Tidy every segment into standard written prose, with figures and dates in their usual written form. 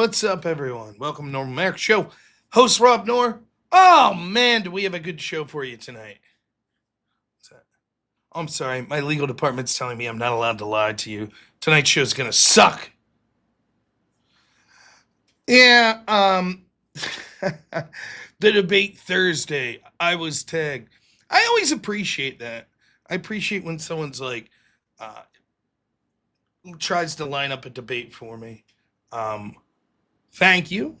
What's up, everyone? Welcome to Normal America Show. Host Rob Noor. Oh, man, do we have a good show for you tonight? What's that? Oh, I'm sorry. My legal department's telling me I'm not allowed to lie to you. Tonight's show's going to suck. Yeah, the debate Thursday. I was tagged. I always appreciate that. I appreciate when someone's like, uh, tries to line up a debate for me. Thank you.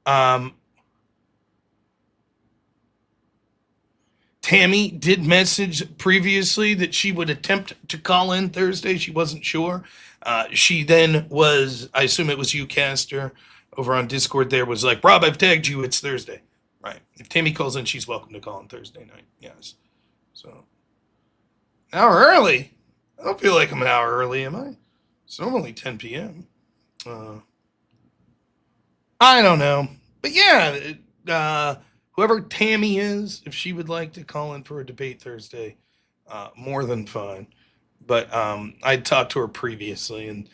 Um, Tammy did message previously that she would attempt to call in Thursday. She wasn't sure. She then was, I assume it was you, Caster, over on Discord there, was like, Rob, I've tagged you. It's Thursday. Right. If Tammy calls in, she's welcome to call on Thursday night. Yes. So, an hour early? I don't feel like I'm an hour early, am I? It's normally 10 p.m. I don't know. But yeah, whoever Tammy is, if she would like to call in for a debate Thursday, more than fine. But I talked to her previously, and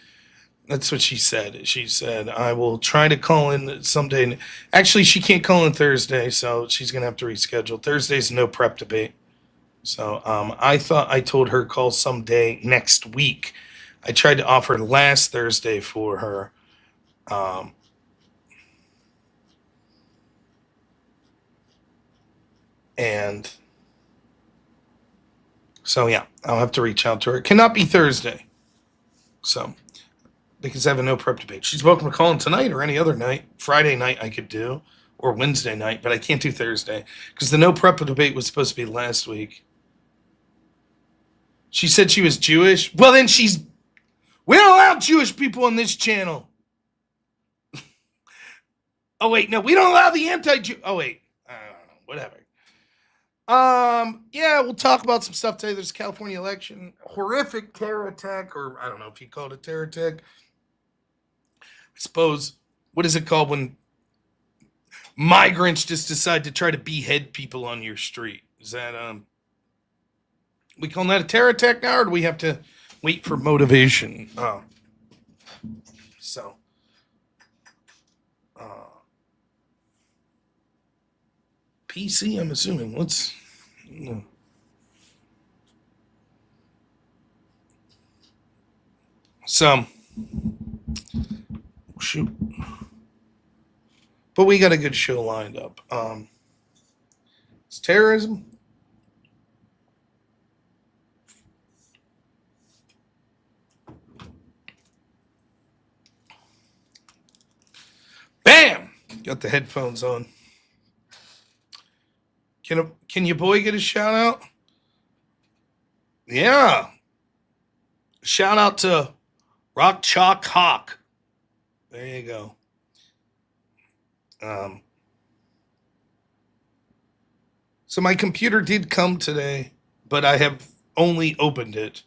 that's what she said. She said, I will try to call in someday. Actually, she can't call in Thursday, so she's going to have to reschedule. Thursday's no prep debate. So I thought I told her call someday next week. I tried to offer last Thursday for her. And so, yeah, I'll have to reach out to her. It cannot be Thursday. So, because I have a no prep debate. She's welcome to call in tonight or any other night. Friday night I could do, or Wednesday night, but I can't do Thursday because the no prep debate was supposed to be last week. She said she was Jewish. Well, then we don't allow Jewish people on this channel. Oh, wait, no, we don't allow the anti-Jew. Oh, wait, I don't know, whatever. Yeah, we'll talk about some stuff today. There's a California election, horrific terror attack, or I don't know if you call it a terror attack. I suppose, what is it called when migrants just decide to try to behead people on your street? Is that, we calling that a terror attack now, or do we have to wait for motivation? So, PC, I'm assuming. Let's. So, shoot. But we got a good show lined up. It's terrorism. Bam! Got the headphones on. Can your boy get a shout out? Yeah. Shout out to Rock Chalk Hawk. There you go. So my computer did come today, but I have only opened it.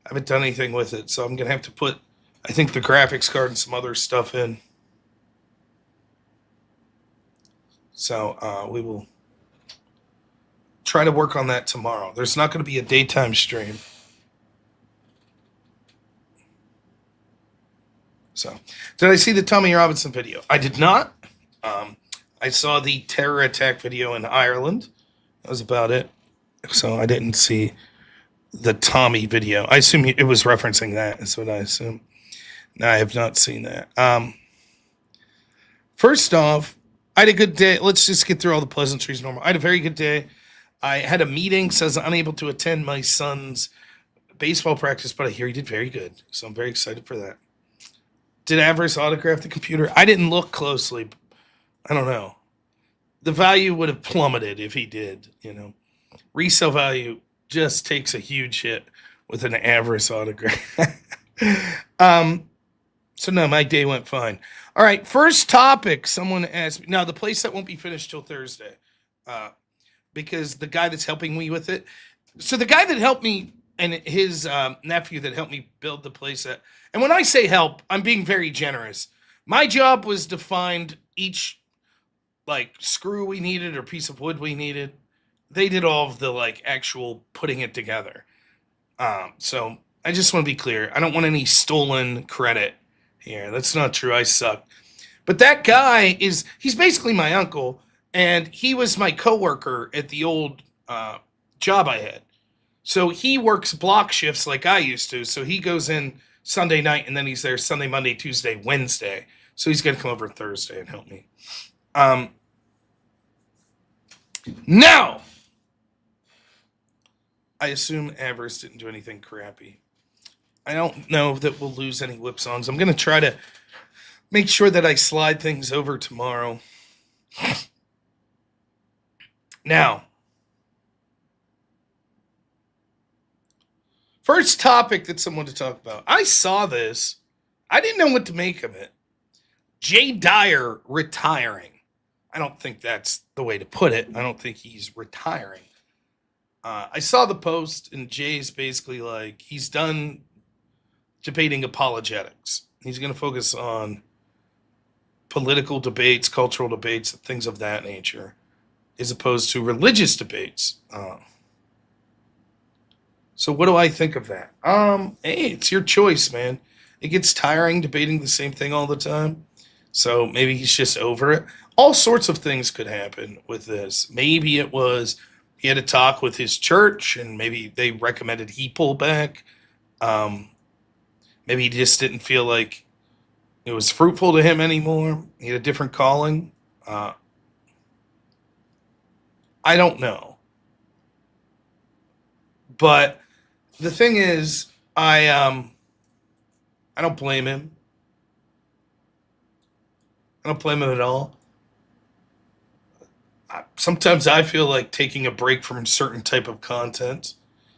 I haven't done anything with it, so I'm going to have to put, I think, the graphics card and some other stuff in. So we will try to work on that tomorrow. There's not going to be a daytime stream. So, did I see the Tommy Robinson video? I did not. I saw the terror attack video in Ireland. That was about it. So I didn't see the Tommy video. I assume it was referencing that. That's what I assume. No, I have not seen that. First off, I had a good day. Let's just get through all the pleasantries normal. I had a very good day. I had a meeting, says unable to attend my son's baseball practice, but I hear he did very good. So I'm very excited for that. Did Avarice autograph the computer? I didn't look closely. I don't know. The value would have plummeted if he did, Resale value just takes a huge hit with an Avarice autograph. So no, my day went fine. All right, first topic. Someone asked me. Now, the playset won't be finished till Thursday because the guy that's helping me with it. So the guy that helped me and his nephew that helped me build the playset. And when I say help, I'm being very generous. My job was to find each screw we needed or piece of wood we needed. They did all of the actual putting it together. So I just want to be clear. I don't want any stolen credit here. That's not true. I suck. But that guy he's basically my uncle, and he was my coworker at the old job I had. So he works block shifts like I used to. So he goes in Sunday night, and then he's there Sunday, Monday, Tuesday, Wednesday. So he's going to come over Thursday and help me. Now, I assume Avarice didn't do anything crappy. I don't know that we'll lose any lip songs. I'm going to try to make sure that I slide things over tomorrow. Now, first topic that someone to talk about. I saw this. I didn't know what to make of it. Jay Dyer retiring. I don't think that's the way to put it. I don't think he's retiring. I saw the post, and Jay's basically like, he's done debating apologetics. He's going to focus on political debates, cultural debates, things of that nature, as opposed to religious debates. So what do I think of that? Hey, it's your choice, man. It gets tiring debating the same thing all the time. So maybe he's just over it. All sorts of things could happen with this. Maybe it was he had a talk with his church, and maybe they recommended he pull back. Maybe he just didn't feel like it was fruitful to him anymore. He had a different calling. I don't know. But the thing is, I don't blame him. I don't blame him at all. Sometimes I feel like taking a break from certain type of content.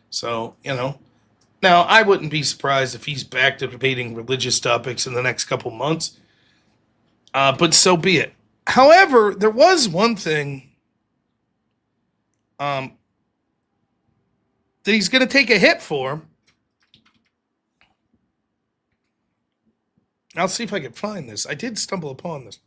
So, Now, I wouldn't be surprised if he's back to debating religious topics in the next couple months. But so be it. However, there was one thing that he's going to take a hit for. I'll see if I can find this. I did stumble upon this.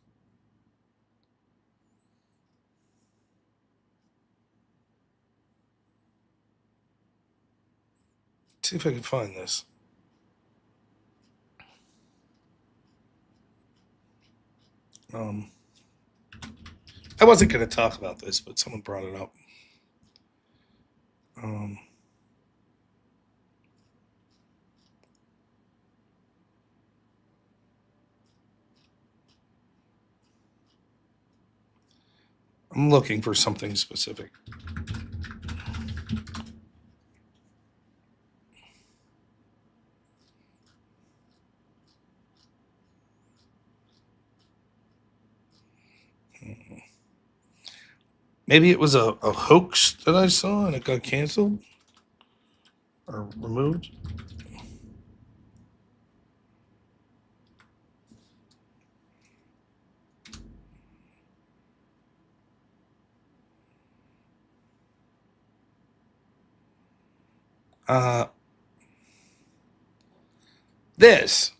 See if I can find this. I wasn't going to talk about this, but someone brought it up. I'm looking for something specific. Maybe it was a hoax that I saw and it got canceled or removed. This.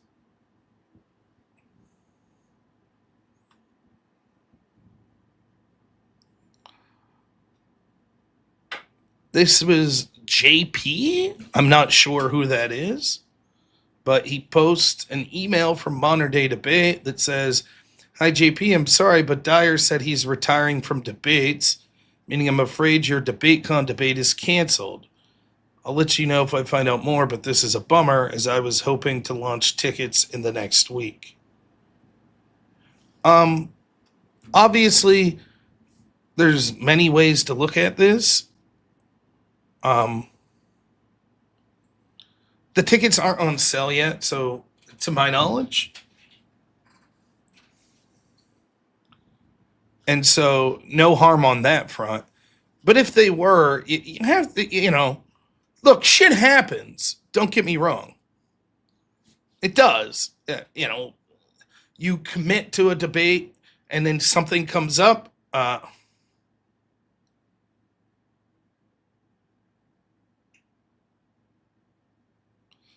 This was JP. I'm not sure who that is, but he posts an email from Modern Day Debate that says, "Hi JP, I'm sorry, but Dyer said he's retiring from debates, meaning I'm afraid your DebateCon debate is canceled. I'll let you know if I find out more, but this is a bummer as I was hoping to launch tickets in the next week." Obviously, there's many ways to look at this. The tickets aren't on sale yet, so to my knowledge. And so no harm on that front. But if they were, you have to, look, shit happens. Don't get me wrong. It does. You commit to a debate and then something comes up.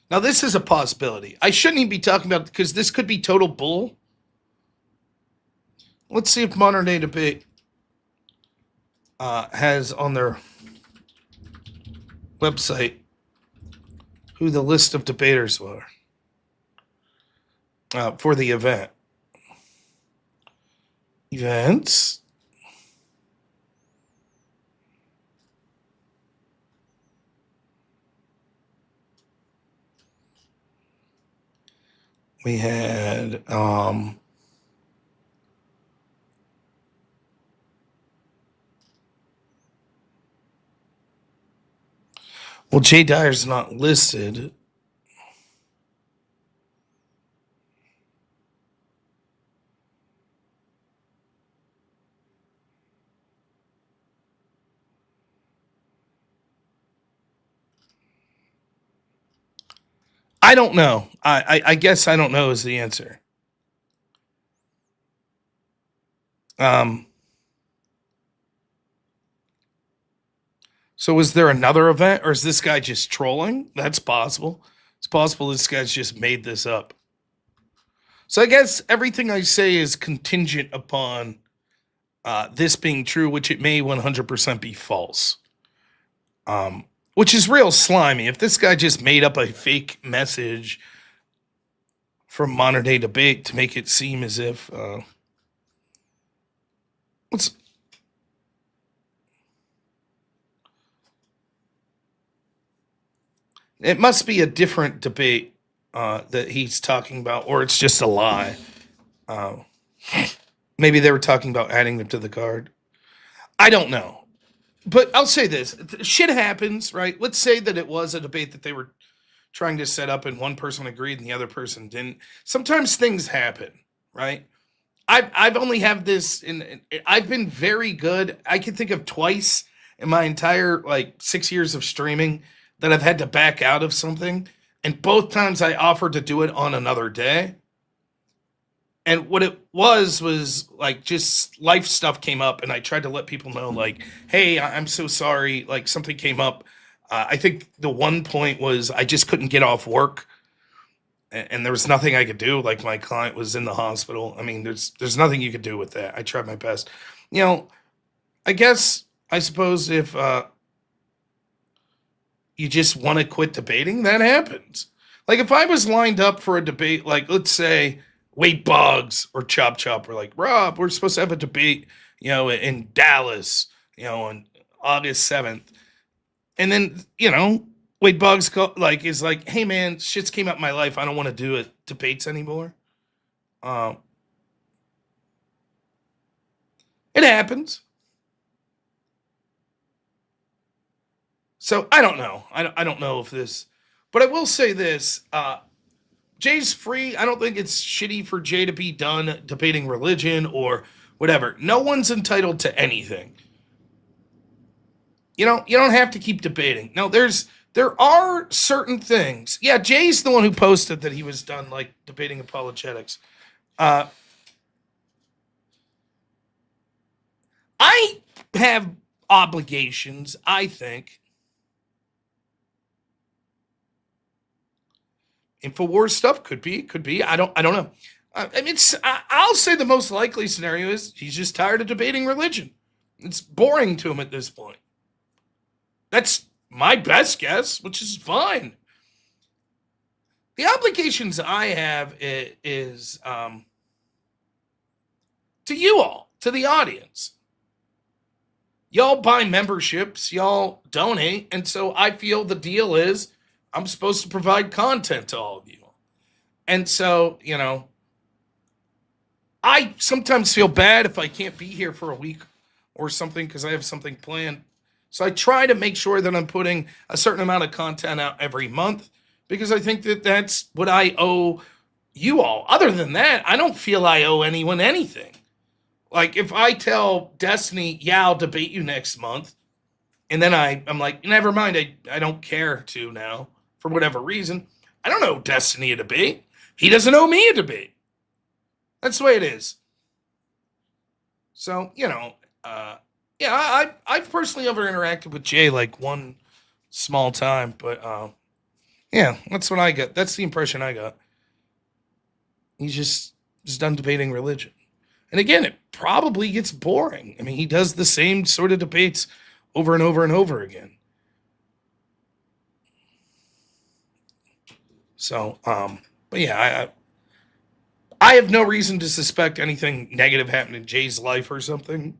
Now, this is a possibility. I shouldn't even be talking about it because this could be total bull. Let's see if Modern Day Debate has on their website who the list of debaters were for the event. Events. We had well, Jay Dyer's not listed. I don't know. I guess I don't know is the answer. So is there another event, or is this guy just trolling? That's possible. It's possible this guy's just made this up. So I guess everything I say is contingent upon this being true, which it may 100% be false. Which is real slimy. If this guy just made up a fake message from Modern Day Debate to make it seem as if it must be a different debate that he's talking about, or it's just a lie. Maybe they were talking about adding them to the card. I don't know. But I'll say this. Shit happens, right? Let's say that it was a debate that they were trying to set up and one person agreed and the other person didn't. Sometimes things happen, right? I've only have this I've been very good. I can think of twice in my entire 6 years of streaming that I've had to back out of something, and both times I offered to do it on another day. And what it was just life stuff came up, and I tried to let people know hey, I'm so sorry, something came up. I think the one point was I just couldn't get off work, and there was nothing I could do. My client was in the hospital. I mean, there's nothing you could do with that. I tried my best. I suppose if you just want to quit debating, that happens. If I was lined up for a debate, let's say Wade Boggs or Chop Chop were Rob, we're supposed to have a debate, in Dallas, on August 7th. And then, Wade Boggs is hey man, shit's came up in my life. I don't want to do it debates anymore. It happens. So I don't know. I don't know if this, but I will say this. Jay's free. I don't think it's shitty for Jay to be done debating religion or whatever. No one's entitled to anything. You don't have to keep debating. No, there are certain things. Yeah, Jay's the one who posted that he was done debating apologetics. I have obligations, I think. InfoWars stuff could be. I don't know. I'll say the most likely scenario is he's just tired of debating religion. It's boring to him at this point. That's my best guess, which is fine. The obligations I have is to you all, to the audience. Y'all buy memberships, y'all donate, and so I feel the deal is I'm supposed to provide content to all of you. And so, I sometimes feel bad if I can't be here for a week or something because I have something planned. So I try to make sure that I'm putting a certain amount of content out every month because I think that that's what I owe you all. Other than that, I don't feel I owe anyone anything. If I tell Destiny, yeah, I'll debate you next month, and then I'm like, never mind, I don't care to now. For whatever reason, I don't owe Destiny a debate. He doesn't owe me a debate. That's the way it is. So, I've personally ever interacted with Jay one small time, but yeah, that's what I got. That's the impression I got. He's just done debating religion. And again, it probably gets boring. I mean, he does the same sort of debates over and over and over again. So, but yeah, I have no reason to suspect anything negative happened in Jay's life or something,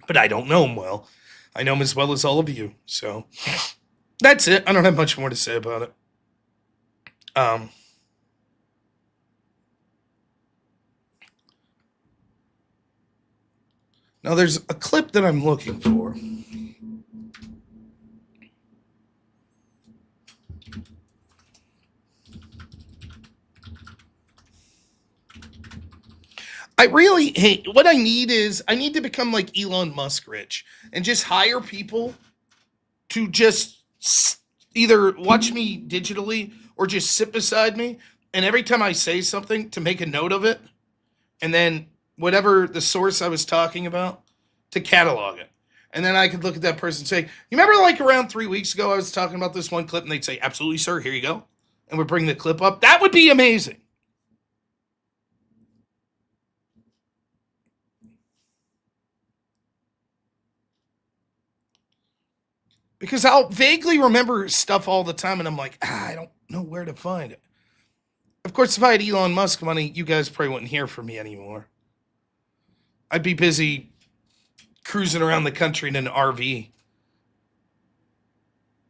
but I don't know him well. I know him as well as all of you. So that's it. I don't have much more to say about it. Um, Now there's a clip that I'm looking for. I really hate what I need to become like Elon Musk rich and just hire people to just either watch me digitally or just sit beside me, and every time I say something to make a note of it, and then whatever the source I was talking about to catalog it. And then I could look at that person and say, you remember like around 3 weeks ago I was talking about this one clip, and they'd say, absolutely, sir, here you go. And we'd bring the clip up. That would be amazing. Because I'll vaguely remember stuff all the time, and I'm like, I don't know where to find it. Of course, if I had Elon Musk money, you guys probably wouldn't hear from me anymore. I'd be busy cruising around the country in an RV,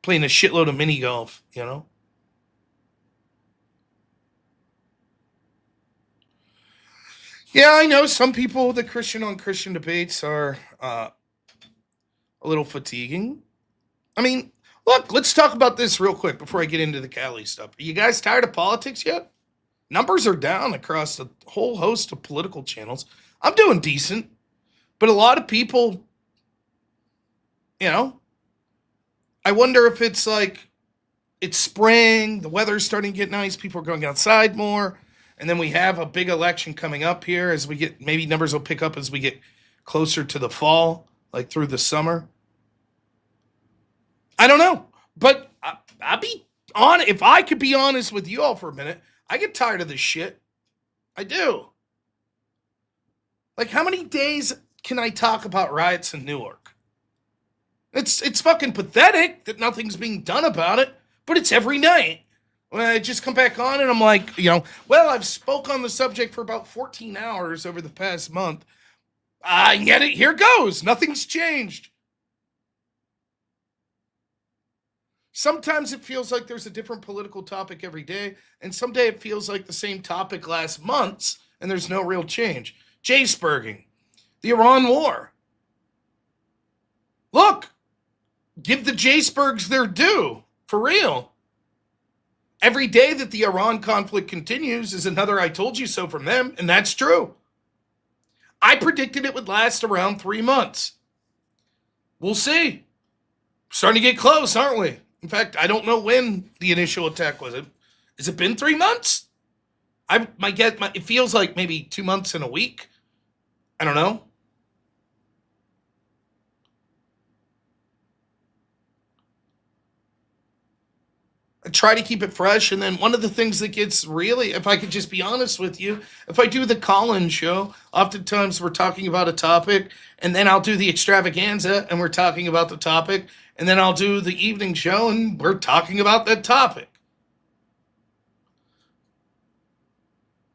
playing a shitload of mini golf, you know? Yeah, I know some people, the Christian on Christian debates are a little fatiguing. I mean, look, let's talk about this real quick before I get into the Cali stuff. Are you guys tired of politics yet? Numbers are down across a whole host of political channels. I'm doing decent, but a lot of people, you know, I wonder if it's like it's spring, the weather's starting to get nice, people are going outside more, and then we have a big election coming up here as we get maybe numbers will pick up as we get closer to the fall, like through the summer. I don't know, but I'll be on. If I could be honest with you all for a minute, I get tired of this shit. I do. Like, how many days can I talk about riots in Newark? It's fucking pathetic that nothing's being done about it, but it's every night. When I just come back on and I'm like, well, I've spoke on the subject for about 14 hours over the past month. Yet here goes. Nothing's changed. Sometimes it feels like there's a different political topic every day, and someday it feels like the same topic lasts months and there's no real change. Jaceberging, the Iran war. Look, give the Jacebergs their due, for real. Every day that the Iran conflict continues is another I told you so from them, and that's true. I predicted it would last around 3 months. We'll see. Starting to get close, aren't we? In fact, I don't know when the initial attack was. Has it been 3 months? It feels like maybe 2 months and a week. I don't know. I try to keep it fresh. And then one of the things that gets really, if I could just be honest with you, if I do the call-in show, oftentimes we're talking about a topic, and then I'll do the extravaganza and we're talking about the topic, and then I'll do the evening show and we're talking about that topic.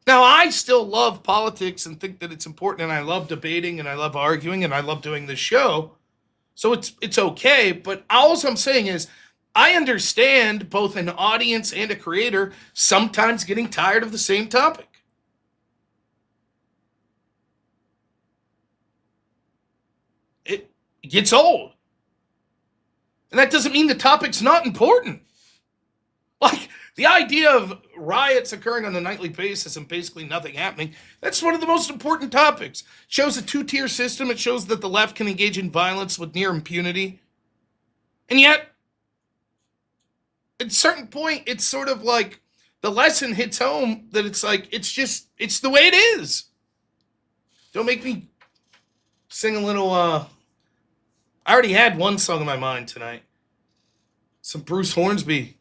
Now, I still love politics and think that it's important, and I love debating and I love arguing and I love doing this show. So it's okay, but all I'm saying is I understand both an audience and a creator sometimes getting tired of the same topic. It gets old. And that doesn't mean the topic's not important. Like the idea of riots occurring on a nightly basis and basically nothing happening, that's one of the most important topics. It shows a two-tier system. It shows that the left can engage in violence with near impunity. And yet, at a certain point, it's sort of like the lesson hits home that it's like, it's the way it is. Don't make me sing a little, I already had one song in my mind tonight. Some Bruce Hornsby.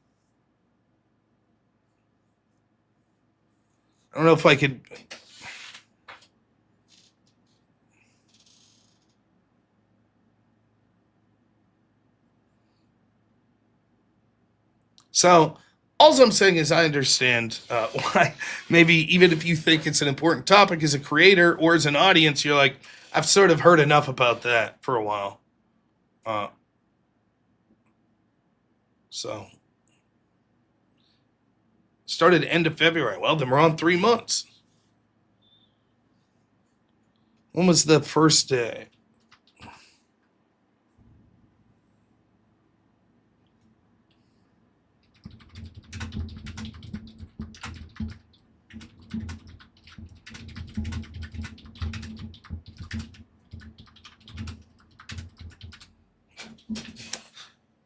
I don't know if I could. So, All I'm saying is I understand why maybe even if you think it's an important topic as a creator or as an audience, you're like, I've sort of heard enough about that for a while. Uh, so started end of February. Well, then we're on 3 months. When was the first day?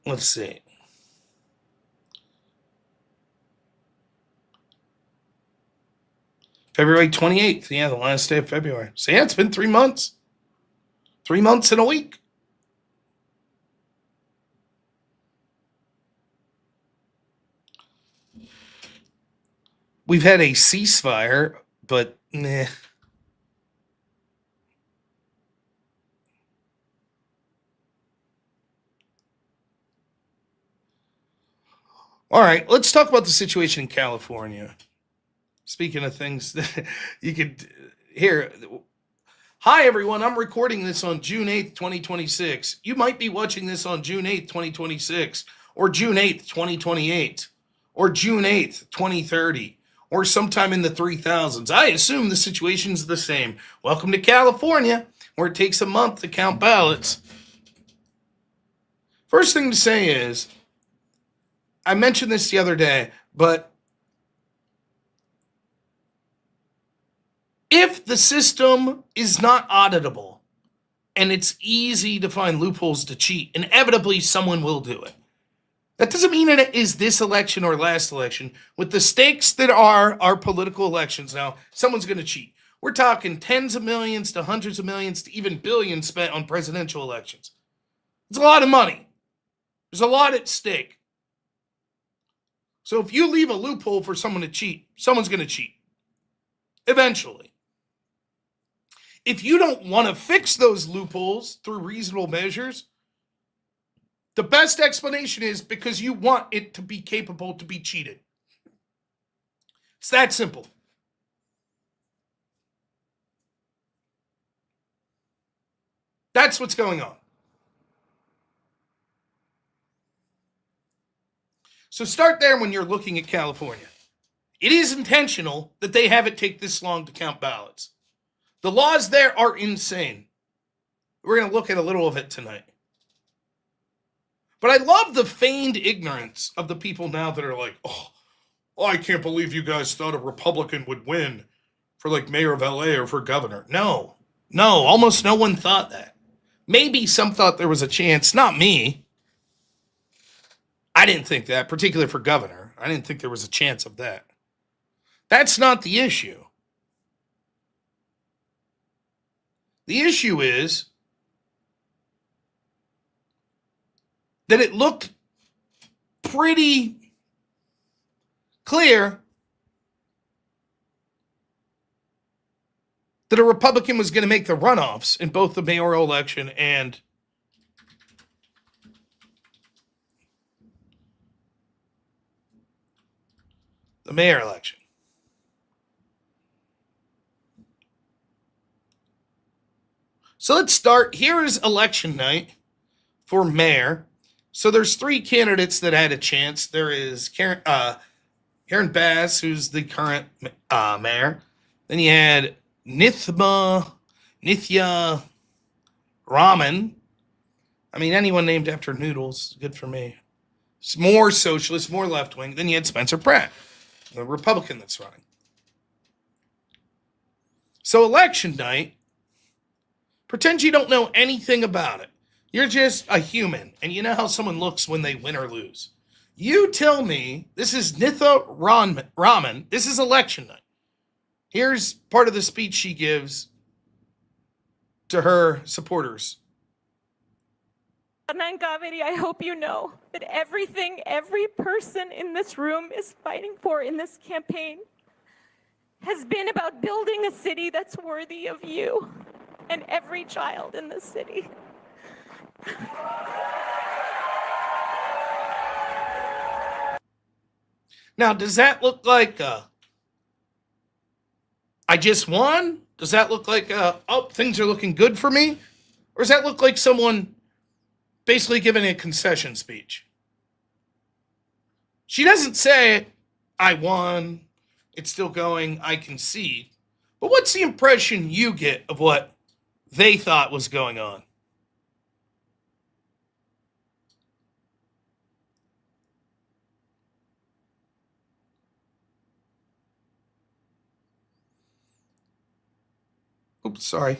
Let's see. February 28th. Yeah, the last day of February. So yeah, it's been 3 months. 3 months in a week. We've had a ceasefire, but meh. All right, let's talk about the situation in California. Speaking of things that you could hear. Hi, everyone. I'm recording this on June 8th, 2026. You might be watching this on June 8th, 2026, or June 8th, 2028, or June 8th, 2030, or sometime in the 3000s. I assume the situation's the same. Welcome to California, where it takes a month to count ballots. First thing to say is, I mentioned this the other day, but if the system is not auditable and it's easy to find loopholes to cheat, inevitably someone will do it. That doesn't mean it is this election or last election. With the stakes that are our political elections now, someone's going to cheat. We're talking tens of millions to hundreds of millions to even billions spent on presidential elections. It's a lot of money. There's a lot at stake. So if you leave a loophole for someone to cheat, someone's going to cheat. Eventually. If you don't want to fix those loopholes through reasonable measures, the best explanation is because you want it to be capable to be cheated. It's that simple. That's what's going on. So start there when you're looking at California. It is intentional that they have it take this long to count ballots. The laws there are insane. We're going to look at a little of it tonight. But I love the feigned ignorance of the people now that are like, oh, I can't believe you guys thought a Republican would win for like mayor of LA or for governor. No, almost no one thought that. Maybe some thought there was a chance, not me. I didn't think that, particularly for governor. I didn't think there was a chance of that. That's not the issue. The issue is that it looked pretty clear that a Republican was going to make the runoffs in both the mayoral election and the mayor election. So let's start. Here is election night for mayor. So there's 3 candidates that had a chance. There is Karen Bass, who's the current mayor. Then you had Nithya Raman. I mean, anyone named after noodles, good for me. It's more socialist, more left-wing. Then you had Spencer Pratt, the Republican that's running. So election night, pretend you don't know anything about it. You're just a human, and you know how someone looks when they win or lose. You tell me, this is Nithya Raman, this is election night. Here's part of the speech she gives to her supporters. I hope you know that everything every person in this room is fighting for in this campaign has been about building a city that's worthy of you and every child in this city. Now, does that look like I just won? Does that look like oh, things are looking good for me? Or does that look like someone basically giving a concession speech? She doesn't say, I won, it's still going, I concede. But what's the impression you get of what they thought was going on? Oops, sorry.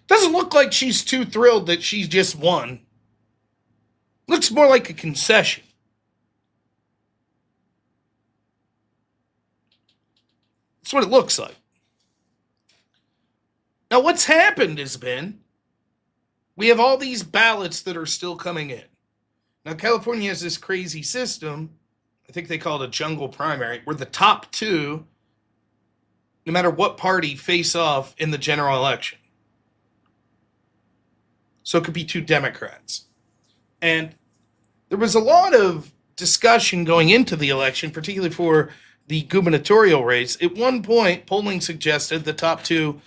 Doesn't look like she's too thrilled that she just won. Looks more like a concession. That's what it looks like. Now, what's happened has been we have all these ballots that are still coming in. Now, California has this crazy system. I think they call it a jungle primary, where the top two, no matter what party, face off in the general election. So it could be two Democrats. And there was a lot of discussion going into the election, particularly for the gubernatorial race. At one point, polling suggested the top two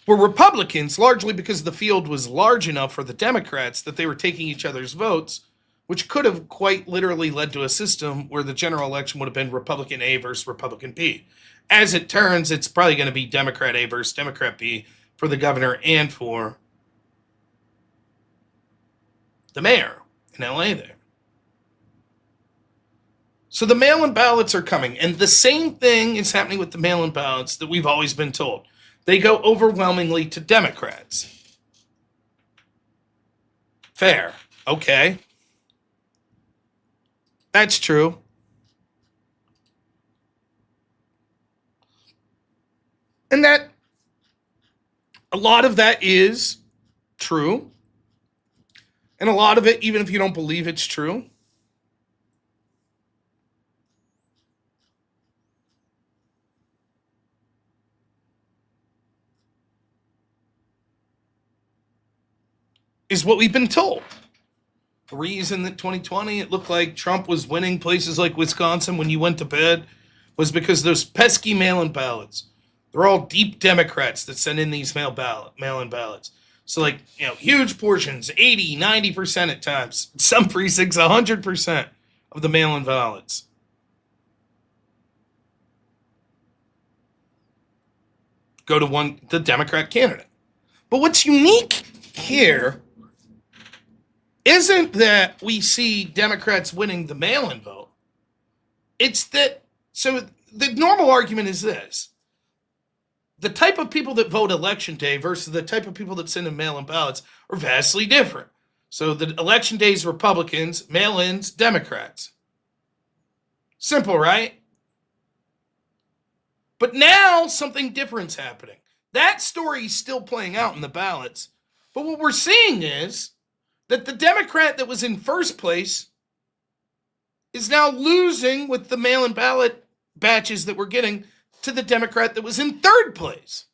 were Republicans, largely because the field was large enough for the Democrats that they were taking each other's votes, which could have quite literally led to a system where the general election would have been Republican A versus Republican B. As it turns, it's probably going to be Democrat A versus Democrat B for the governor and for the mayor in LA there. So the mail-in ballots are coming, and the same thing is happening with the mail-in ballots that we've always been told. They go overwhelmingly to Democrats. Fair. Okay. That's true. And that, a lot of that is true. And a lot of it, even if you don't believe it's true, is what we've been told. The reason that 2020 it looked like Trump was winning places like Wisconsin when you went to bed was because those pesky mail-in ballots. They're all deep Democrats that send in these mail-in ballots. So like, huge portions, 80, 90% at times. Some precincts, 100% of the mail-in ballots. Go to the Democrat candidate. But what's unique here isn't that we see Democrats winning the mail-in vote. It's that, so the normal argument is this. The type of people that vote election day versus the type of people that send in mail-in ballots are vastly different. So the election day is Republicans, mail-ins, Democrats. Simple, right? But now something different's happening. That story's still playing out in the ballots. But what we're seeing is that the Democrat that was in first place is now losing with the mail-in ballot batches that we're getting to the Democrat that was in third place.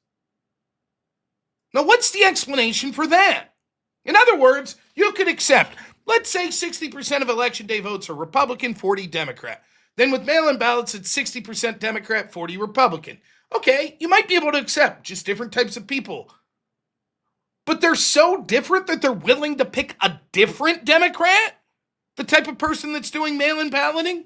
Now, what's the explanation for that? In other words, you could accept, let's say 60% of election day votes are Republican, 40 Democrat. Then with mail-in ballots, it's 60% Democrat, 40 Republican. Okay, you might be able to accept just different types of people. But they're so different that they're willing to pick a different Democrat? The type of person that's doing mail-in balloting?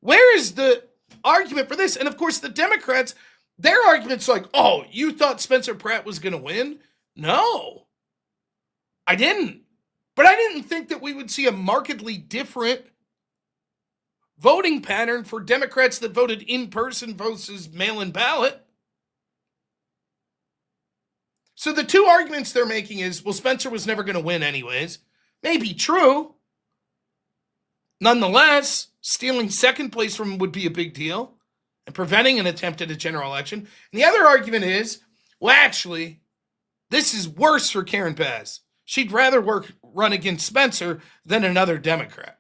Where is the argument for this? And of course, the Democrats, their argument's like, oh, you thought Spencer Pratt was going to win? No, I didn't. But I didn't think that we would see a markedly different voting pattern for Democrats that voted in person versus mail-in ballot. So the two arguments they're making is, well, Spencer was never going to win anyways. Maybe true. Nonetheless, stealing second place from him would be a big deal and preventing an attempt at a general election. And the other argument is, well, actually, this is worse for Karen Bass. She'd rather run against Spencer than another Democrat.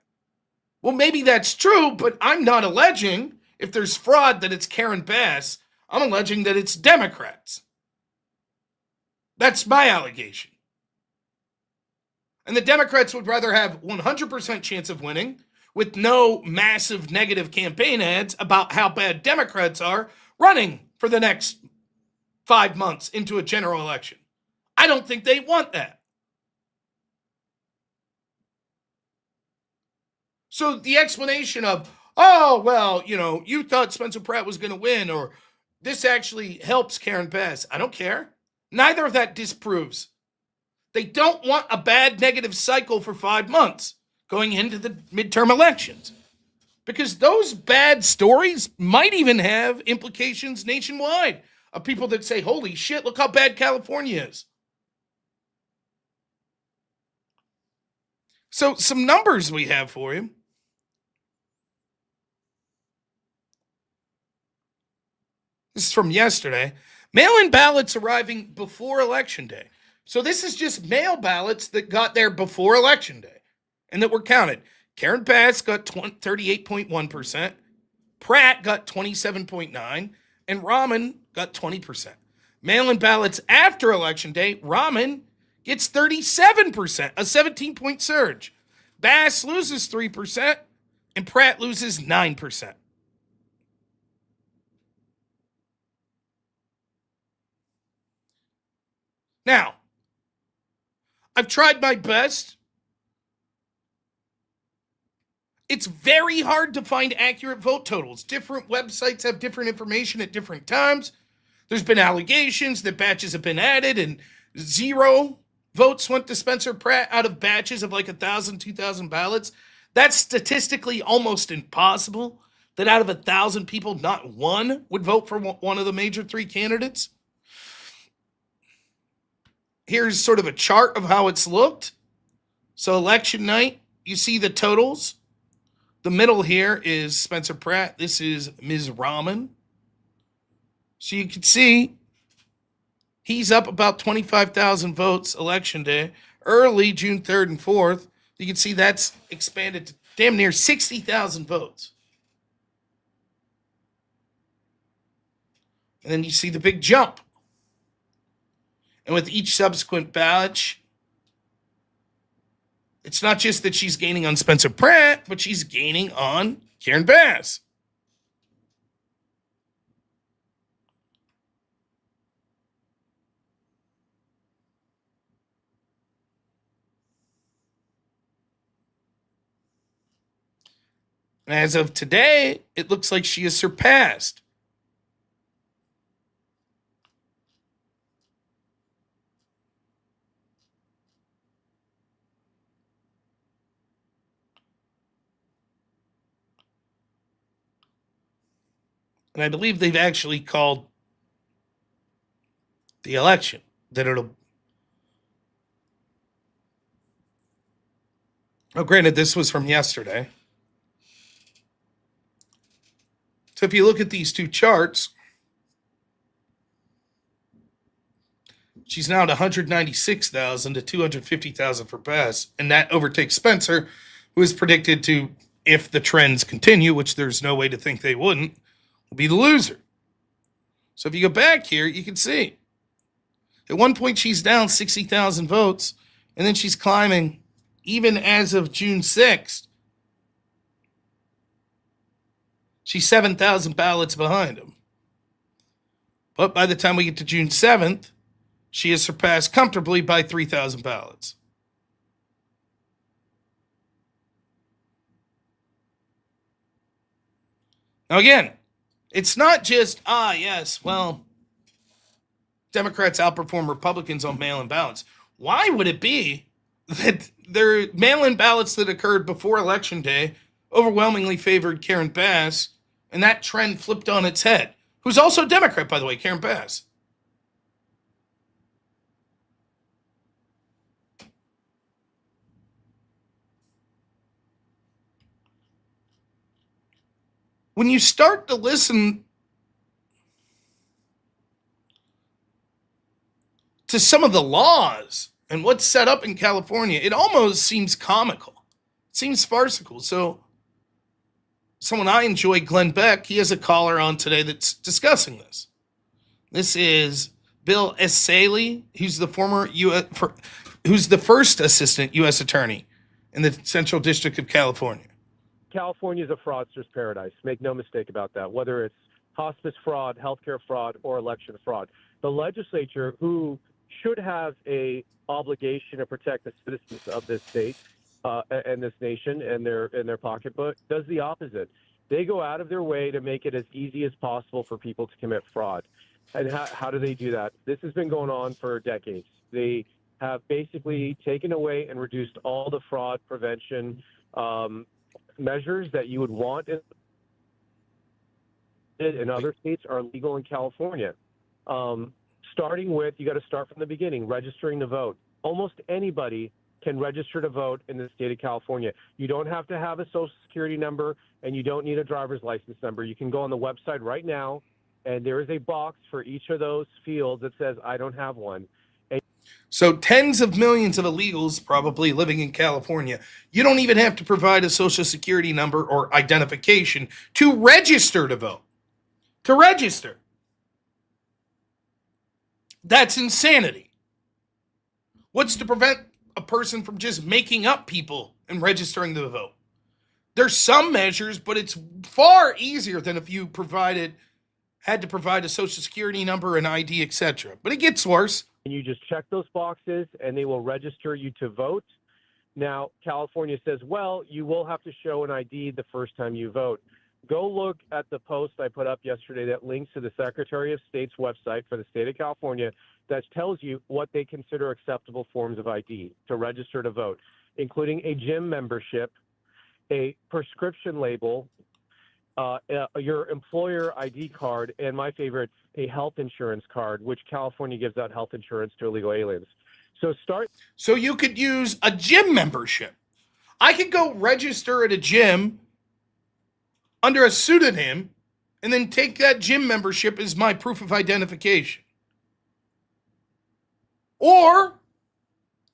Well, maybe that's true, but I'm not alleging, if there's fraud, that it's Karen Bass. I'm alleging that it's Democrats. That's my allegation. And the Democrats would rather have 100% chance of winning, with no massive negative campaign ads about how bad Democrats are running for the next 5 months into a general election. I don't think they want that. So the explanation of, oh, well, you thought Spencer Pratt was going to win, or this actually helps Karen Bass. I don't care. Neither of that disproves. They don't want a bad negative cycle for 5 months going into the midterm elections, because those bad stories might even have implications nationwide of people that say, holy shit, look how bad California is. So some numbers we have for you. This is from yesterday. Mail-in ballots arriving before Election Day. So this is just mail ballots that got there before Election Day and that were counted. Karen Bass got 38.1%. Pratt got 27.9%. And Rahman got 20%. Mail-in ballots after Election Day, Rahman gets 37%, a 17-point surge. Bass loses 3%, and Pratt loses 9%. Now, I've tried my best. It's very hard to find accurate vote totals. Different websites have different information at different times. There's been allegations that batches have been added and 0 votes went to Spencer Pratt out of batches of like 1,000, 2,000 ballots. That's statistically almost impossible, that out of 1,000 people, not one would vote for one of the major 3 candidates. Here's sort of a chart of how it's looked. So election night, you see the totals. The middle here is Spencer Pratt. This is Ms. Rahman. So you can see he's up about 25,000 votes election day. Early, June 3rd and 4th, you can see that's expanded to damn near 60,000 votes. And then you see the big jump. And with each subsequent batch, it's not just that she's gaining on Spencer Pratt, but she's gaining on Karen Bass. And as of today, it looks like she has surpassed and I believe they've actually called the election, that it'll... Oh, granted, this was from yesterday. So if you look at these two charts, she's now at 196,000 to 250,000 for Bass, and that overtakes Spencer, who is predicted to, if the trends continue, which there's no way to think they wouldn't, will be the loser. So if you go back here, you can see at one point she's down 60,000 votes, and then she's climbing even as of June 6th. She's 7,000 ballots behind him. But by the time we get to June 7th, she has surpassed comfortably by 3,000 ballots. Now again, it's not just, yes, well, Democrats outperform Republicans on mail-in ballots. Why would it be that their mail-in ballots that occurred before Election Day overwhelmingly favored Karen Bass, and that trend flipped on its head? Who's also a Democrat, by the way, Karen Bass. When you start to listen to some of the laws and what's set up in California, it almost seems comical. It seems farcical. So someone I enjoy, Glenn Beck, he has a caller on today that's discussing this. This is Bill Essaley, who's the first assistant U.S. attorney in the Central District of California. California is a fraudster's paradise. Make no mistake about that, whether it's hospice fraud, healthcare fraud, or election fraud. The legislature, who should have a obligation to protect the citizens of this state and this nation and their pocketbook, does the opposite. They go out of their way to make it as easy as possible for people to commit fraud. And how do they do that? This has been going on for decades. They have basically taken away and reduced all the fraud prevention measures that you would want in other states are legal in California. Starting with, you got to start from the beginning, registering to vote. Almost anybody can register to vote in the state of California. You don't have to have a social security number, and you don't need a driver's license number. You can go on the website right now, and there is a box for each of those fields that says, I don't have one. So tens of millions of illegals probably living in California. You don't even have to provide a social security number or identification to register to vote. To register. That's insanity. What's to prevent a person from just making up people and registering to vote? There's some measures, but it's far easier than if you had to provide a social security number, an ID, etc. But it gets worse. And you just check those boxes and they will register you to vote. Now, California says, well, you will have to show an ID the first time you vote. Go look at the post I put up yesterday that links to the Secretary of State's website for the state of California that tells you what they consider acceptable forms of ID to register to vote, including a gym membership, a prescription label, your employer ID card, and my favorite, a health insurance card, which California gives out health insurance to illegal aliens. So you could use a gym membership. I could go register at a gym under a pseudonym and then take that gym membership as my proof of identification. Or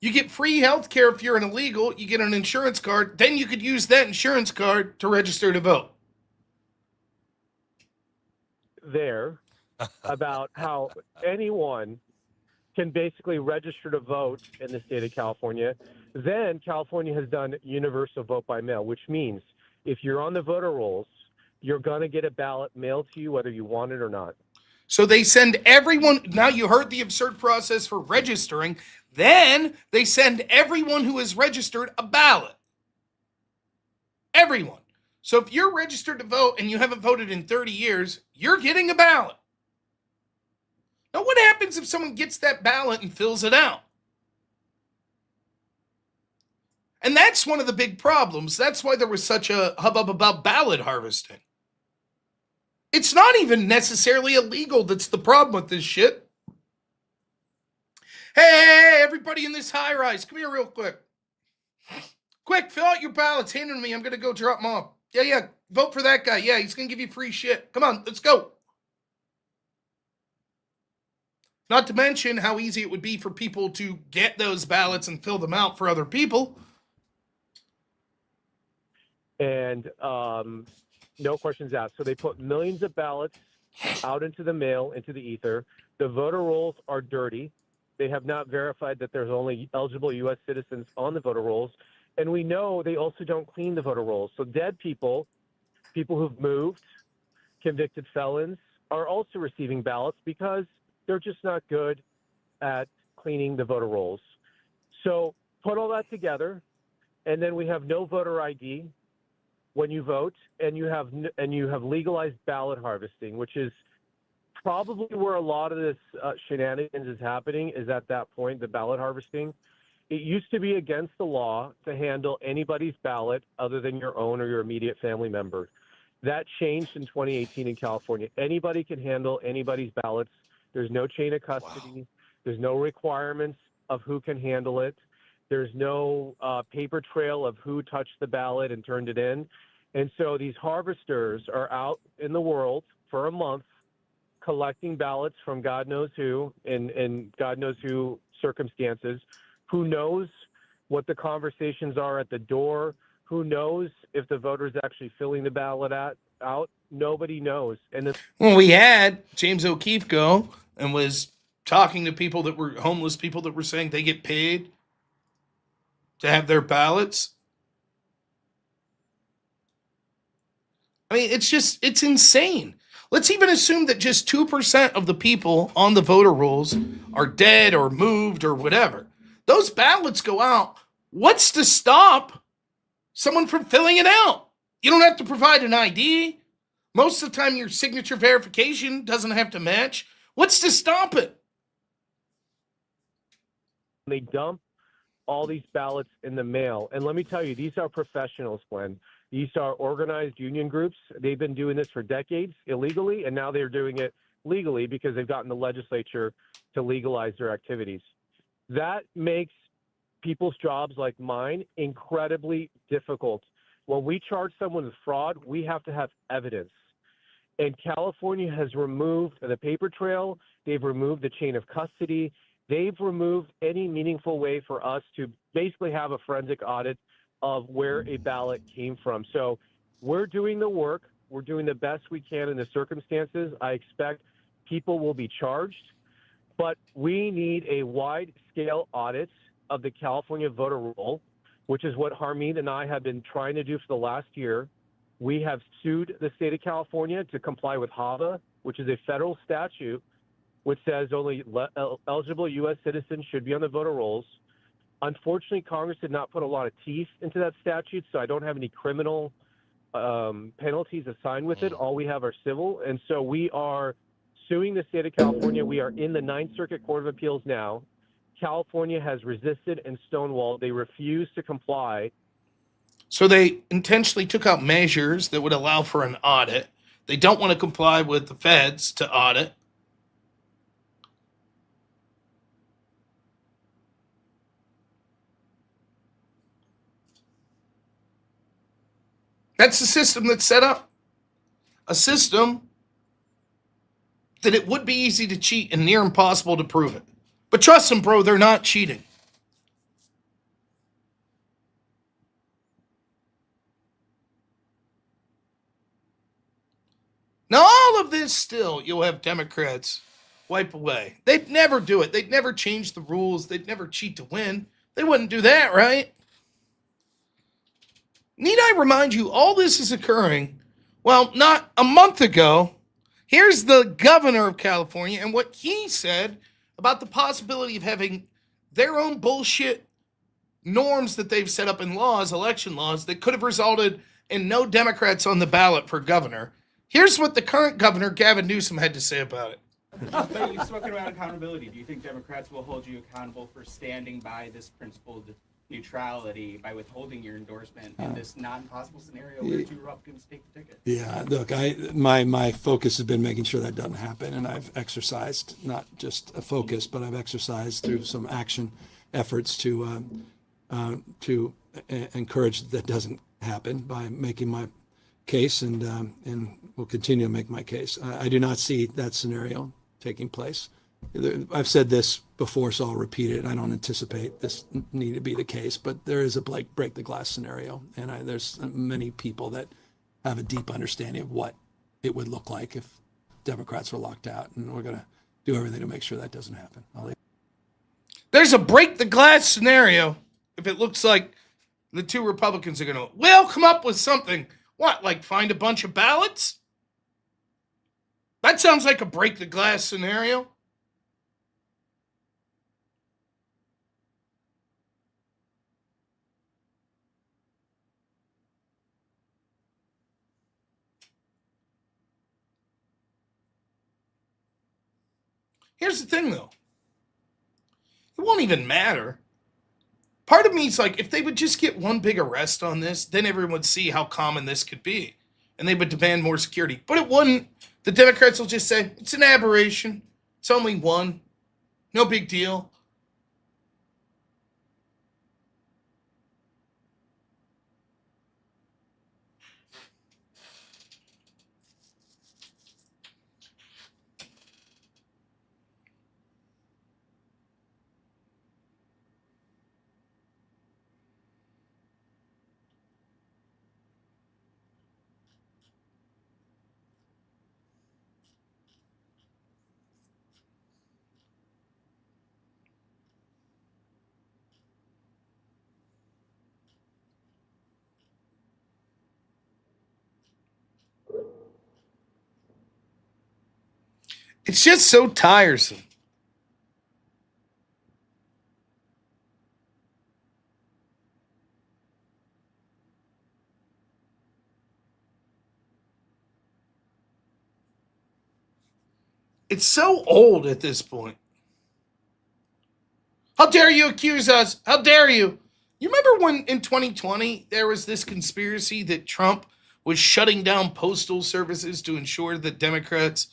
you get free health care if you're an illegal, you get an insurance card, then you could use that insurance card to register to vote. There about how anyone can basically register to vote in the state of California. Then California has done universal vote by mail, which means if you're on the voter rolls, you're going to get a ballot mailed to you whether you want it or not. So they send everyone, now you heard the absurd process for registering, then they send everyone who is registered a ballot. Everyone. So if you're registered to vote and you haven't voted in 30 years, you're getting a ballot. Now, what happens if someone gets that ballot and fills it out? And that's one of the big problems. That's why there was such a hubbub about ballot harvesting. It's not even necessarily illegal that's the problem with this shit. Hey, everybody in this high rise, come here real quick. Quick, fill out your ballots, hand them to me. I'm going to go drop them off. Yeah, vote for that guy. Yeah, he's going to give you free shit. Come on, let's go. Not to mention how easy it would be for people to get those ballots and fill them out for other people. And no questions asked. So they put millions of ballots out into the mail, into the ether. The voter rolls are dirty. They have not verified that there's only eligible U.S. citizens on the voter rolls. And we know they also don't clean the voter rolls. So dead people, people who've moved, convicted felons, are also receiving ballots because they're just not good at cleaning the voter rolls. So put all that together, and then we have no voter ID when you vote, and you have legalized ballot harvesting, which is probably where a lot of this shenanigans is happening, is at that point, the ballot harvesting. It used to be against the law to handle anybody's ballot other than your own or your immediate family member. That changed in 2018 in California. Anybody can handle anybody's ballots. There's no chain of custody. Wow. There's no requirements of who can handle it. There's no paper trail of who touched the ballot and turned it in. And so these harvesters are out in the world for a month collecting ballots from God knows who in God knows who circumstances. Who knows what the conversations are at the door? Who knows if the voter's actually filling the ballot out? Nobody knows. And well, we had James O'Keefe go and was talking to people that were homeless people that were saying they get paid to have their ballots. I mean, it's insane. Let's even assume that just 2% of the people on the voter rolls are dead or moved or whatever. Those ballots go out. What's to stop someone from filling it out? You don't have to provide an ID. Most of the time, your signature verification doesn't have to match. What's to stop it? They dump all these ballots in the mail. And let me tell you, these are professionals, Glenn. These are organized union groups. They've been doing this for decades illegally, and now they're doing it legally because they've gotten the legislature to legalize their activities. That makes people's jobs like mine incredibly difficult. When we charge someone with fraud, we have to have evidence. And California has removed the paper trail. They've removed the chain of custody. They've removed any meaningful way for us to basically have a forensic audit of where a ballot came from. So we're doing the work. We're doing the best we can in the circumstances. I expect people will be charged, but we need a wide-scale audit of the California voter roll, which is what Harmeet and I have been trying to do for the last year. We have sued the state of California to comply with HAVA, which is a federal statute which says only eligible U.S. citizens should be on the voter rolls. Unfortunately, Congress did not put a lot of teeth into that statute, so I don't have any criminal penalties assigned with it. All we have are civil. And so we are suing the state of California. We are in the Ninth Circuit Court of Appeals now. California has resisted and stonewalled. They refuse to comply. So they intentionally took out measures that would allow for an audit. They don't want to comply with the feds to audit. That's the system that's set up. A system that it would be easy to cheat and near impossible to prove it. But trust them, bro, they're not cheating. Now, all of this still, you'll have Democrats wipe away. They'd never do it. They'd never change the rules. They'd never cheat to win. They wouldn't do that, right? Need I remind you, all this is occurring, well, not a month ago. Here's the governor of California and what he said about the possibility of having their own bullshit norms that they've set up in laws, election laws, that could have resulted in no Democrats on the ballot for governor. Here's what the current governor, Gavin Newsom, had to say about it. But you've spoken about accountability. Do you think Democrats will hold you accountable for standing by this principled neutrality by withholding your endorsement in this non-possible scenario where two Republicans take the ticket? Yeah, look, my focus has been making sure that doesn't happen, and I've exercised not just a focus, but I've exercised through some action efforts to encourage that doesn't happen by making my case, and will continue to make my case. I do not see that scenario taking place. I've said this before, so I'll repeat it. I don't anticipate this need to be the case, but there is a break the glass scenario, and there's many people that have a deep understanding of what it would look like if Democrats were locked out, and we're going to do everything to make sure that doesn't happen. There's a break the glass scenario if it looks like the two Republicans are going to, well, come up with something. What, like find a bunch of ballots? That sounds like a break the glass scenario. Here's the thing, though. It won't even matter. Part of me is like, if they would just get one big arrest on this, then everyone would see how common this could be. And they would demand more security. But it wouldn't. The Democrats will just say, it's an aberration. It's only one. No big deal. It's just so tiresome. It's so old at this point. How dare you accuse us? How dare you? You remember when in 2020 there was this conspiracy that Trump was shutting down postal services to ensure that Democrats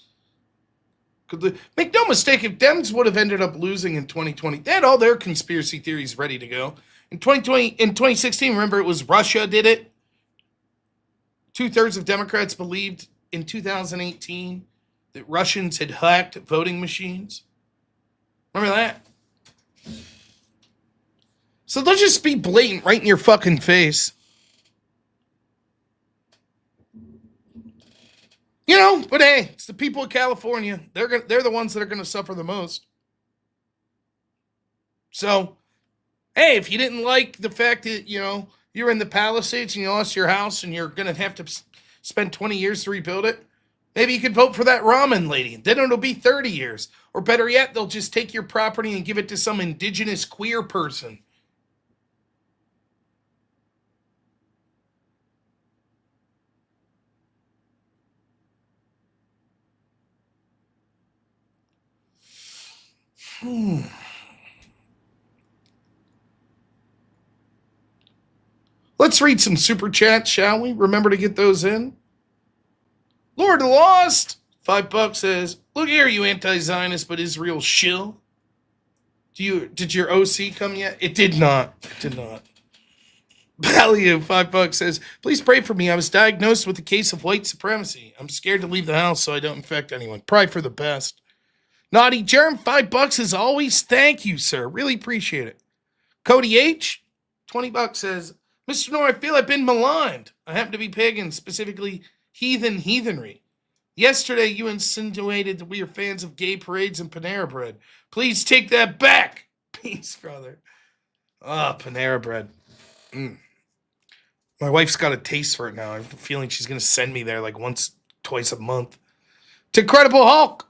could make no mistake, if Dems would have ended up losing in 2020, they had all their conspiracy theories ready to go. In 2016, remember, it was Russia did it. 2/3 of Democrats believed in 2018 that Russians had hacked voting machines. Remember that? So they'll just be blatant right in your fucking face. You know, but hey, it's the people of California. They're the ones that are going to suffer the most. So, hey, if you didn't like the fact that, you know, you're in the Palisades and you lost your house and you're going to have to spend 20 years to rebuild it, maybe you could vote for that ramen lady. Then it'll be 30 years. Or better yet, they'll just take your property and give it to some indigenous queer person. Let's read some super chats, shall we? Remember to get those in. Lord Lost, $5 says, "Look here, you anti-Zionist but Israel shill. Did your OC come yet?" It did not. It did not. Value, $5 says, "Please pray for me. I was diagnosed with a case of white supremacy. I'm scared to leave the house so I don't infect anyone. Pray for the best." Naughty Germ, $5 as always. Thank you, sir. Really appreciate it. Cody H, $20 says, "Mr. Noor, I feel I've been maligned. I happen to be pagan, specifically heathenry. Yesterday, you insinuated that we are fans of gay parades and Panera Bread. Please take that back." Peace, brother. Panera Bread. My wife's got a taste for it now. I have a feeling she's going to send me there like once, twice a month. To Credible Hulk,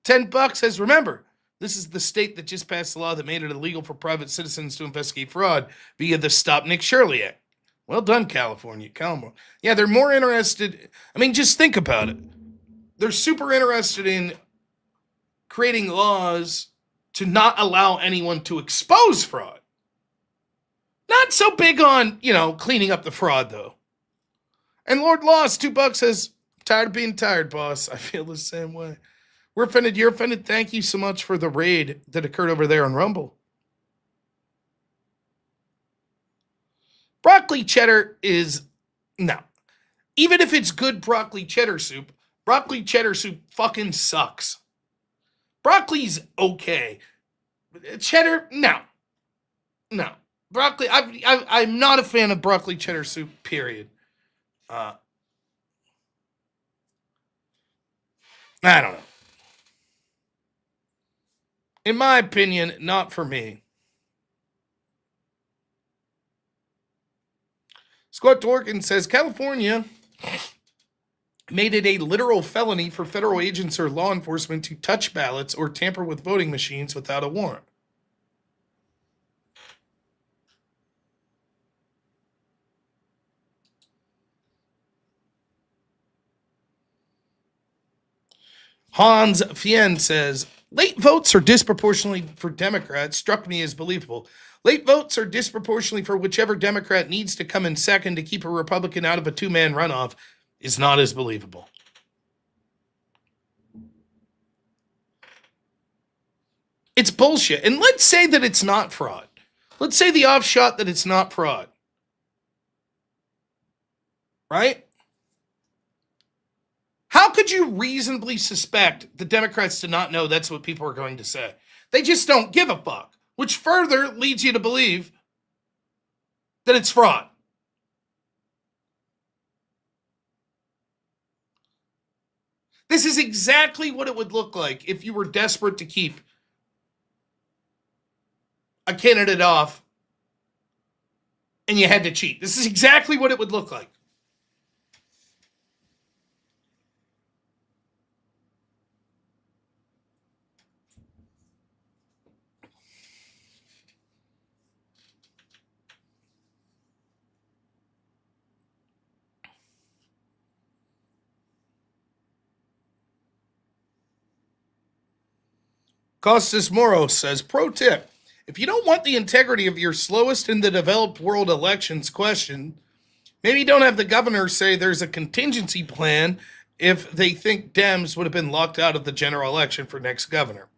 $10 says, "Remember, this is the state that just passed a law that made it illegal for private citizens to investigate fraud via the Stop Nick Shirley Act." Well done, California. Come on. Yeah, they're more interested. I mean, just think about it. They're super interested in creating laws to not allow anyone to expose fraud. Not so big on, cleaning up the fraud, though. And Lord Lost, $2 says, "Tired of being tired, boss. I feel the same way. We're offended. You're offended. Thank you so much for the raid that occurred over there on Rumble." Broccoli cheddar is, no. Even if it's good broccoli cheddar soup fucking sucks. Broccoli's okay. Cheddar, no. Broccoli, I'm not a fan of broccoli cheddar soup, period. I don't know. In my opinion, not for me. Scott Dorkin says, "California made it a literal felony for federal agents or law enforcement to touch ballots or tamper with voting machines without a warrant." Hans Fien says, "Late votes are disproportionately for Democrats. Struck me as believable. Late votes are disproportionately for whichever Democrat needs to come in second to keep a Republican out of a two-man runoff is not as believable." It's bullshit. And let's say that it's not fraud. Let's say the offshot that it's not fraud. Right? How could you reasonably suspect the Democrats to not know that's what people are going to say? They just don't give a fuck, which further leads you to believe that it's fraud. This is exactly what it would look like if you were desperate to keep a candidate off and you had to cheat. This is exactly what it would look like. Costas Moros says, pro tip, if you don't want the integrity of your slowest in the developed world elections questioned, maybe don't have the governor say there's a contingency plan if they think Dems would have been locked out of the general election for next governor.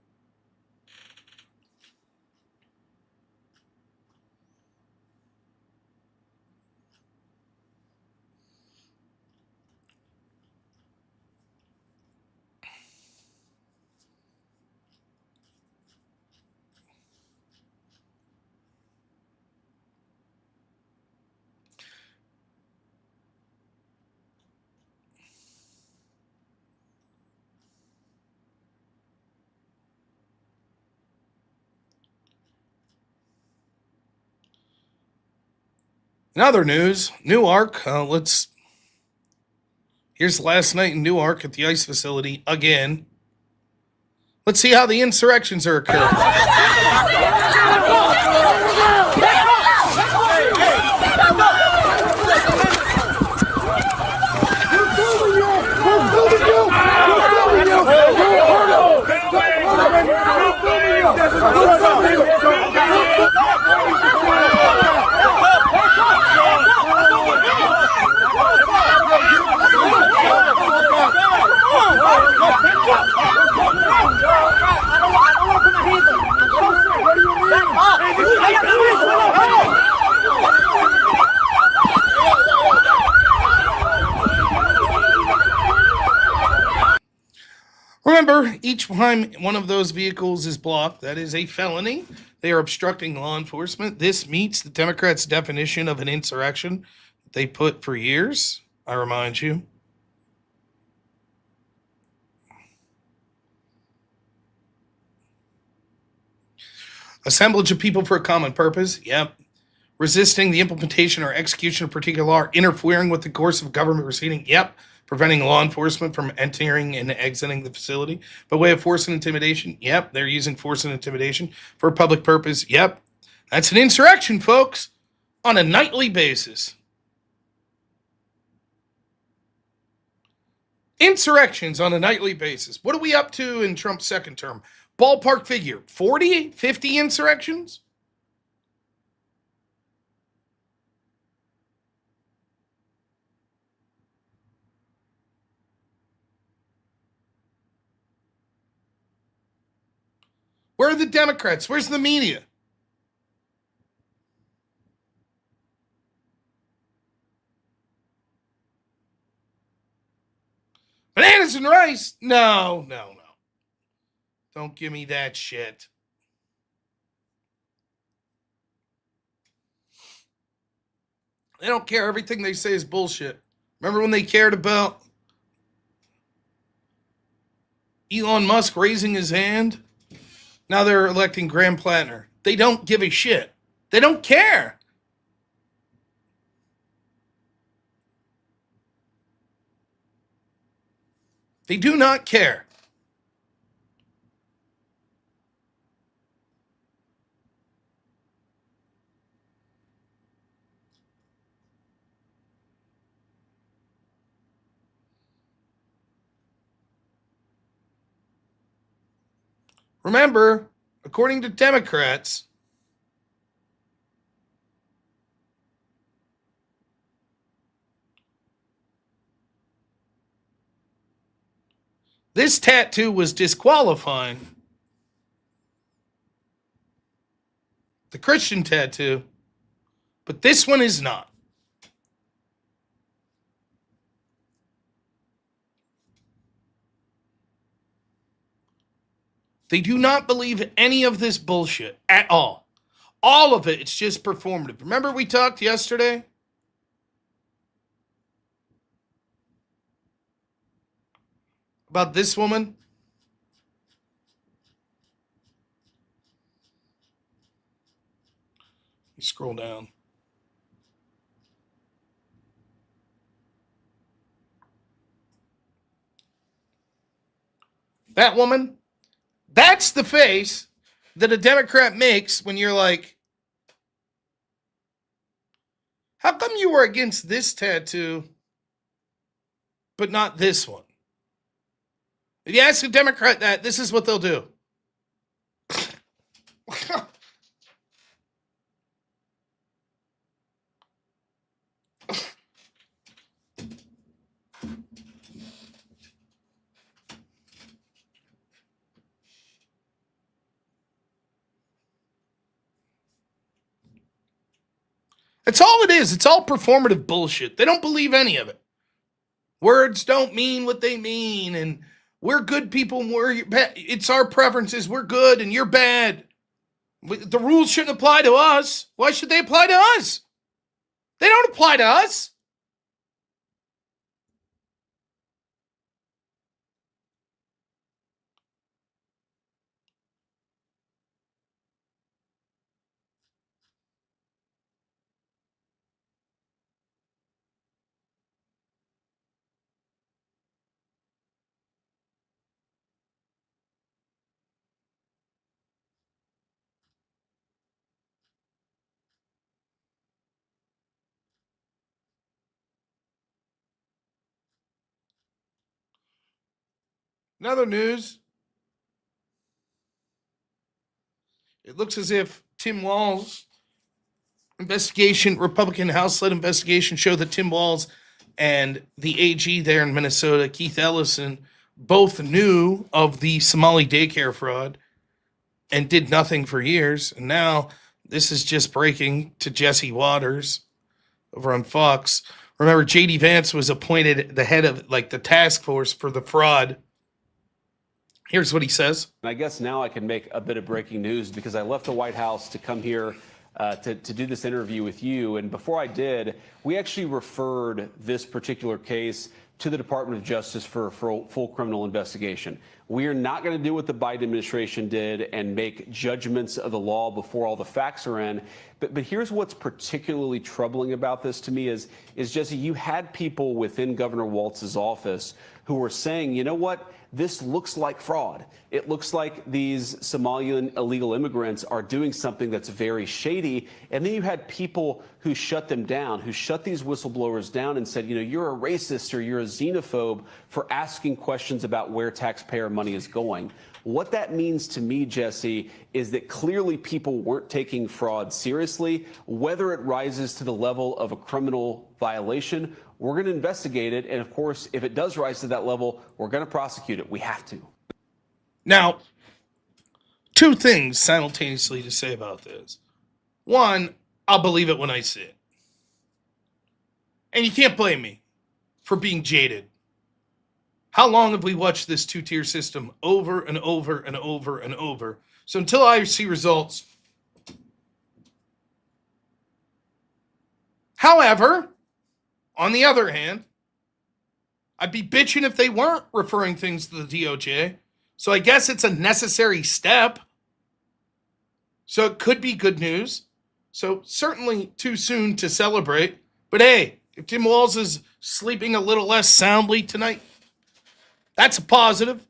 In other news, Newark, here's last night in Newark at the ICE facility again. Let's see how the insurrections are occurring. Remember, each time one of those vehicles is blocked, that is a felony. They are obstructing law enforcement. This meets the Democrats' definition of an insurrection they put for years, I remind you. Assemblage of people for a common purpose. Yep. Resisting the implementation or execution of particular law, or interfering with the course of government proceeding. Yep. Preventing law enforcement from entering and exiting the facility by way of force and intimidation. Yep. They're using force and intimidation for a public purpose. Yep. That's an insurrection, folks, on a nightly basis. Insurrections on a nightly basis. What are we up to in Trump's second term? Ballpark figure, 40, 50 insurrections? Where are the Democrats? Where's the media? Bananas and rice? No. Don't give me that shit. They don't care. Everything they say is bullshit. Remember when they cared about Elon Musk raising his hand? Now they're electing Graham Plattner. They don't give a shit. They don't care. They do not care. Remember, according to Democrats, this tattoo was disqualifying the Christian tattoo, but this one is not. They do not believe any of this bullshit at all. All of it, it's just performative. Remember we talked yesterday? About this woman? You scroll down. That woman? That's the face that a Democrat makes when you're like, how come you were against this tattoo, but not this one? If you ask a Democrat that, this is what they'll do. That's all it is. It's all performative bullshit. They don't believe any of it. Words don't mean what they mean, and we're good people, and it's our preferences. We're good, and you're bad. The rules shouldn't apply to us. Why should they apply to us? They don't apply to us. In other news, it looks as if Tim Walz investigation, Republican House-led investigation, showed that Tim Walz and the AG there in Minnesota, Keith Ellison, both knew of the Somali daycare fraud and did nothing for years. And now this is just breaking to Jesse Waters over on Fox. Remember, J.D. Vance was appointed the head of the task force for the fraud. Here's what he says. I guess now I can make a bit of breaking news because I left the White House to come here to do this interview with you. And before I did, we actually referred this particular case to the Department of Justice for a full criminal investigation. We are not going to do what the Biden administration did and make judgments of the law before all the facts are in. But here's what's particularly troubling about this to me is Jesse, you had people within Governor Walz's office who were saying, you know what? This looks like fraud. It looks like these Somalian illegal immigrants are doing something that's very shady. And then you had people who shut them down, who shut these whistleblowers down and said, you know, you're a racist or you're a xenophobe for asking questions about where taxpayer money is going. What that means to me, Jesse, is that clearly people weren't taking fraud seriously. Whether it rises to the level of a criminal violation, we're going to investigate it. And of course, if it does rise to that level, we're going to prosecute it. We have to. Now, two things simultaneously to say about this. One, I'll believe it when I see it. And you can't blame me for being jaded. How long have we watched this two-tier system over and over and over and over? So until I see results. However, on the other hand, I'd be bitching if they weren't referring things to the DOJ. So I guess it's a necessary step. So it could be good news. So certainly too soon to celebrate. But hey, if Tim Walz is sleeping a little less soundly tonight, that's a positive.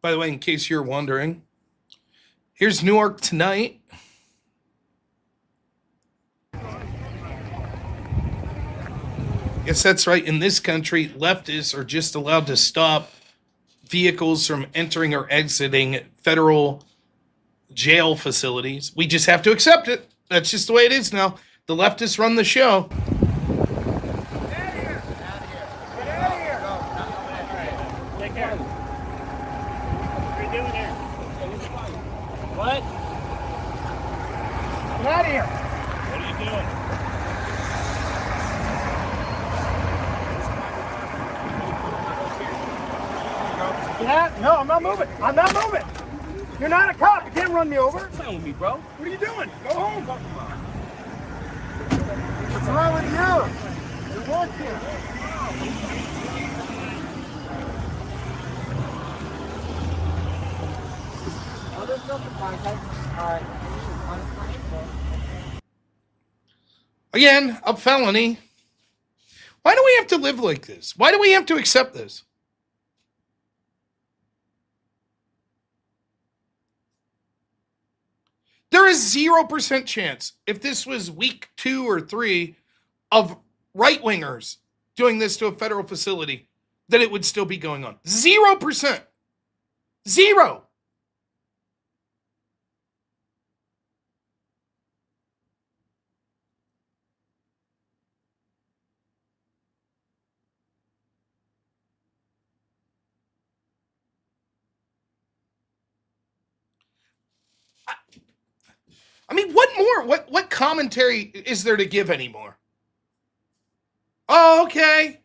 By the way, in case you're wondering, here's Newark tonight. Yes, that's right. In this country, leftists are just allowed to stop vehicles from entering or exiting federal jail facilities. We just have to accept it. That's just the way it is now. The leftists run the show. What? Get out of here. What are you doing? Get out. No, I'm not moving. I'm not moving. You're not a cop. You can't run me over. What's wrong with me, bro? What are you doing? Go home. What's wrong with you? You're working. Again, a felony. Why do we have to live like this? Why do we have to accept this? is 0% chance, if this was week 2 or 3 of right-wingers doing this to a federal facility, that it would still be going on. 0%. Zero. I mean, what more? What commentary is there to give anymore? Oh, okay.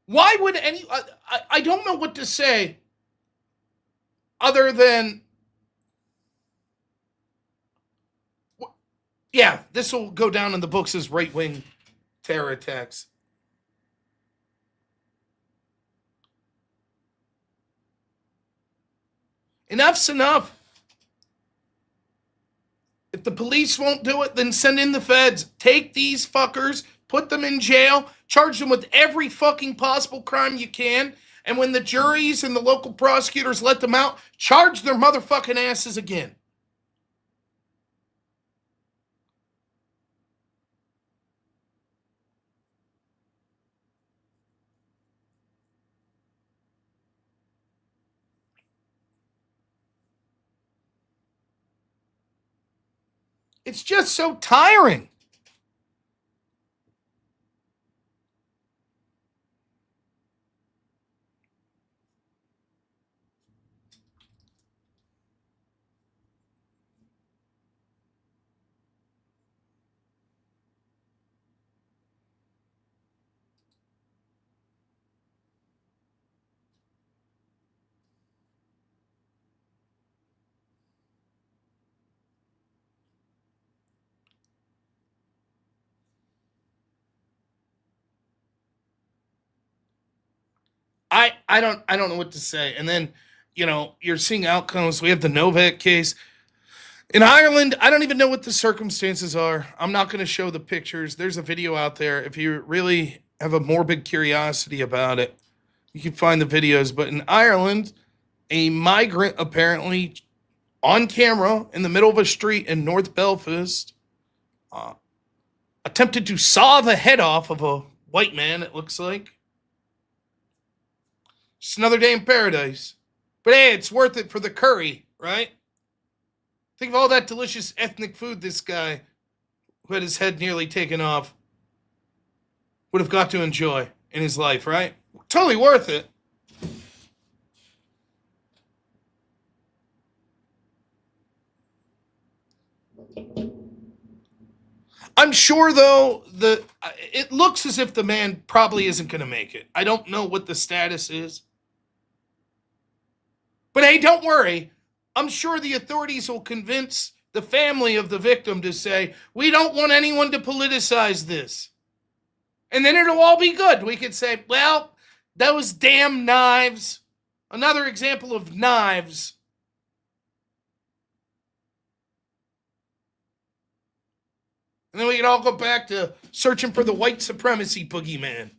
Why would any... I don't know what to say other than... Yeah, this will go down in the books as right-wing terror attacks. Enough's enough. If the police won't do it, then send in the feds. Take these fuckers, put them in jail, charge them with every fucking possible crime you can, and when the juries and the local prosecutors let them out, charge their motherfucking asses again. It's just so tiring. I don't know what to say. And then, you're seeing outcomes. We have the Novak case. In Ireland, I don't even know what the circumstances are. I'm not going to show the pictures. There's a video out there. If you really have a morbid curiosity about it, you can find the videos. But in Ireland, a migrant apparently on camera in the middle of a street in North Belfast attempted to saw the head off of a white man, it looks like. Just another day in paradise. But hey, it's worth it for the curry, right? Think of all that delicious ethnic food this guy, who had his head nearly taken off, would have got to enjoy in his life, right? Totally worth it. I'm sure, though, it looks as if the man probably isn't going to make it. I don't know what the status is. But hey, don't worry. I'm sure the authorities will convince the family of the victim to say, we don't want anyone to politicize this. And then it'll all be good. We could say, well, those damn knives. Another example of knives. And then we can all go back to searching for the white supremacy boogeyman.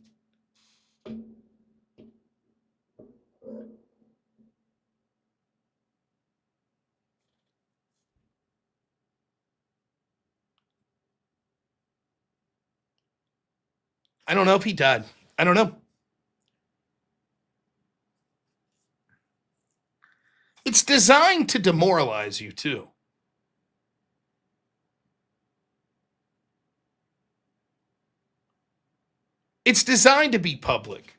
I don't know if he died. I don't know. It's designed to demoralize you, too. It's designed to be public.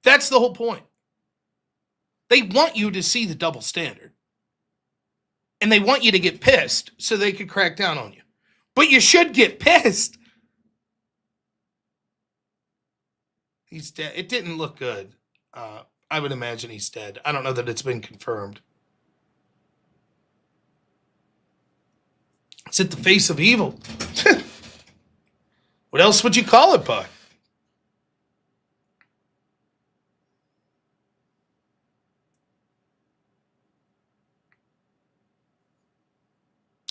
That's the whole point. They want you to see the double standard. And they want you to get pissed so they could crack down on you. But you should get pissed. He's dead. It didn't look good. I would imagine he's dead. I don't know that it's been confirmed. It's at the face of evil. What else would you call it by?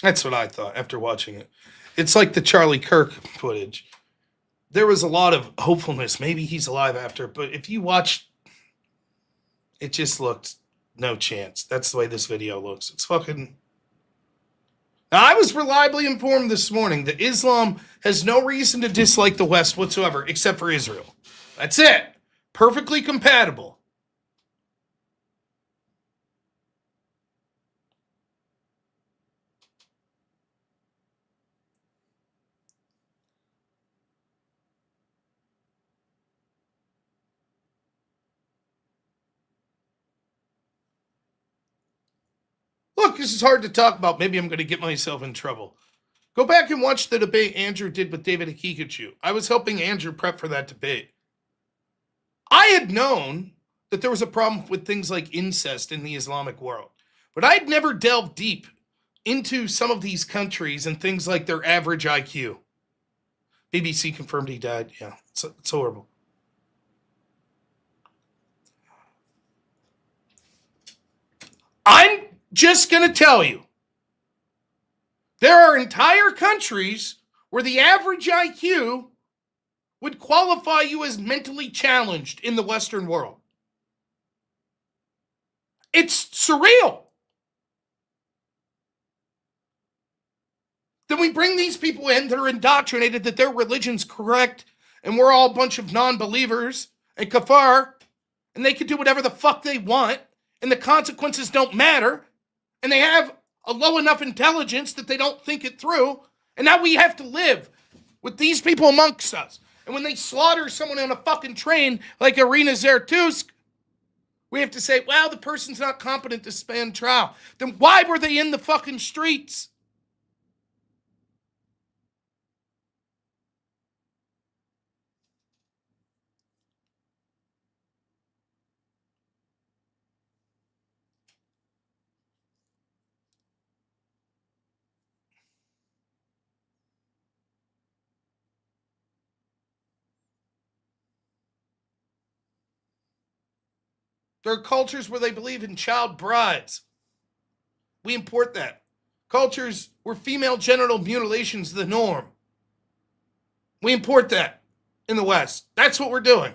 That's what I thought after watching it. It's like the Charlie Kirk footage. there was a lot of hopefulness. Maybe he's alive after, but if you watch, it just looked no chance. That's the way this video looks. It's fucking. Now, I was reliably informed this morning that Islam has no reason to dislike the West whatsoever, except for Israel. That's it. Perfectly compatible. Look, this is hard to talk about. Maybe I'm going to get myself in trouble. Go back and watch the debate Andrew did with David Akikachu. I was helping Andrew prep for that debate. I had known that there was a problem with things like incest in the Islamic world, but I'd never delved deep into some of these countries and things like their average IQ. BBC confirmed he died. Yeah, it's horrible. I'm just going to tell you, there are entire countries where the average IQ would qualify you as mentally challenged in the Western world. It's surreal. Then we bring these people in that are indoctrinated that their religion's correct and we're all a bunch of non-believers and kafar, and they can do whatever the fuck they want and the consequences don't matter, and they have a low enough intelligence that they don't think it through, and now we have to live with these people amongst us. And when they slaughter someone on a fucking train like Irina Zertusk, we have to say, well, the person's not competent to stand trial. Then why were they in the fucking streets? There are cultures where they believe in child brides. We import that. Cultures where female genital mutilation is the norm. We import that in the West. That's what we're doing.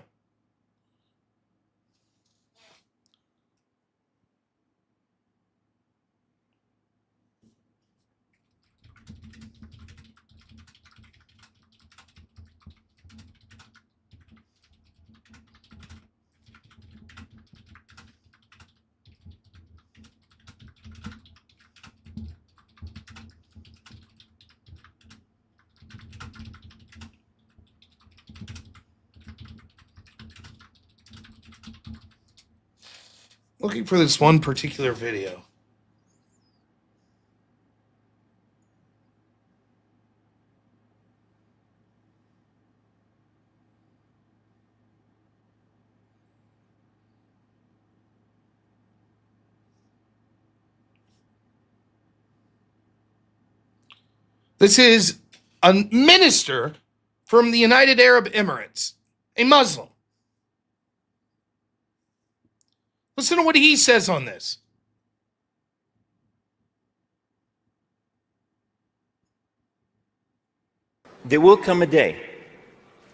Looking for this one particular video. This is a minister from the United Arab Emirates, a Muslim. Listen to what he says on this. There will come a day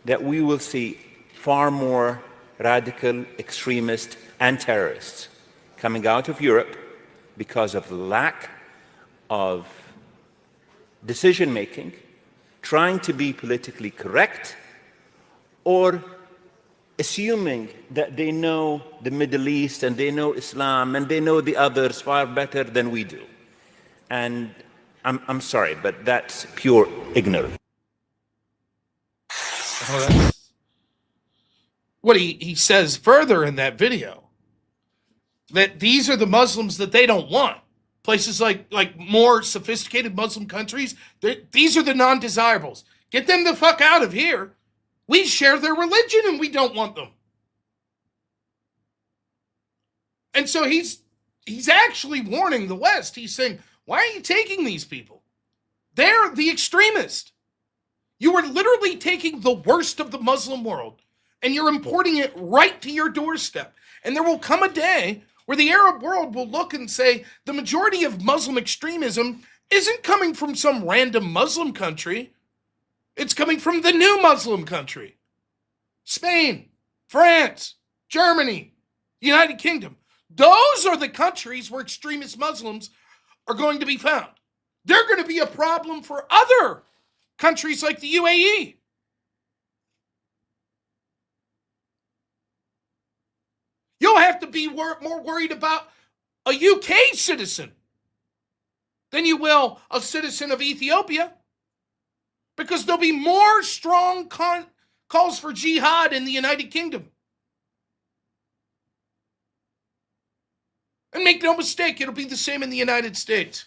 that we will see far more radical extremists and terrorists coming out of Europe because of the lack of decision making, trying to be politically correct, or assuming that they know the Middle East and they know Islam and they know the others far better than we do. And I'm sorry, but that's pure ignorance. What he says further in that video, that these are the Muslims that they don't want. Places like more sophisticated Muslim countries, these are the non-desirables. Get them the fuck out of here. We share their religion and we don't want them. And so he's actually warning the West. He's saying, why are you taking these people? They're the extremists. You are literally taking the worst of the Muslim world and you're importing it right to your doorstep. And there will come a day where the Arab world will look and say, the majority of Muslim extremism isn't coming from some random Muslim country. It's coming from the new Muslim country. Spain, France, Germany, United Kingdom. Those are the countries where extremist Muslims are going to be found. They're going to be a problem for other countries like the UAE. You'll have to be more worried about a UK citizen than you will a citizen of Ethiopia, because there'll be more strong calls for jihad in the United Kingdom. And make no mistake, it'll be the same in the United States.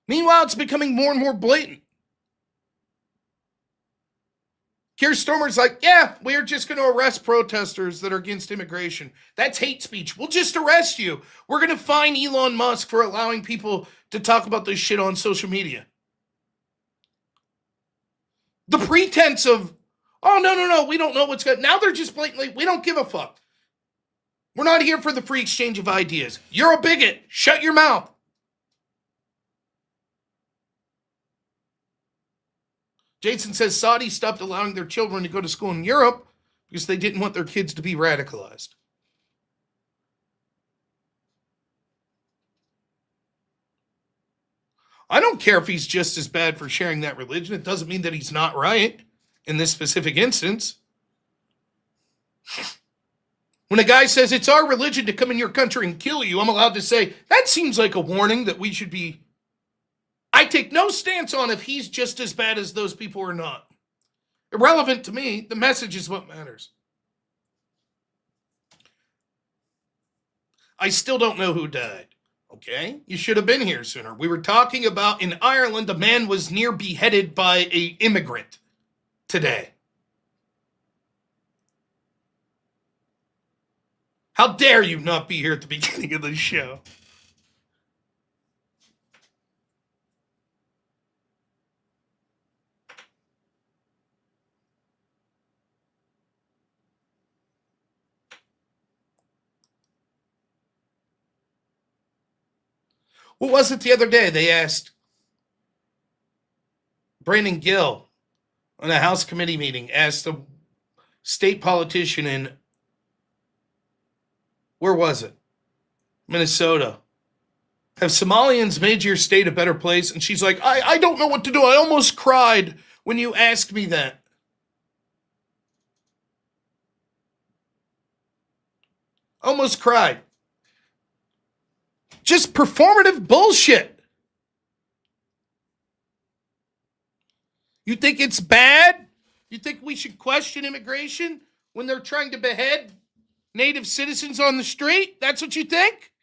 Meanwhile, it's becoming more and more blatant. Keir Starmer's like, yeah, we're just going to arrest protesters that are against immigration. That's hate speech. We'll just arrest you. We're going to fine Elon Musk for allowing people to talk about this shit on social media. The pretense of, oh, no, we don't know what's going on. Now they're just blatantly, we don't give a fuck. We're not here for the free exchange of ideas. You're a bigot. Shut your mouth. Jason says Saudi stopped allowing their children to go to school in Europe because they didn't want their kids to be radicalized. I don't care if he's just as bad for sharing that religion. It doesn't mean that he's not right in this specific instance. When a guy says it's our religion to come in your country and kill you, I'm allowed to say, that seems like a warning that we should be. I take no stance on if he's just as bad as those people or not. Irrelevant to me, the message is what matters. I still don't know who died. Okay? You should have been here sooner. We were talking about in Ireland, a man was near beheaded by an immigrant today. How dare you not be here at the beginning of the show? What was it the other day? They asked Brandon Gill on a House committee meeting, asked a state politician in, where was it? Minnesota. Have Somalians made your state a better place? And she's like, I don't know what to do. I almost cried when you asked me that. Almost cried. Just performative bullshit. You think it's bad? You think we should question immigration when they're trying to behead native citizens on the street? That's what you think?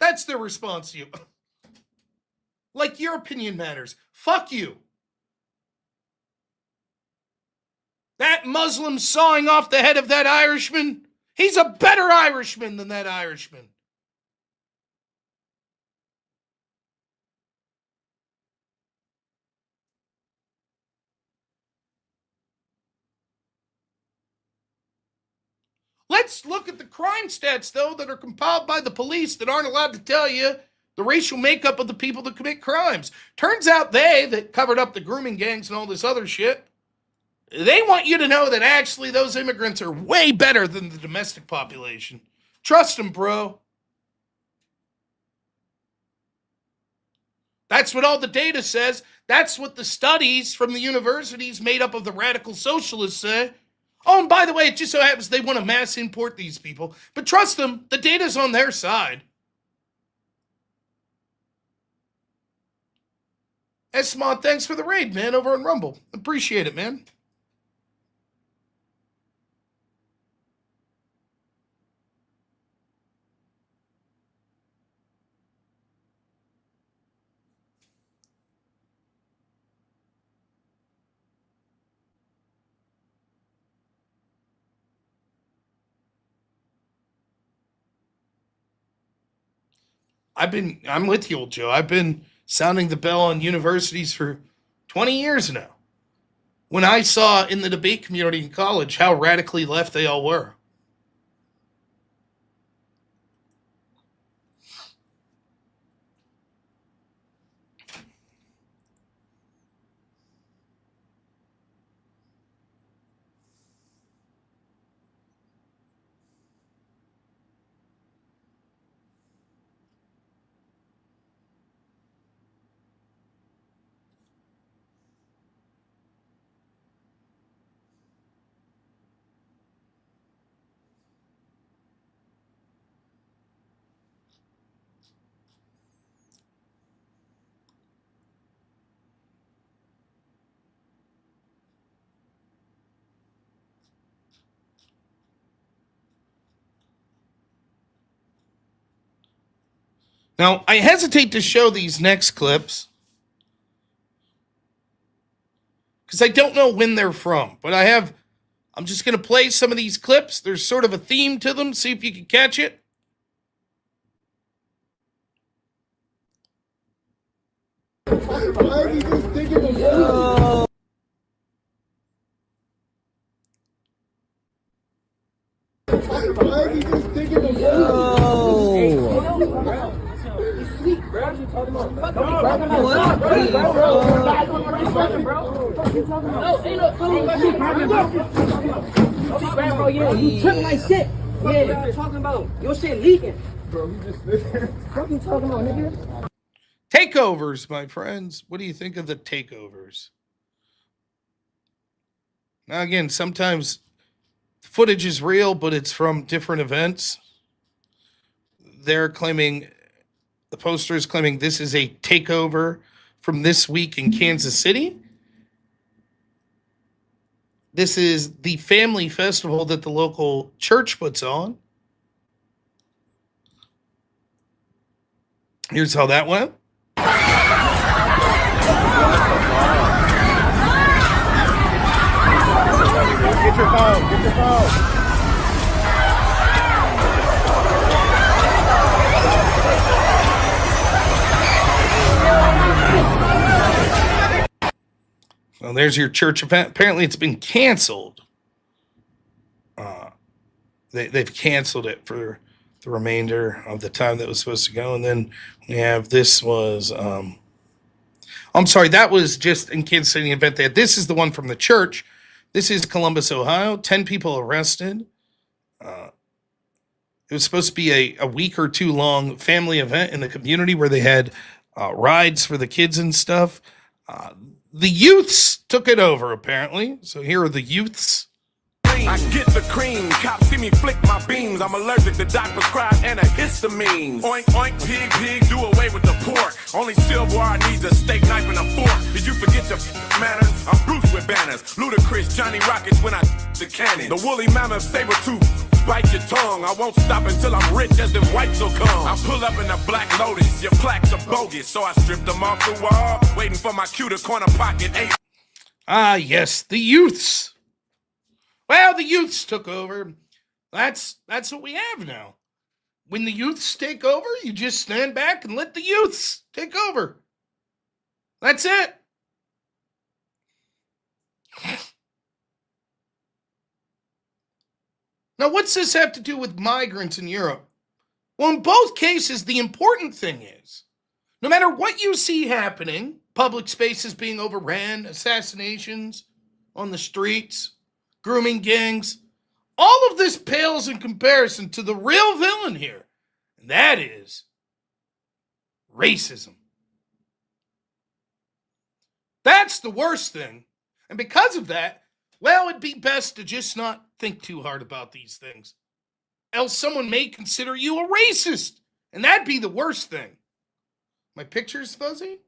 That's their response to you. Like your opinion matters. Fuck you. That Muslim sawing off the head of that Irishman, he's a better Irishman than that Irishman. Let's look at the crime stats, though, that are compiled by the police that aren't allowed to tell you the racial makeup of the people that commit crimes. Turns out they, that covered up the grooming gangs and all this other shit, they want you to know that actually those immigrants are way better than the domestic population. Trust them, bro. That's what all the data says. That's what the studies from the universities made up of the radical socialists say. Oh, and by the way, it just so happens they want to mass import these people. But trust them, the data's on their side. Esmod, thanks for the raid, man, over on Rumble. Appreciate it, man. I'm with you, old Joe. I've been sounding the bell on universities for 20 years now. When I saw in the debate community in college how radically left they all were. Now, I hesitate to show these next clips because I don't know when they're from, but I'm just going to play some of these clips. There's sort of a theme to them. See if you can catch it. Bro, yeah, you tripping like shit. Yeah, what you talking about? Your shit leaking. Bro, you just what you talking about, nigga? Takeovers, my friends. What do you think of the takeovers? Now, again, sometimes footage is real, but it's from different events. They're claiming, the poster is claiming this is a takeover from this week in Kansas City. This is the family festival that the local church puts on. Here's how that went. Get your phone. Get your phone. Well, there's your church event. Apparently, it's been canceled. They've canceled it for the remainder of the time that was supposed to go. And then we have this was, I'm sorry, that was just in Kansas City event. This is the one from the church. This is Columbus, Ohio. 10 people arrested. It was supposed to be a week or two long family event in the community where they had rides for the kids and stuff. The youths took it over, apparently. So here are the youths. I get the cream, cops see me flick my beams. I'm allergic to doc prescribed antihistamines. Oink, oink, pig, pig, do away with the pork. Only silverware needs a steak knife and a fork. Did you forget your manners? I'm Bruce with banners. Ludacris, Johnny Rockets when I the cannon. The woolly mammoth, saber tooth, bite your tongue. I won't stop until I'm rich as them whites will come. I pull up in a black Lotus, your plaques are bogus. So I stripped them off the wall, waiting for my cue to corner pocket. Ah, yes, the youths. Well, the youths took over. That's what we have now. When the youths take over, you just stand back and let the youths take over. That's it. Now, what's this have to do with migrants in Europe? Well, in both cases, the important thing is, no matter what you see happening, public spaces being overran, assassinations on the streets, grooming gangs, all of this pales in comparison to the real villain here, and that is racism. That's the worst thing. And because of that, well, it'd be best to just not think too hard about these things. Else someone may consider you a racist, and that'd be the worst thing. My picture's fuzzy?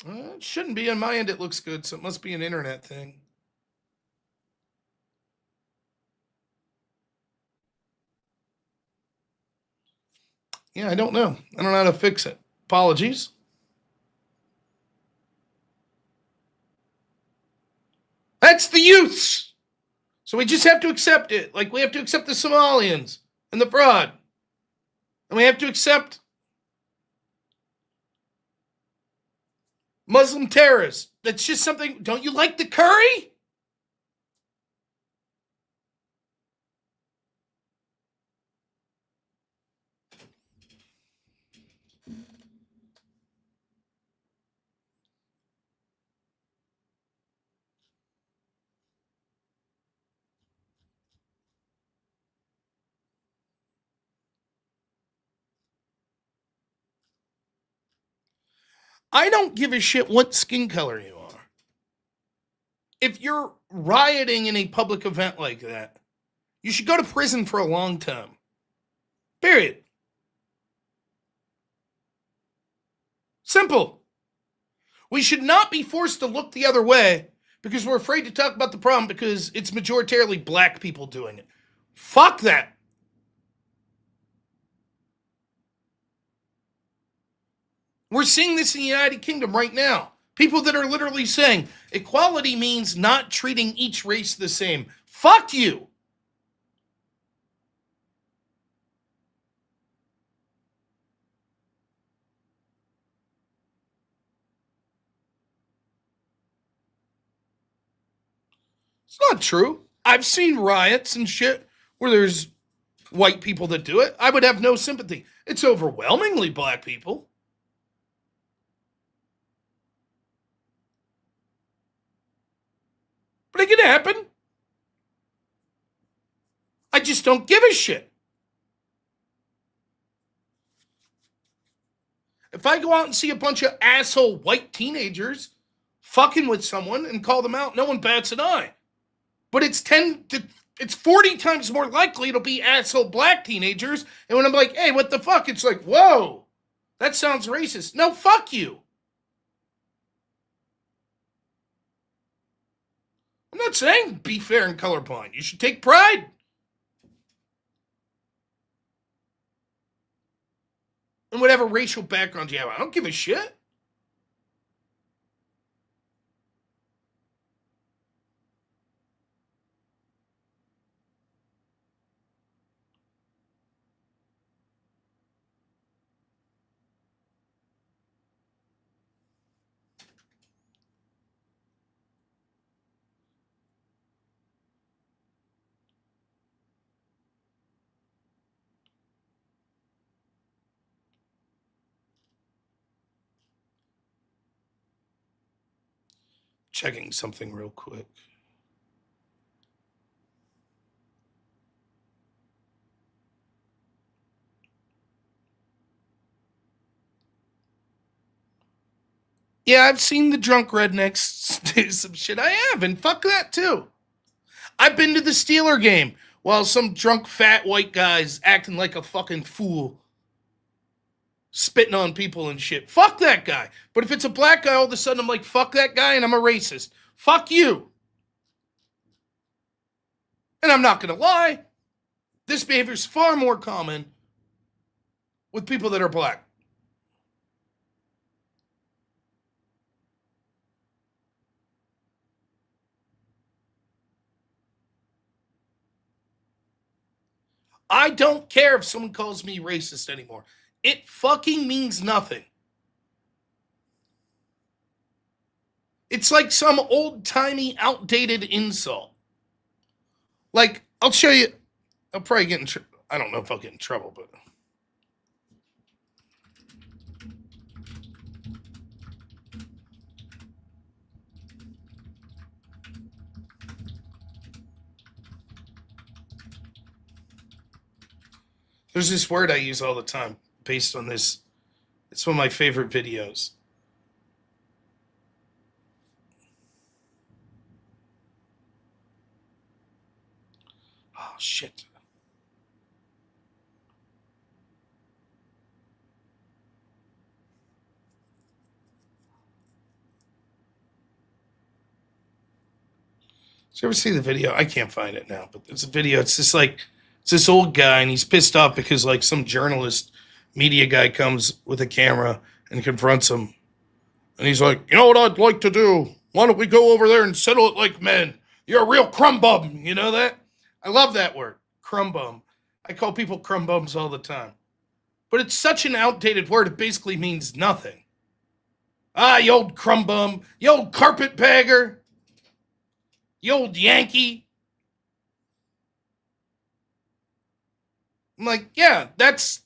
It shouldn't be. On my end, it looks good, so it must be an internet thing. Yeah, I don't know. I don't know how to fix it. Apologies. That's the youths. So we just have to accept it. Like we have to accept the Somalians and the fraud. And we have to accept Muslim terrorists. That's just something. Don't you like the curry? I don't give a shit what skin color you are. If you're rioting in a public event like that, you should go to prison for a long time. Period. Simple. We should not be forced to look the other way because we're afraid to talk about the problem because it's majoritarily black people doing it. Fuck that. We're seeing this in the United Kingdom right now. People that are literally saying equality means not treating each race the same. Fuck you. It's not true. I've seen riots and shit where there's white people that do it. I would have no sympathy. It's overwhelmingly black people. But it can happen. I just don't give a shit. If I go out and see a bunch of asshole white teenagers fucking with someone and call them out, no one bats an eye. But it's 40 times more likely it'll be asshole black teenagers. And when I'm like, hey, what the fuck? It's like, whoa, that sounds racist. No, fuck you. I'm not saying be fair and colorblind. You should take pride. In whatever racial background you have. I don't give a shit. Checking something real quick. Yeah, I've seen the drunk rednecks do some shit. I have, and fuck that too. I've been to the Steeler game while some drunk fat white guy's acting like a fucking fool. Spitting on people and shit. Fuck that guy. But if it's a black guy, all of a sudden I'm like, fuck that guy and I'm a racist. Fuck you. And I'm not going to lie. This behavior is far more common with people that are black. I don't care if someone calls me racist anymore. It fucking means nothing. It's like some old-timey, outdated insult. Like, I'll show you. I'll probably get in trouble. I don't know if I'll get in trouble, but... There's this word I use all the time based on this. It's one of my favorite videos. Oh, shit. Did you ever see the video? I can't find it now, but it's a video. It's just like, it's this old guy, and he's pissed off because like some journalist, media guy comes with a camera and confronts him. And he's like, you know what I'd like to do? Why don't we go over there and settle it like men? You're a real crumb bum. You know that? I love that word, crumb bum. I call people crumb bums all the time. But it's such an outdated word, it basically means nothing. Ah, you old crumb bum. You old carpetbagger. You old Yankee. I'm like, yeah, that's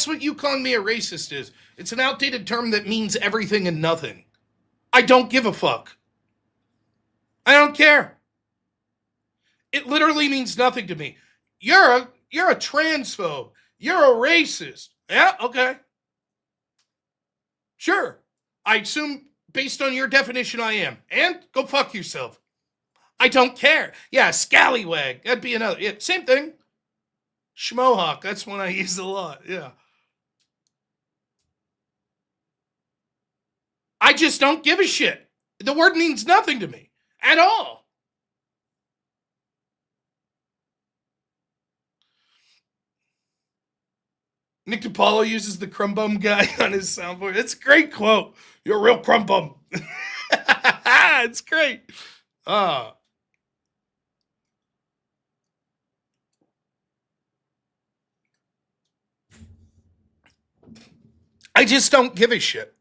what you calling me a racist is. It's an outdated term that means everything and nothing. I don't give a fuck. I don't care. It literally means nothing to me. You're a transphobe. You're a racist. Yeah, okay. Sure. I assume based on your definition I am. And go fuck yourself. I don't care. Yeah, scallywag. That'd be another. Yeah, same thing. Schmohawk. That's one I use a lot. Yeah. I just don't give a shit. The word means nothing to me at all. Nick DiPaolo uses the crumb bum guy on his soundboard. It's a great quote. You're a real crumb bum. It's great. I just don't give a shit.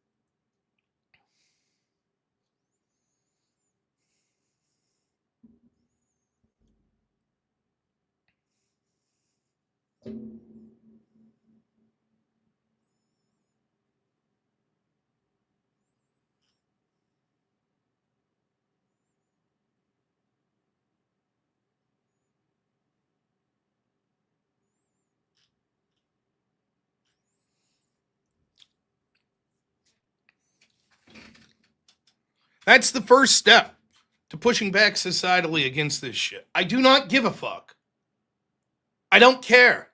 That's the first step to pushing back societally against this shit. I do not give a fuck. I don't care.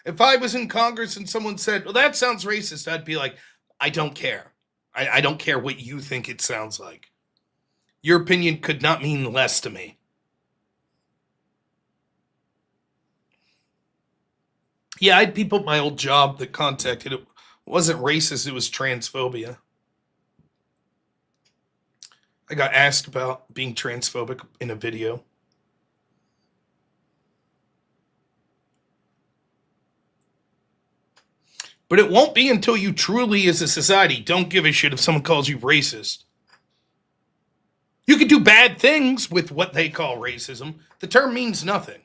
If I was in Congress and someone said, well, that sounds racist, I'd be like, I don't care. I don't care what you think it sounds like. Your opinion could not mean less to me. Yeah, I had people at my old job that contacted. It wasn't racist, it was transphobia. I got asked about being transphobic in a video. But it won't be until you truly, as a society, don't give a shit if someone calls you racist. You can do bad things with what they call racism. The term means nothing.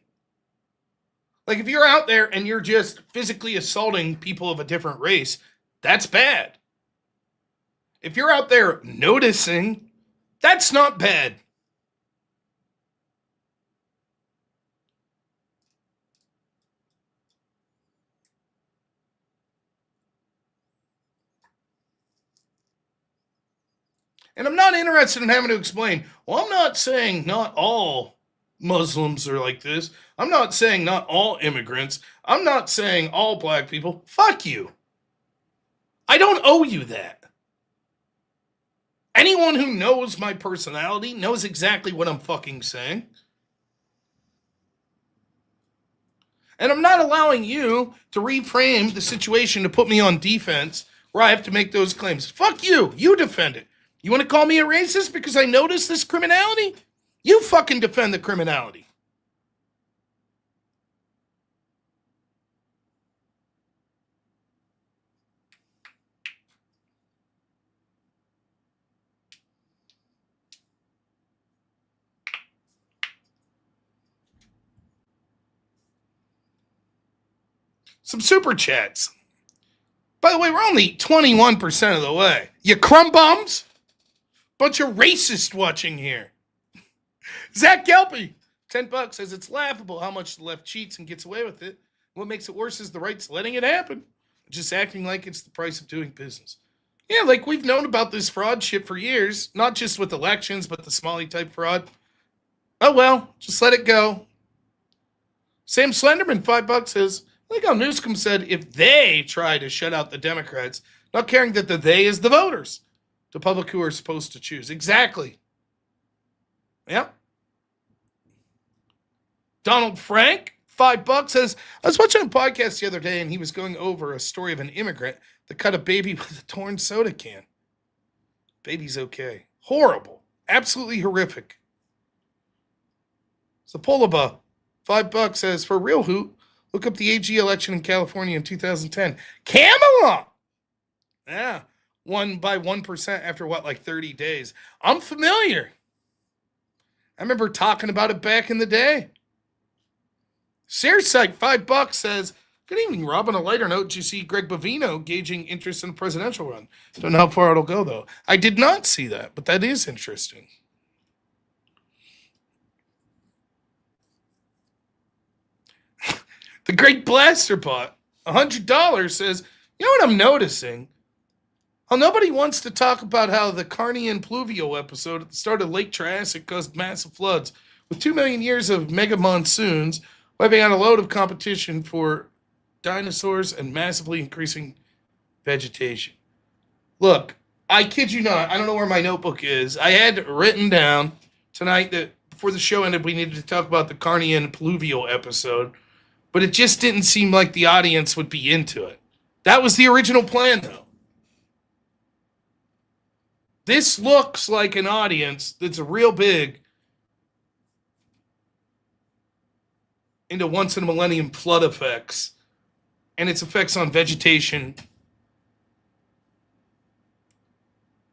Like if you're out there and you're just physically assaulting people of a different race, that's bad. If you're out there noticing, that's not bad. And I'm not interested in having to explain, well, I'm not saying not all Muslims are like this. I'm not saying not all immigrants. I'm not saying all black people. Fuck you. I don't owe you that. Anyone who knows my personality knows exactly what I'm fucking saying. And I'm not allowing you to reframe the situation to put me on defense where I have to make those claims. Fuck you. You defend it. You want to call me a racist because I noticed this criminality? You fucking defend the criminality. Some super chats. By the way, we're only 21% of the way. You crumb bums? Bunch of racist watching here. Zach Gelpy, $10 says it's laughable how much the left cheats and gets away with it. What makes it worse is the right's letting it happen. Just acting like it's the price of doing business. Yeah, like we've known about this fraud shit for years, not just with elections, but the Smalley type fraud. Oh well, just let it go. Sam Slenderman, $5 says, I like how Newscomb said if they try to shut out the Democrats, not caring that the they is the voters, the public who are supposed to choose. Exactly. Yep. Donald Frank, $5 says, I was watching a podcast the other day and he was going over a story of an immigrant that cut a baby with a torn soda can. Baby's okay. Horrible. Absolutely horrific. Sapolaba, $5 says, for real hoot, Look up the AG election in California in 2010. Camelot! Yeah, won by 1% after what, like 30 days. I'm familiar. I remember talking about it back in the day. Searsight, $5 says, good evening, Rob. On a lighter note, did you see Greg Bovino gauging interest in a presidential run? Don't know how far it'll go, though. I did not see that, but that is interesting. The Great Blaster Bot, $100, says, you know what I'm noticing? How nobody wants to talk about how the Carnian pluvial episode at the start of late Triassic caused massive floods, with 2 million years of mega monsoons, wiping out a load of competition for dinosaurs and massively increasing vegetation. Look, I kid you not, I don't know where my notebook is. I had written down tonight that before the show ended, we needed to talk about the Carnian pluvial episode, but it just didn't seem like the audience would be into it. That was the original plan, though. This looks like an audience that's real big into once-in-a-millennium flood effects and its effects on vegetation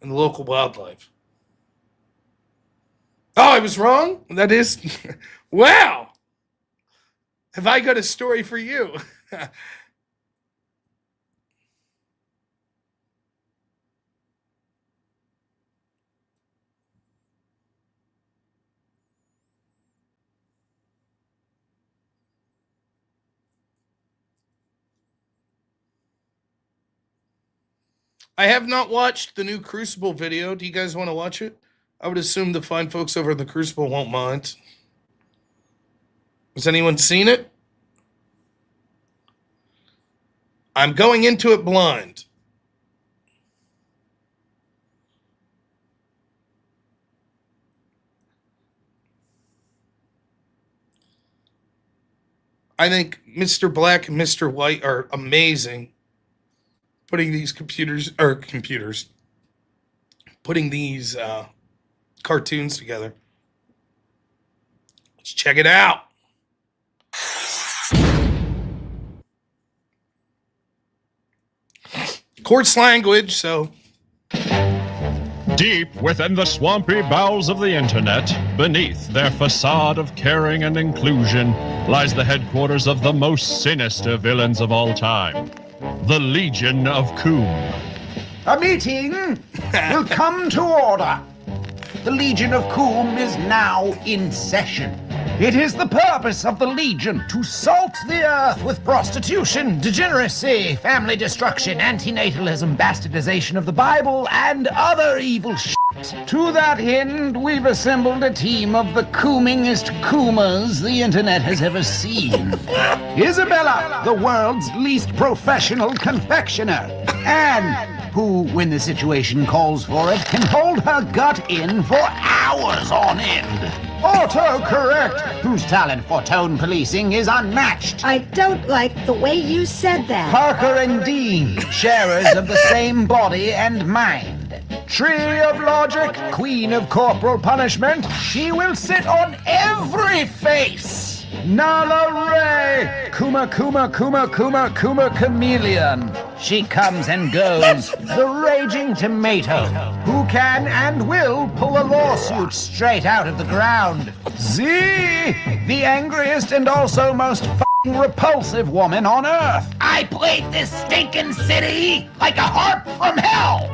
and the local wildlife. Oh, I was wrong? That is... Wow! Have I got a story for you? I have not watched the new Crucible video. Do you guys want to watch it? I would assume the fine folks over in the Crucible won't mind. Has anyone seen it? I'm going into it blind. I think Mr. Black and Mr. White are amazing. Putting these putting these cartoons together. Let's check it out. Coarse language, so. Deep within the swampy bowels of the internet, beneath their facade of caring and inclusion, lies the headquarters of the most sinister villains of all time. The Legion of Coom. A meeting will come to order. The Legion of Coom is now in session. It is the purpose of the Legion to salt the earth with prostitution, degeneracy, family destruction, antinatalism, bastardization of the Bible, and other evil shit. To that end, we've assembled a team of the coomingest coomers the internet has ever seen. Isabella, the world's least professional confectioner, and who, when the situation calls for it, can hold her gut in for hours on end. Autocorrect, whose talent for tone policing is unmatched. I don't like the way you said that. Parker and Dean, sharers of the same body and mind. Tree of logic, queen of corporal punishment, she will sit on every face. Nala Ray, Kuma chameleon. She comes and goes, the raging tomato, who can and will pull a lawsuit straight out of the ground. Z, the angriest and also most f***ing repulsive woman on earth. I played this stinking city like a harp from hell.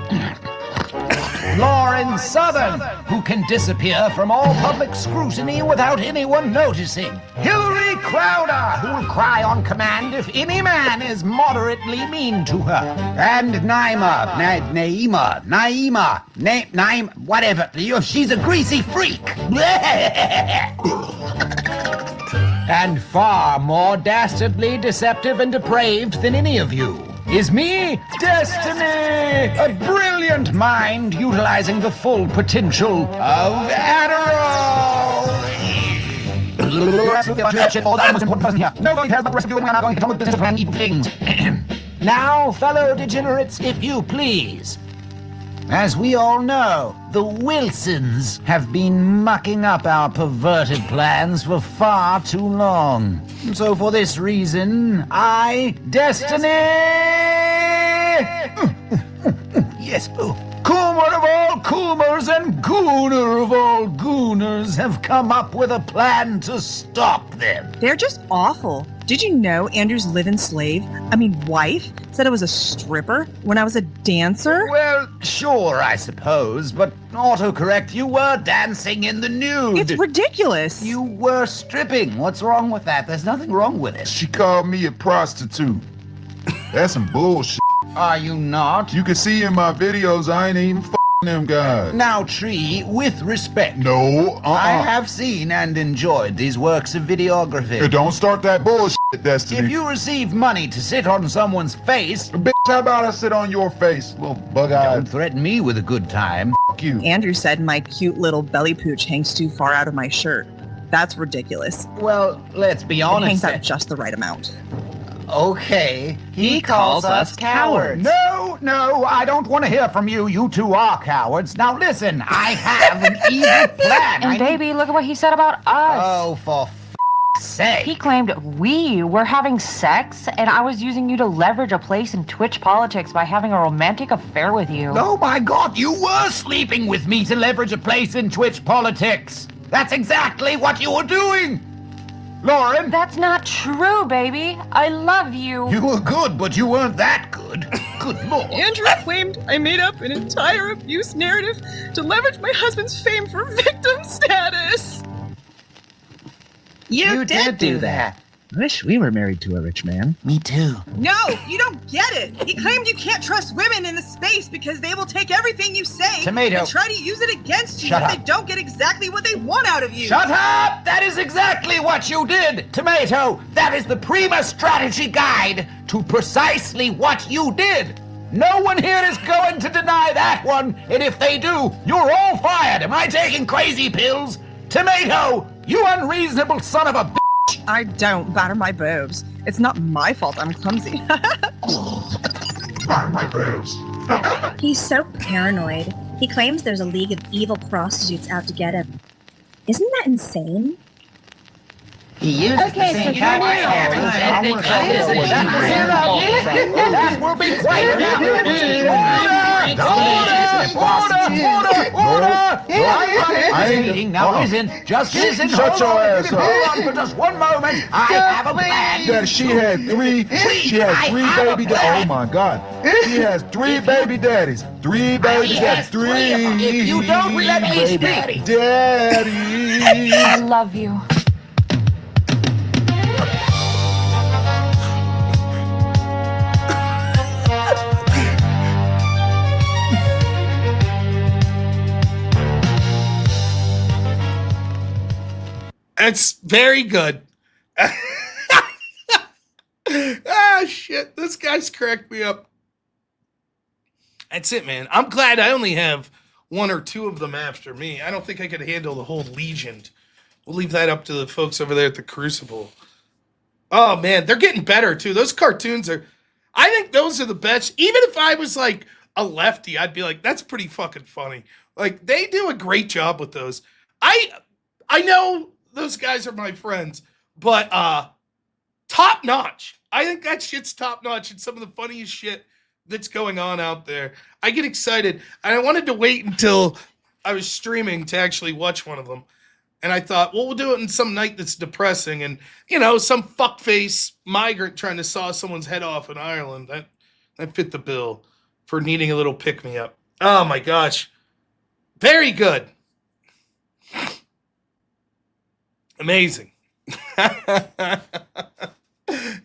Lauren Southern, who can disappear from all public scrutiny without anyone noticing. Hillary Crowder, who will cry on command if any man is moderately mean to her. And Naima, whatever. She's a greasy freak. And far more dastardly, deceptive, and depraved than any of you is me, Destiny, a brilliant mind utilizing the full potential of Adderall. Now, fellow degenerates, if you please, As we all know, the Wilsons have been mucking up our perverted plans for far too long. So for this reason, Destiny! Yes, Coomer of all Coomers and Gooner of all Gooners have come up with a plan to stop them. They're just awful. Did you know Andrew's live-in wife, said I was a stripper when I was a dancer? Well, sure, I suppose, but autocorrect, you were dancing in the nude. It's ridiculous. You were stripping. What's wrong with that? There's nothing wrong with it. She called me a prostitute. That's some bullshit. Are you not? You can see in my videos I ain't even f***ing them guys. Now, Tree, with respect. No, I have seen and enjoyed these works of videography. Don't start that bullshit, Destiny. If you receive money to sit on someone's face... Bitch, how about I sit on your face, little bug-eyed? Don't threaten me with a good time. F*** you. Andrew said my cute little belly pooch hangs too far out of my shirt. That's ridiculous. Well, let's be honest. It hangs out just the right amount. Okay. He calls us cowards. No, I don't want to hear from you. You two are cowards. Now listen, I have an evil plan. And baby, look at what he said about us. Oh, for f***'s sake. He claimed we were having sex, and I was using you to leverage a place in Twitch politics by having a romantic affair with you. Oh my God, you were sleeping with me to leverage a place in Twitch politics. That's exactly what you were doing. Lauren? That's not true, baby. I love you. You were good, but you weren't that good. Good Lord. Andrew claimed I made up an entire abuse narrative to leverage my husband's fame for victim status. You did do that. Wish we were married to a rich man. Me too. No, you don't get it. He claimed you can't trust women in the space because they will take everything you say Tomato. and try to use it against you Shut if up. they don't get exactly what they want out of you. Shut up! That is exactly what you did, Tomato. That is the Prima Strategy Guide to precisely what you did. No one here is going to deny that one, and if they do, you're all fired. Am I taking crazy pills? Tomato, you unreasonable son of a bitch. I don't batter my boobs. It's not my fault I'm clumsy. My boobs. He's so paranoid. He claims there's a league of evil prostitutes out to get him. Isn't that insane? He uses the same That will be quiet Order! Now listen, just listen. Shut your ass up. Hold on for just one moment. I have a plan. Yeah, she had three baby daddies. Oh my God. She has 3 baby daddies. 3 baby daddies. 3 If you don't let me speak. baby daddies. I love you. That's very good. Ah, shit. This guy's cracked me up. That's it, man. I'm glad I only have 1 or 2 of them after me. I don't think I could handle the whole Legion. We'll leave that up to the folks over there at the Crucible. Oh, man. They're getting better, too. Those cartoons are... I think those are the best. Even if I was, like, a lefty, I'd be like, that's pretty fucking funny. Like, they do a great job with those. I know... those guys are my friends, but top notch. I think that shit's top notch and some of the funniest shit that's going on out there. I get excited, and I wanted to wait until I was streaming to actually watch one of them. And I thought, well, we'll do it in some night that's depressing, and some fuckface migrant trying to saw someone's head off in Ireland. That fit the bill for needing a little pick me up. Oh my gosh, very good. Amazing.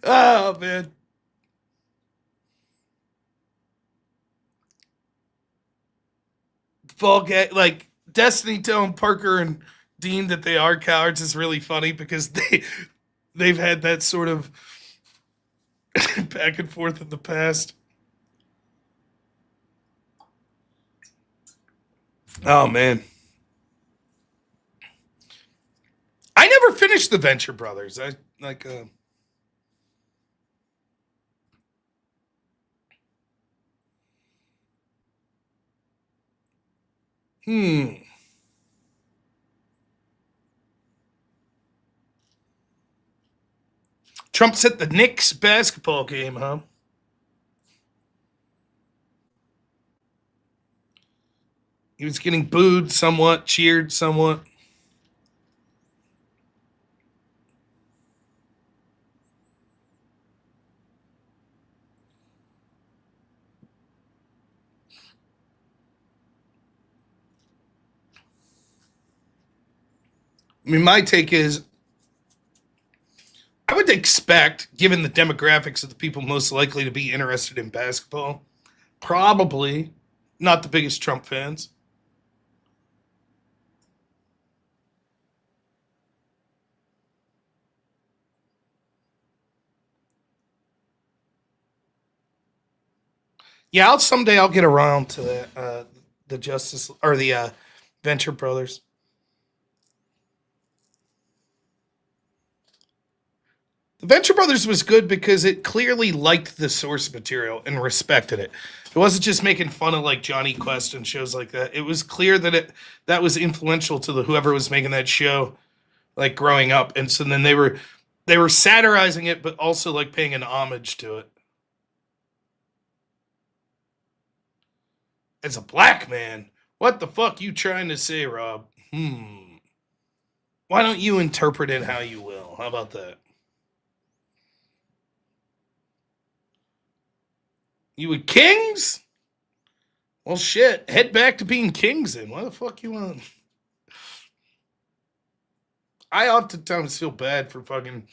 Oh, man. Like, Destiny telling Parker and Dean that they are cowards is really funny because they've had that sort of back and forth in the past. Oh, man. I never finished the Venture Brothers. Trump's at the Knicks basketball game, huh? He was getting booed somewhat, cheered somewhat. I mean, my take is I would expect, given the demographics of the people most likely to be interested in basketball, probably not the biggest Trump fans. Yeah, someday I'll get around to the Justice or the Venture Brothers. The Venture Brothers was good because it clearly liked the source material and respected it. It wasn't just making fun of like Johnny Quest and shows like that. It was clear that that was influential to whoever was making that show, like growing up, and so then they were satirizing it, but also like paying an homage to it. As a black man, what the fuck you trying to say, Rob? Why don't you interpret it how you will? How about that? You with kings? Well, shit. Head back to being kings then. Why the fuck you want? I oftentimes feel bad for fucking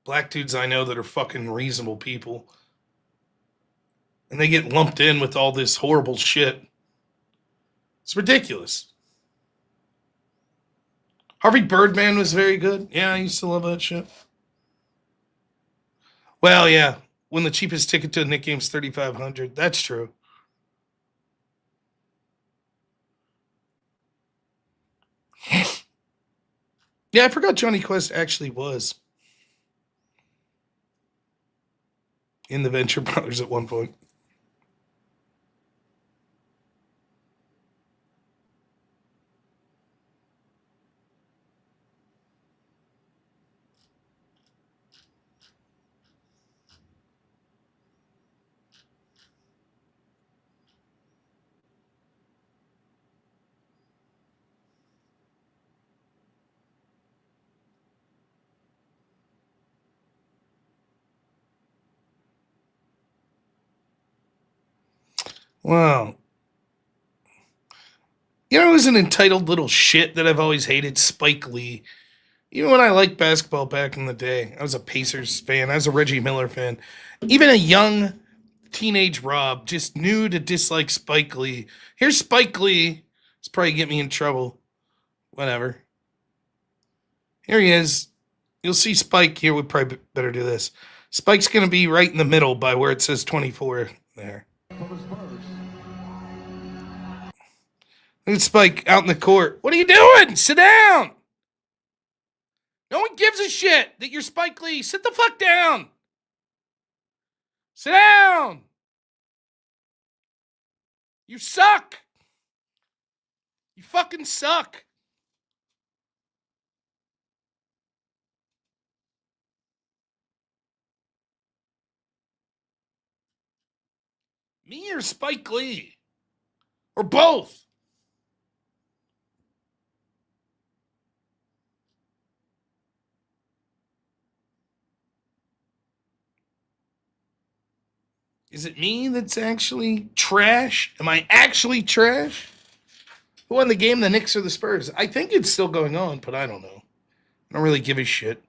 black dudes I know that are fucking reasonable people. And they get lumped in with all this horrible shit. It's ridiculous. Harvey Birdman was very good. Yeah, I used to love that shit. Well, yeah. When the cheapest ticket to a Knick game's $3,500. That's true. Yeah, I forgot Johnny Quest actually was in the Venture Brothers at one point. Wow. You know who's an entitled little shit that I've always hated? Spike Lee. Even when I liked basketball back in the day, I was a Pacers fan. I was a Reggie Miller fan. Even a young teenage Rob just knew to dislike Spike Lee. Here's Spike Lee. It's probably get me in trouble. Whatever. Here he is. You'll see Spike here. We probably better do this. Spike's going to be right in the middle by where it says 24 there. Look at Spike out in the court. What are you doing? Sit down. No one gives a shit that you're Spike Lee. Sit the fuck down. Sit down. You suck. You fucking suck. Me or Spike Lee? Or both? Is it me that's actually trash? Am I actually trash? Who won the game, the Knicks or the Spurs? I think it's still going on, but I don't know. I don't really give a shit.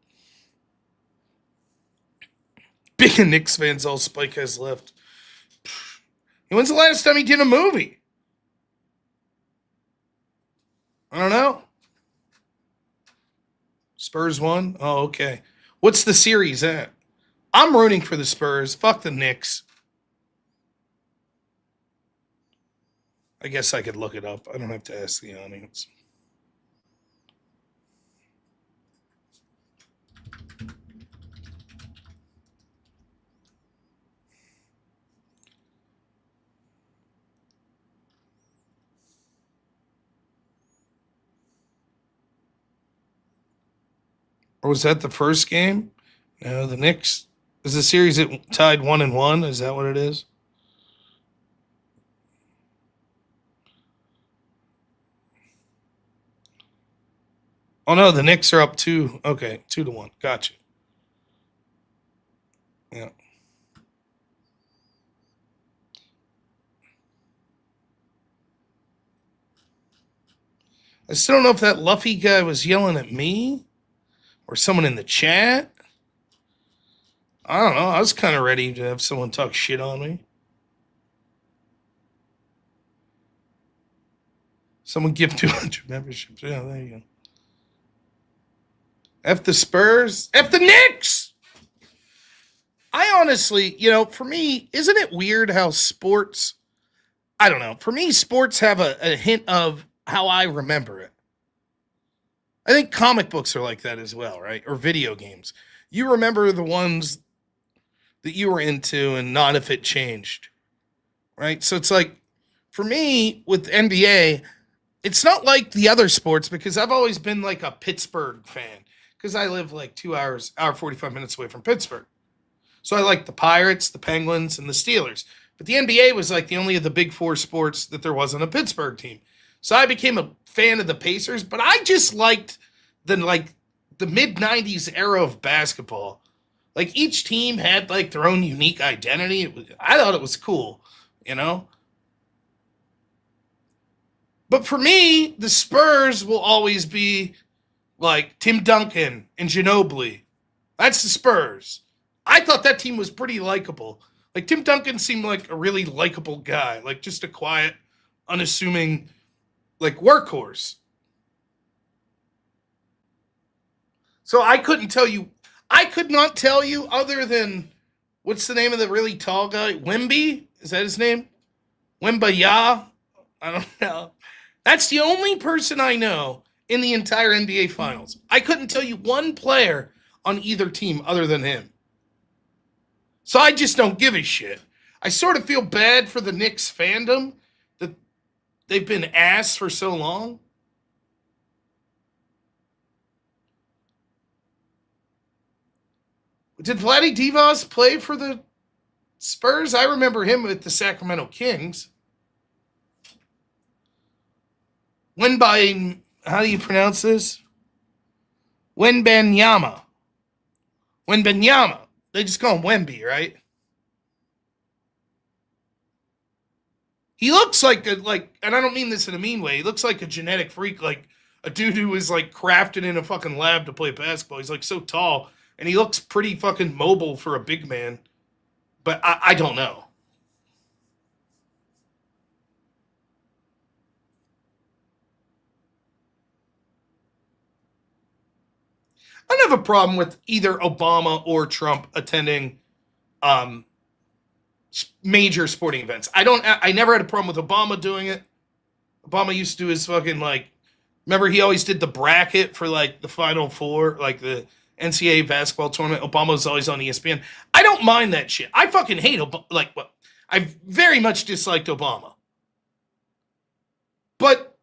Being Knicks fans, all Spike has left. When's the last time he did a movie? I don't know. Spurs won? Oh, okay. What's the series at? I'm rooting for the Spurs. Fuck the Knicks. I guess I could look it up. I don't have to ask the audience. Or was that the first game? No, the Knicks. Is the series it tied 1-1? Is that what it is? Oh no, the Knicks are up 2. Okay, 2-1. Gotcha. Yeah. I still don't know if that Luffy guy was yelling at me or someone in the chat. I don't know. I was kind of ready to have someone talk shit on me. Someone give 200 memberships. Yeah, there you go. F the Spurs. F the Knicks! I honestly, for me, isn't it weird how sports, I don't know. For me, sports have a hint of how I remember it. I think comic books are like that as well, right? Or video games. You remember the ones that you were into and not if it changed, right? So it's like, for me, with NBA, it's not like the other sports because I've always been like a Pittsburgh fan because I live like 2 hour 45 minutes away from Pittsburgh. So I like the Pirates, the Penguins, and the Steelers. But the NBA was like the only of the big four sports that there wasn't a Pittsburgh team. So I became a fan of the Pacers, but I just liked the mid-90s era of basketball. Like each team had like their own unique identity. I thought it was cool, But for me, the Spurs will always be like Tim Duncan and Ginobili. That's the Spurs. I thought that team was pretty likable. Like Tim Duncan seemed like a really likable guy, like just a quiet, unassuming, like workhorse. So I could not tell you other than, what's the name of the really tall guy? Wemby? Is that his name? Wembanyama? I don't know. That's the only person I know in the entire NBA Finals. I couldn't tell you one player on either team other than him. So I just don't give a shit. I sort of feel bad for the Knicks fandom that they've been ass for so long. Did Vlade Divac play for the Spurs? I remember him with the Sacramento Kings. How do you pronounce this? Wembanyama. They just call him Wemby, right? He looks like and I don't mean this in a mean way. He looks like a genetic freak, like a dude who was like crafted in a fucking lab to play basketball. He's like so tall, and he looks pretty fucking mobile for a big man. But I don't know. I don't have a problem with either Obama or Trump attending major sporting events. I never had a problem with Obama doing it. Obama used to do his fucking remember he always did the bracket for like the Final Four, like the NCAA basketball tournament. Obama was always on ESPN. I don't mind that shit. I fucking hate I very much disliked Obama. But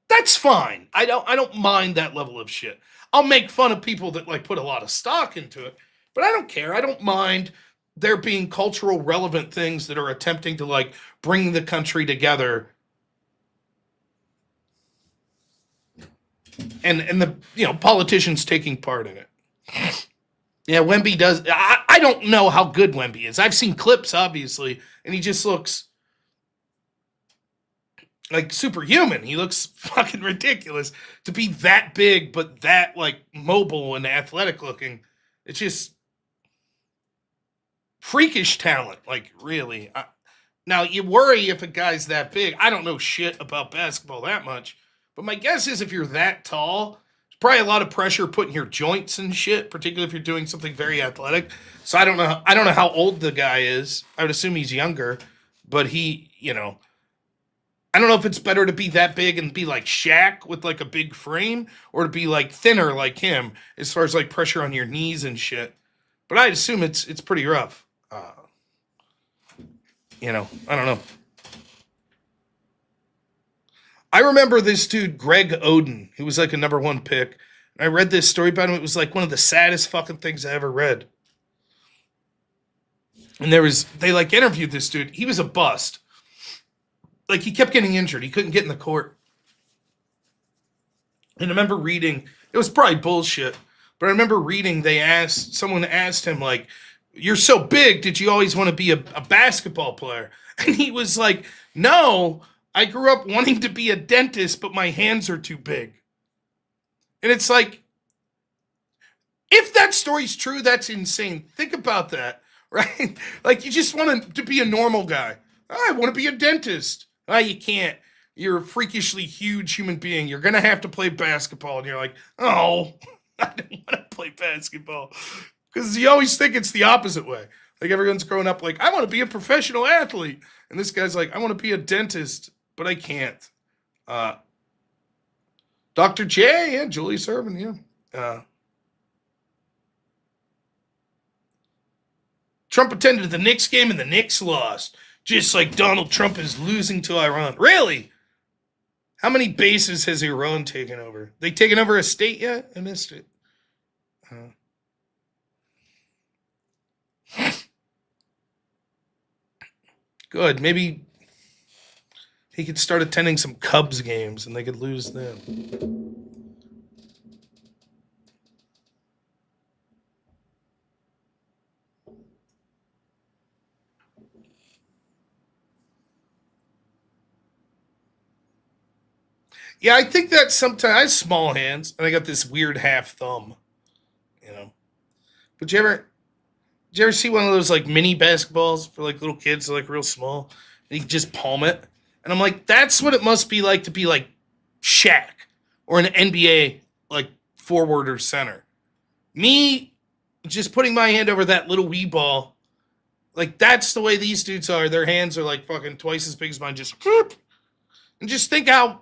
that's fine. I don't mind that level of shit. I'll make fun of people that put a lot of stock into it, but I don't care. I don't mind there being cultural relevant things that are attempting to bring the country together. And the politicians taking part in it. Yeah, Wemby does. I don't know how good Wemby is. I've seen clips, obviously, and he just looks like superhuman. He looks fucking ridiculous to be that big, but that mobile and athletic looking. It's just freakish talent. Really. Now you worry if a guy's that big. I don't know shit about basketball that much, but my guess is if you're that tall, there's probably a lot of pressure putting your joints and shit, particularly if you're doing something very athletic. So I don't know how old the guy is. I would assume he's younger, but he, I don't know if it's better to be that big and be like Shaq with a big frame, or to be thinner like him as far as pressure on your knees and shit. But I'd assume it's pretty rough. I don't know. I remember this dude, Greg Oden, who was a number one pick. And I read this story about him. It was like one of the saddest fucking things I ever read. And they like interviewed this dude. He was a bust. Like he kept getting injured. He couldn't get in the court. And I remember reading, it was probably bullshit, but I remember reading, someone asked him like, you're so big, did you always want to be a basketball player? And he was like, no, I grew up wanting to be a dentist, but my hands are too big. And it's like, if that story's true, that's insane. Think about that, right? Like you just want to be a normal guy. I want to be a dentist. You can't. You're a freakishly huge human being. You're going to have to play basketball. And you're like, oh, I don't want to play basketball. Because you always think it's the opposite way. Like everyone's growing up like, I want to be a professional athlete. And this guy's like, I want to be a dentist, but I can't. Dr. J, yeah, Julius Erving, yeah. Trump attended the Knicks game and the Knicks lost. Just like Donald Trump is losing to Iran. Really? How many bases has Iran taken over? They taken over a state yet? I missed it. Good. Maybe he could start attending some Cubs games and they could lose them. Yeah, I think that sometimes I have small hands and I got this weird half thumb, you know. But did you ever see one of those like mini basketballs for like little kids, like real small? And you can just palm it. And I'm like, that's what it must be like to be like Shaq or an NBA like forward or center. Me just putting my hand over that little wee ball, like that's the way these dudes are. Their hands are like fucking twice as big as mine. Just and just think how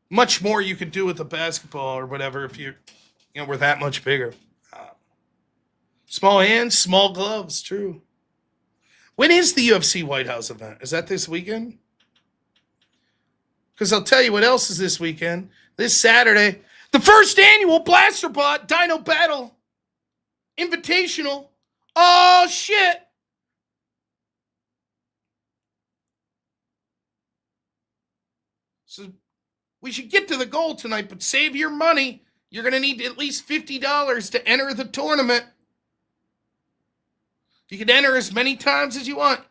much more you could do with a basketball or whatever if were that much bigger. Small hands, small gloves, true. When is the UFC White House event? Is that this weekend? Because I'll tell you what else is this weekend. This Saturday, the first annual Blasterbot Dino Battle Invitational. Oh, shit. So we should get to the goal tonight, but save your money. You're going to need at least $50 to enter the tournament. You can enter as many times as you want.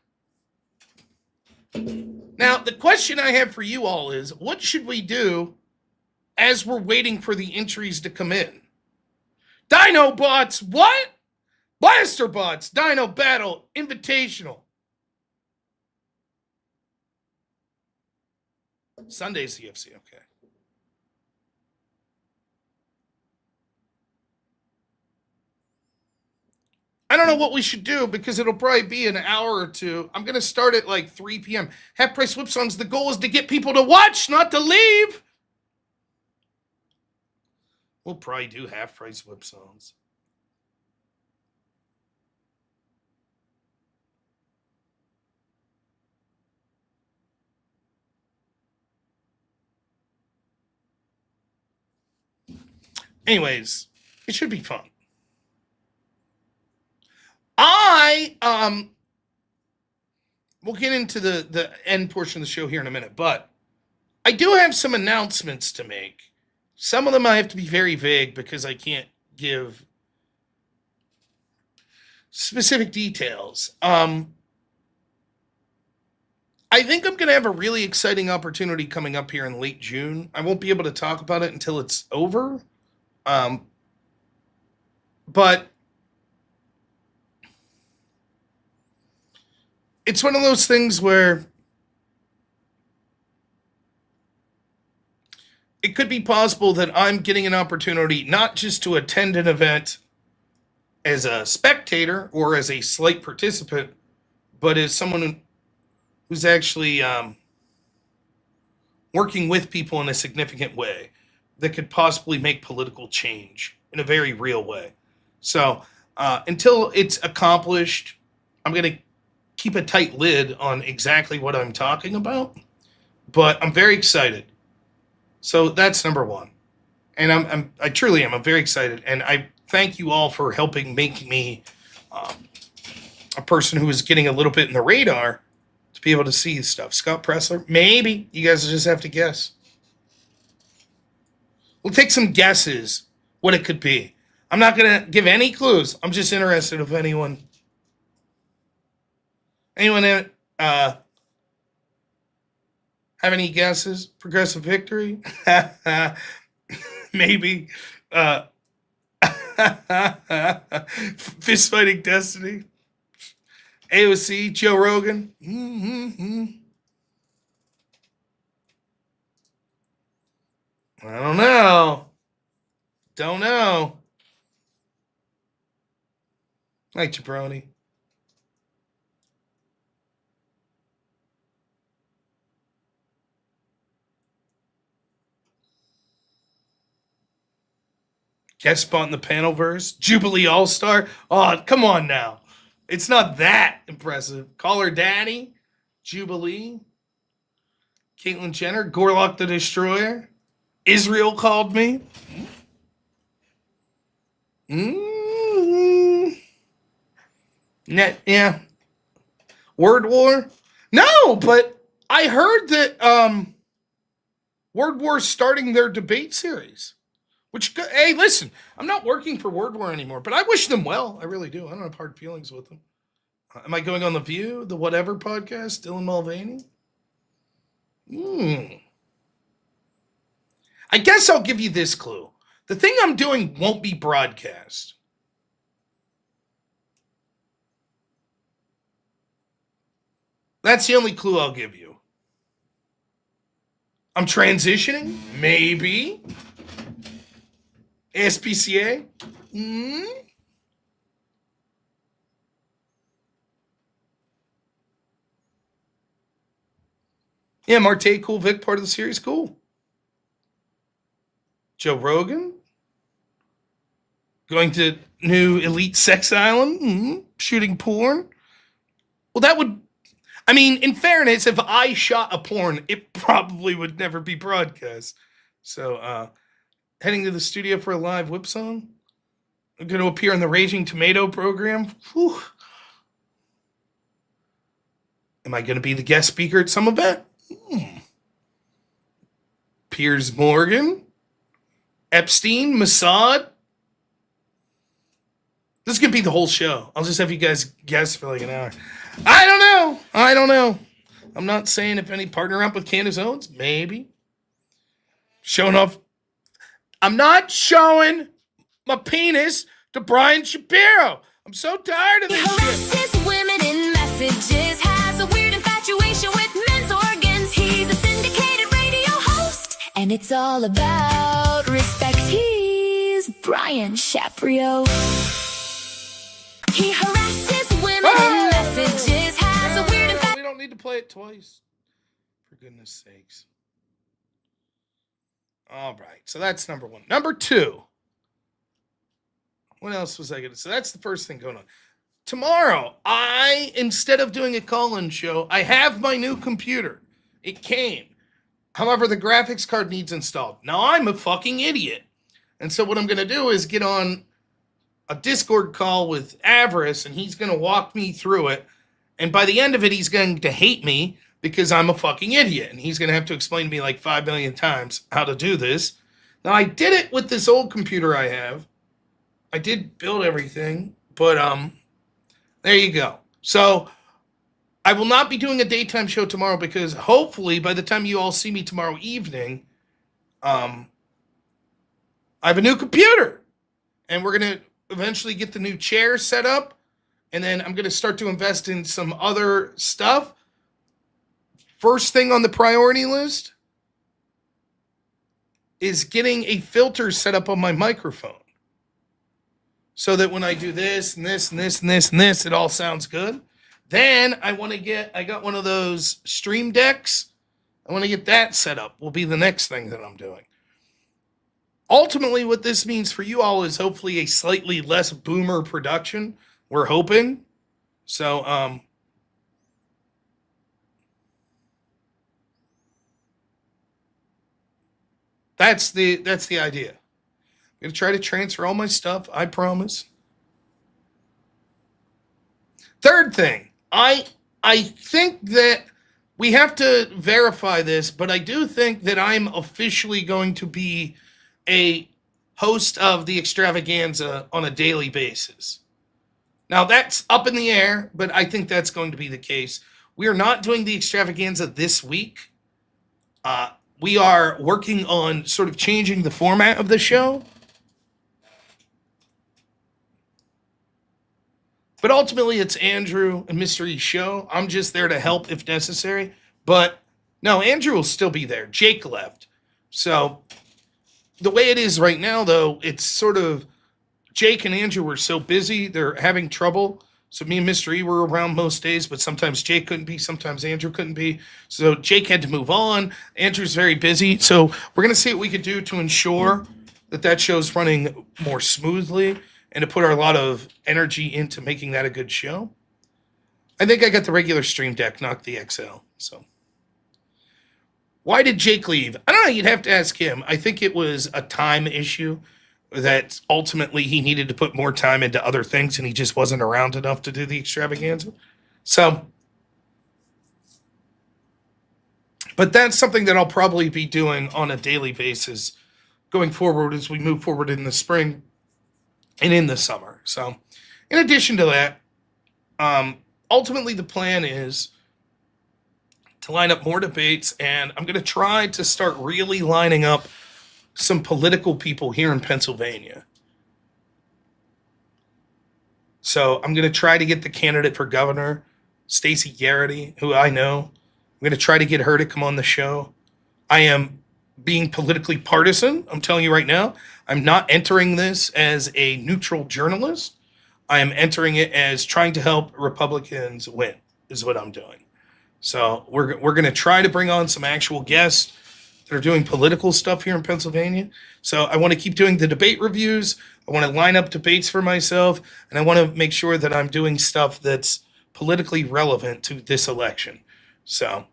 Now, the question I have for you all is, what should we do as we're waiting for the entries to come in? Dino Bots, what? Blaster Bots, Dino Battle, Invitational. Sunday's the UFC, okay. I don't know what we should do because it'll probably be an hour or two. I'm going to start at like 3 p.m. Half Price Whip Songs, the goal is to get people to watch, not to leave. We'll probably do Half Price Whip Songs. Anyways, it should be fun. We'll get into the end portion of the show here in a minute, but I do have some announcements to make. Some of them I have to be very vague because I can't give specific details. I think I'm going to have a really exciting opportunity coming up here in late June. I won't be able to talk about it until it's over. But it's one of those things where it could be possible that I'm getting an opportunity not just to attend an event as a spectator or as a slight participant, but as someone who's actually working with people in a significant way that could possibly make political change in a very real way. So until it's accomplished, I'm going to keep a tight lid on exactly what I'm talking about, but I'm very excited. So that's number one. And I truly am. I'm very excited. And I thank you all for helping make me a person who is getting a little bit in the radar to be able to see stuff. Scott Pressler, maybe. You guys just have to guess. We'll take some guesses what it could be. I'm not going to give any clues. I'm just interested if anyone have any guesses? Progressive Victory? Maybe. Fist Fighting Destiny? AOC? Joe Rogan? I don't know. Don't know. Night, Jabroni. Guest spot in the Panelverse. Jubilee All-Star. Oh, come on now. It's not that impressive. Call her Daddy. Jubilee. Caitlyn Jenner. Gorlock the Destroyer. Israel called me. Yeah. Word War? No, but I heard that Word War's starting their debate series. Which, hey, listen, I'm not working for Word War anymore, but I wish them well. I really do. I don't have hard feelings with them. Am I going on The View, the Whatever podcast, Dylan Mulvaney? I guess I'll give you this clue. The thing I'm doing won't be broadcast. That's the only clue I'll give you. I'm transitioning? Maybe. SPCA? Yeah, Marte, cool. Vic, part of the series, cool. Joe Rogan? Going to new elite sex island? Shooting porn? Well, that would... I mean, in fairness, if I shot a porn, it probably would never be broadcast. So, heading to the studio for a live whip song? I'm going to appear in the Raging Tomato program? Whew. Am I going to be the guest speaker at some event? Piers Morgan? Epstein? Mossad? This is going to be the whole show. I'll just have you guys guess for like an hour. I don't know. I'm not saying if any partner up with Candace Owens. Maybe. Showing off. I'm not showing my penis to Brian Shapiro. I'm so tired of this shit. Harasses women in messages, has a weird infatuation with men's organs. He's a syndicated radio host, and it's all about respect. He's Brian Shapiro. He harasses women in messages, has a weird infatuation. We don't need to play it twice. For goodness sakes. All right, so that's number one. Number two. What else was I going to say? That's the first thing going on. Tomorrow, instead of doing a call-in show, I have my new computer. It came. However, the graphics card needs installed. Now, I'm a fucking idiot. And so what I'm going to do is get on a Discord call with Avarice, and he's going to walk me through it. And by the end of it, he's going to hate me because I'm a fucking idiot. And he's going to have to explain to me like 5 million times how to do this. Now, I did it with this old computer I have. I did build everything, but there you go. So I will not be doing a daytime show tomorrow because hopefully by the time you all see me tomorrow evening, I have a new computer. And we're going to eventually get the new chair set up. And then I'm going to start to invest in some other stuff. First thing on the priority list is getting a filter set up on my microphone. So that when I do this and this and this and this and this, it all sounds good. Then I got one of those stream decks. I want to get that set up. Will be the next thing that I'm doing. Ultimately, what this means for you all is hopefully a slightly less boomer production. We're hoping. So, that's the idea. I'm going to try to transfer all my stuff, I promise. Third thing, I think that we have to verify this, but I do think that I'm officially going to be a host of the extravaganza on a daily basis. Now, that's up in the air, but I think that's going to be the case. We are not doing the extravaganza this week. We are working on sort of changing the format of the show. But ultimately, it's Andrew and Mystery's show. I'm just there to help if necessary. But no, Andrew will still be there. Jake left. So the way it is right now, though, it's sort of Jake and Andrew were so busy, they're having trouble. So me and Mystery were around most days, but sometimes Jake couldn't be, sometimes Andrew couldn't be. So Jake had to move on. Andrew's very busy. So we're going to see what we could do to ensure that that show's running more smoothly and to put a lot of energy into making that a good show. I think I got the regular stream deck, not the XL. So why did Jake leave? I don't know. You'd have to ask him. I think it was a time issue that ultimately he needed to put more time into other things and he just wasn't around enough to do the extravaganza. So, but that's something that I'll probably be doing on a daily basis going forward as we move forward in the spring and in the summer. So, in addition to that, ultimately the plan is to line up more debates, and I'm going to try to start really lining up some political people here in Pennsylvania. So I'm going to try to get the candidate for governor, Stacey Garrity, who I know. I'm going to try to get her to come on the show. I am being politically partisan. I'm telling you right now, I'm not entering this as a neutral journalist. I am entering it as trying to help Republicans win, is what I'm doing. So we're going to try to bring on some actual guests that are doing political stuff here in Pennsylvania. So I want to keep doing the debate reviews. I want to line up debates for myself, and I want to make sure that I'm doing stuff that's politically relevant to this election. So,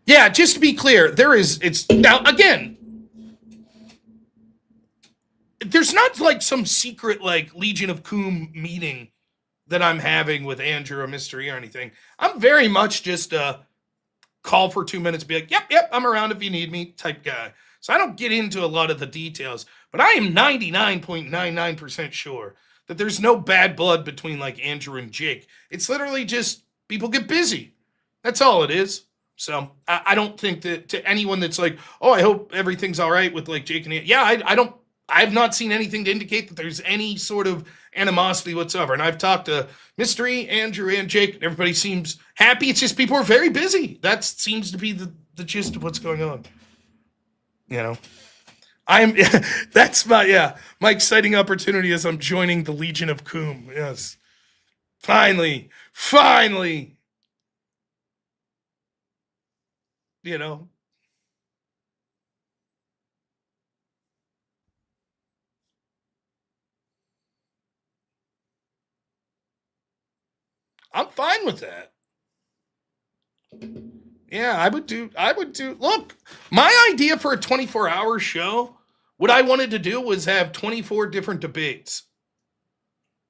yeah, just to be clear, it's now again, there's not like some secret like Legion of Coom meeting that I'm having with Andrew or Mystery or anything. I'm very much just a call for 2 minutes, be like, yep, I'm around if you need me type guy. So I don't get into a lot of the details, but I am 99.99% sure that there's no bad blood between like Andrew and Jake. It's literally just people get busy. That's all it is. So I don't think that to anyone that's like, oh, I hope everything's all right with like Jake and Andrew. Yeah, I have not seen anything to indicate that there's any sort of animosity whatsoever. And I've talked to Mystery, Andrew, and Jake, and everybody seems happy. It's just people are very busy. That seems to be the gist of what's going on. You know, that's my exciting opportunity as I'm joining the Legion of Coom. Yes. Finally. You know, I'm fine with that. Yeah, I would do, look, my idea for a 24-hour show, what I wanted to do was have 24 different debates.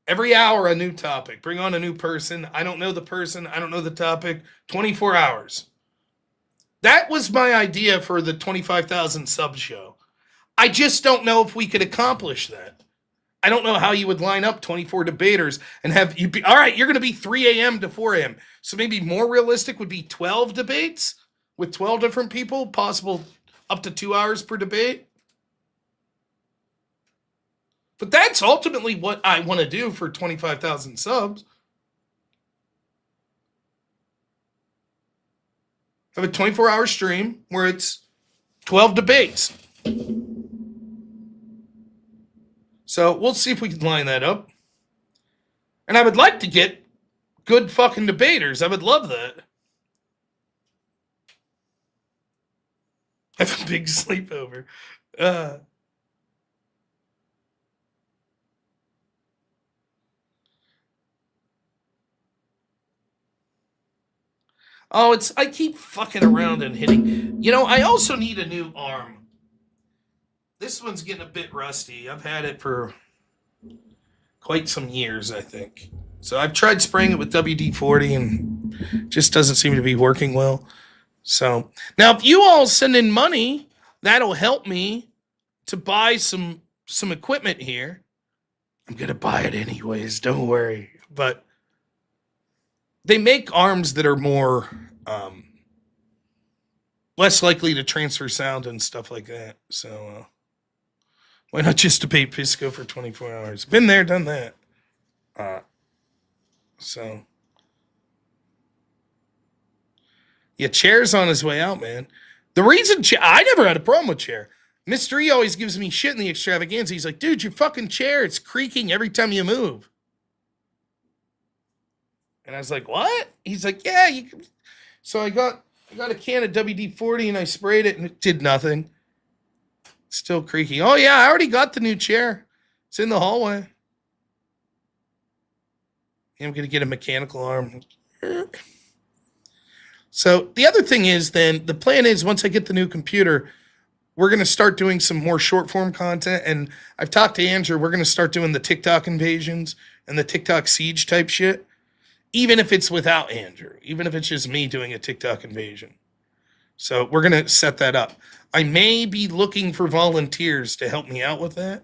Every hour, a new topic. Bring on a new person. I don't know the person. I don't know the topic. 24 hours. That was my idea for the 25,000 sub show. I just don't know if we could accomplish that. I don't know how you would line up 24 debaters and have you be, all right, you're going to be 3 a.m. to 4 a.m. So maybe more realistic would be 12 debates with 12 different people, possible up to 2 hours per debate. But that's ultimately what I want to do for 25,000 subs. Have a 24-hour stream where it's 12 debates. So we'll see if we can line that up. And I would like to get good fucking debaters. I would love that. Have a big sleepover. Oh, I keep fucking around and hitting. You know, I also need a new arm. This one's getting a bit rusty. I've had it for quite some years, I think. So I've tried spraying it with WD-40 and just doesn't seem to be working well. So now if you all send in money, that'll help me to buy some equipment here. I'm going to buy it anyways, don't worry. But they make arms that are more less likely to transfer sound and stuff like that. So why not just debate Pisco for 24 hours? Been there, done that. So yeah, Chair's on his way out, man. The reason I never had a problem with Chair. Mr. E always gives me shit in the extravaganza. He's like, dude, your fucking chair, it's creaking every time you move. And I was like, what? He's like, yeah. So I got a can of WD-40 and I sprayed it and it did nothing. It's still creaking. Oh, yeah, I already got the new chair. It's in the hallway. I'm going to get a mechanical arm. So the other thing is then, the plan is once I get the new computer, we're going to start doing some more short form content. And I've talked to Andrew. We're going to start doing the TikTok invasions and the TikTok siege type shit. Even if it's without Andrew. Even if it's just me doing a TikTok invasion. So we're going to set that up. I may be looking for volunteers to help me out with that.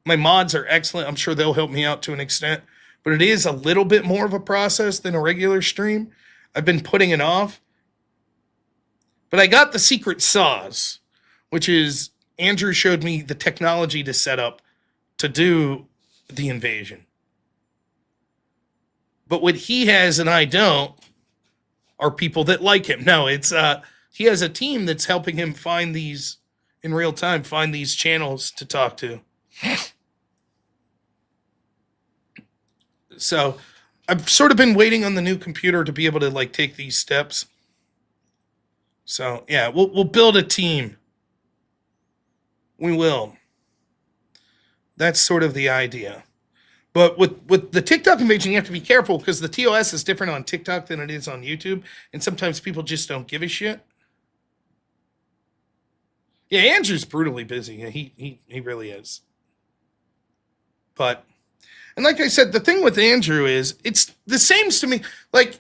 My mods are excellent. I'm sure they'll help me out to an extent. But it is a little bit more of a process than a regular stream. I've been putting it off. But I got the secret sauce, which is Andrew showed me the technology to set up to do the invasion. But what he has and I don't are people that like him. No, it's he has a team that's helping him find these in real time, find these channels to talk to. So I've sort of been waiting on the new computer to be able to like take these steps. So yeah, we'll build a team. We will. That's sort of the idea. But with the TikTok invasion, you have to be careful because the TOS is different on TikTok than it is on YouTube. And sometimes people just don't give a shit. Yeah, Andrew's brutally busy. Yeah, he really is. But, and like I said, the thing with Andrew is, it's the same to me. Like,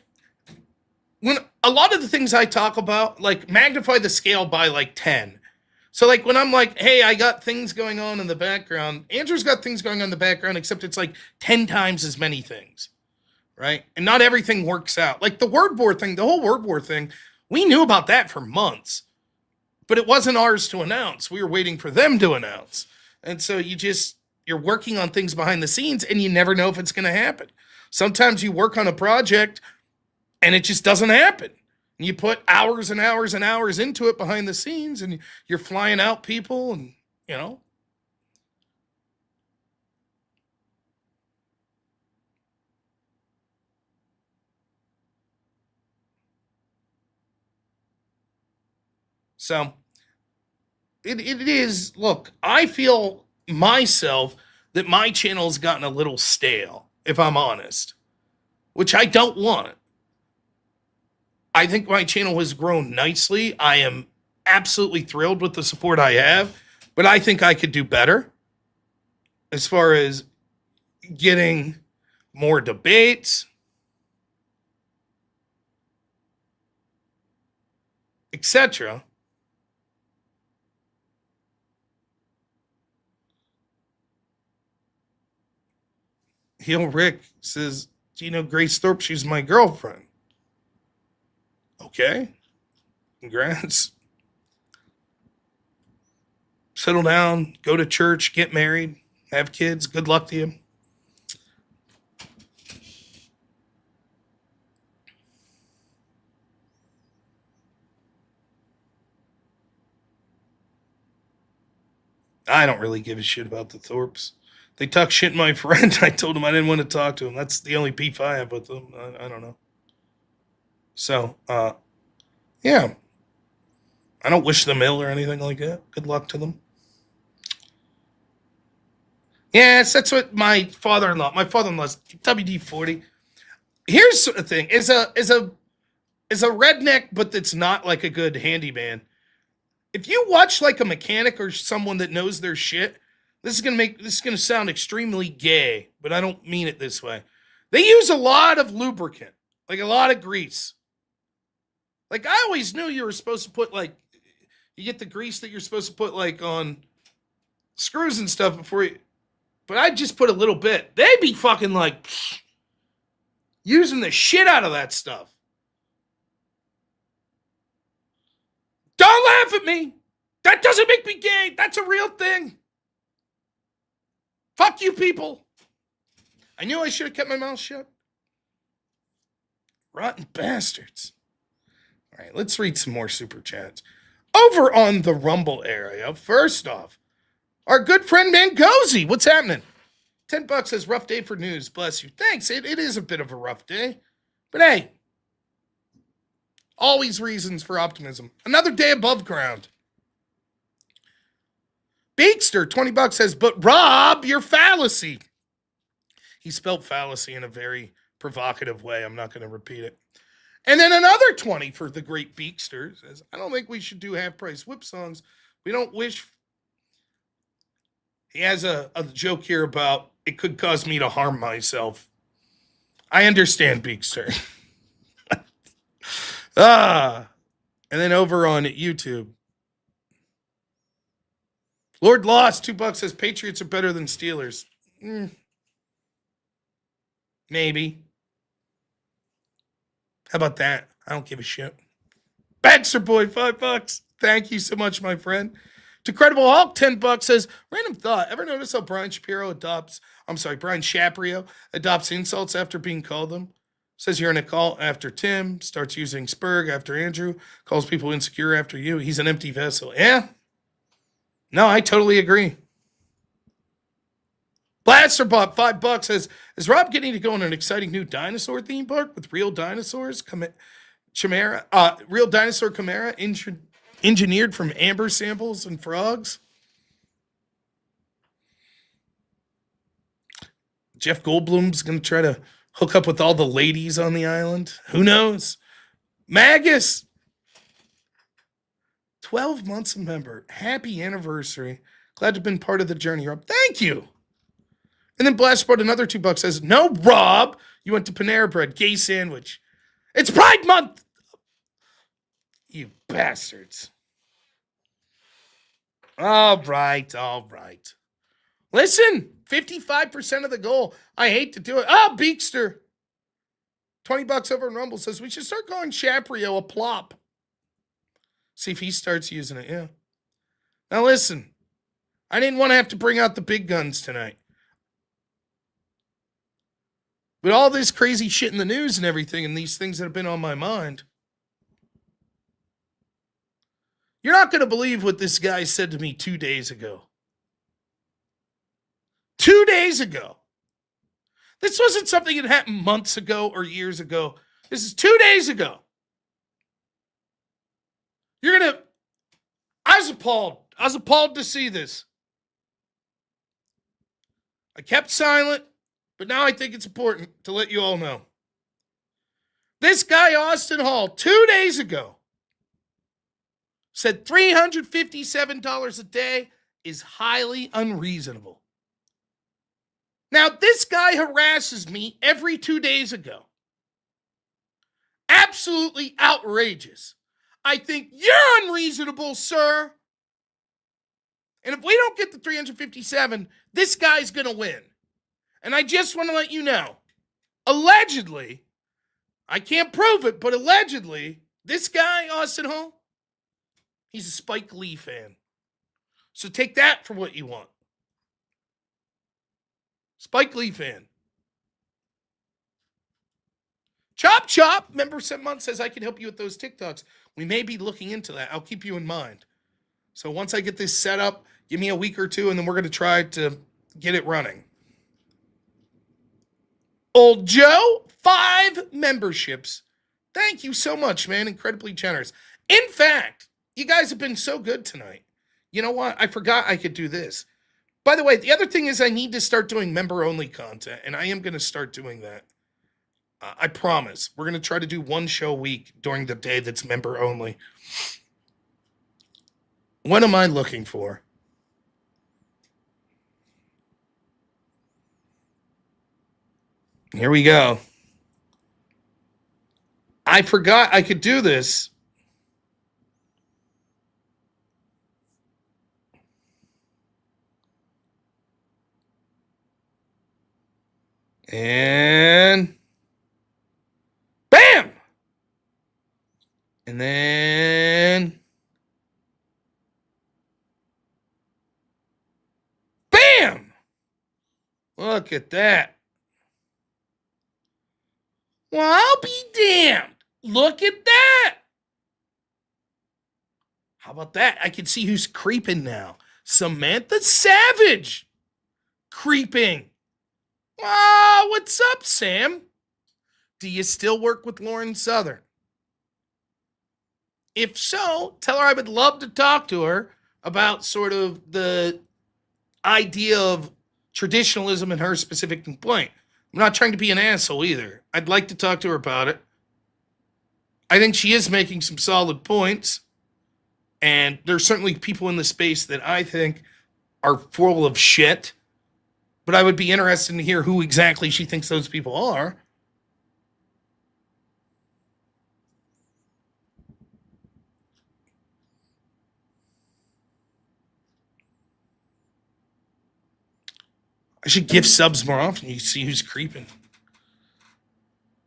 when a lot of the things I talk about, like, magnify the scale by, like, 10. So, like, when I'm like, hey, I got things going on in the background, Andrew's got things going on in the background, except it's, like, 10 times as many things, right? And not everything works out. Like, the word war thing, the whole word war thing, we knew about that for months. But it wasn't ours to announce. We were waiting for them to announce. And so you're working on things behind the scenes and you never know if it's going to happen. Sometimes you work on a project and it just doesn't happen. And you put hours and hours and hours into it behind the scenes and you're flying out people and, you know. So it is, look, I feel myself that my channel's gotten a little stale, if I'm honest, which I don't want. I think my channel has grown nicely. I am absolutely thrilled with the support I have, but I think I could do better as far as getting more debates, etc. Heel Rick says, do you know Grace Thorpe? She's my girlfriend. Okay. Congrats. Settle down, go to church, get married, have kids. Good luck to you. I don't really give a shit about the Thorpes. They talk shit, my friend. I told them I didn't want to talk to them. That's the only beef I have with them. I don't know. So, yeah. I don't wish them ill or anything like that. Good luck to them. Yes, that's what my father-in-law's WD-40. Here's the thing. As a as a redneck, but that's not like a good handyman, if you watch like a mechanic or someone that knows their shit, this is gonna sound extremely gay, but I don't mean it this way. They use a lot of lubricant, like a lot of grease. Like I always knew you were supposed to put like, you get the grease that you're supposed to put like on screws and stuff before you, but I just put a little bit. They be fucking like using the shit out of that stuff. Don't laugh at me. That doesn't make me gay. That's a real thing. Fuck you people. I knew I should have kept my mouth shut. Rotten bastards. All right, let's read some more super chats. Over on the Rumble area, first off, our good friend Mangozi. What's happening? $10 says, rough day for news. Bless you. Thanks. It is a bit of a rough day. But hey, always reasons for optimism. Another day above ground. Beakster, $20 says, but Rob, your fallacy. He spelled fallacy in a very provocative way. I'm not going to repeat it. And then another 20 for the great Beakster says, I don't think we should do half-price whip songs. We don't wish. He has a joke here about it could cause me to harm myself. I understand, Beakster. And then over on YouTube, Lord Lost, $2 says Patriots are better than Steelers. Maybe. How about that? I don't give a shit. Baxter Boy, $5. Thank you so much, my friend. To Credible Hulk, $10 says, random thought. Ever notice how Brian Shapiro adopts insults after being called them? Says you're in a cult after Tim, starts using Spurg after Andrew, calls people insecure after you. He's an empty vessel. Yeah? No, I totally agree. Blasterbot, $5 says, is Rob getting to go on an exciting new dinosaur theme park with real dinosaurs? Real dinosaur chimera engineered from amber samples and frogs? Jeff Goldblum's going to try to hook up with all the ladies on the island? Who knows? Magus, 12 months a member. Happy anniversary. Glad to have been part of the journey, Rob. Thank you. And then Blastbot, another $2 says, no, Rob, you went to Panera Bread, gay sandwich. It's Pride Month. You bastards. All right. Listen, 55% of the goal. I hate to do it. Beakster. $20 over in Rumble says, we should start calling Shaprio a plop. See if he starts using it, yeah. Now listen, I didn't want to have to bring out the big guns tonight. But all this crazy shit in the news and everything and these things that have been on my mind, you're not going to believe what this guy said to me 2 days ago. 2 days ago. This wasn't something that happened months ago or years ago. This is 2 days ago. I was appalled. I was appalled to see this. I kept silent, but now I think it's important to let you all know. This guy, Austin Hall, 2 days ago, said $357 a day is highly unreasonable. Now, this guy harasses me every 2 days ago. Absolutely outrageous. I think you're unreasonable, sir. And if we don't get the 357, this guy's going to win. And I just want to let you know, allegedly, I can't prove it, but allegedly, this guy, Austin Hall, he's a Spike Lee fan. So take that for what you want. Spike Lee fan. Chop Chop, member 7 months, says I can help you with those TikToks. We may be looking into that. I'll keep you in mind. So once I get this set up, give me a week or two, and then we're going to try to get it running. Old Joe, 5 memberships. Thank you so much, man. Incredibly generous. In fact, you guys have been so good tonight. You know what? I forgot I could do this. By the way, the other thing is I need to start doing member-only content, and I am going to start doing that. I promise. We're going to try to do one show a week during the day that's member only. What am I looking for? Here we go. I forgot I could do this. And bam! And then bam! Look at that. Well, I'll be damned. Look at that. How about that? I can see who's creeping now. Samantha Savage creeping. Ah, what's up, Sam? Do you still work with Lauren Southern? If so, tell her I would love to talk to her about sort of the idea of traditionalism and her specific complaint. I'm not trying to be an asshole either. I'd like to talk to her about it. I think she is making some solid points. And there's certainly people in the space that I think are full of shit. But I would be interested to hear who exactly she thinks those people are. I should give subs more often. You see who's creeping.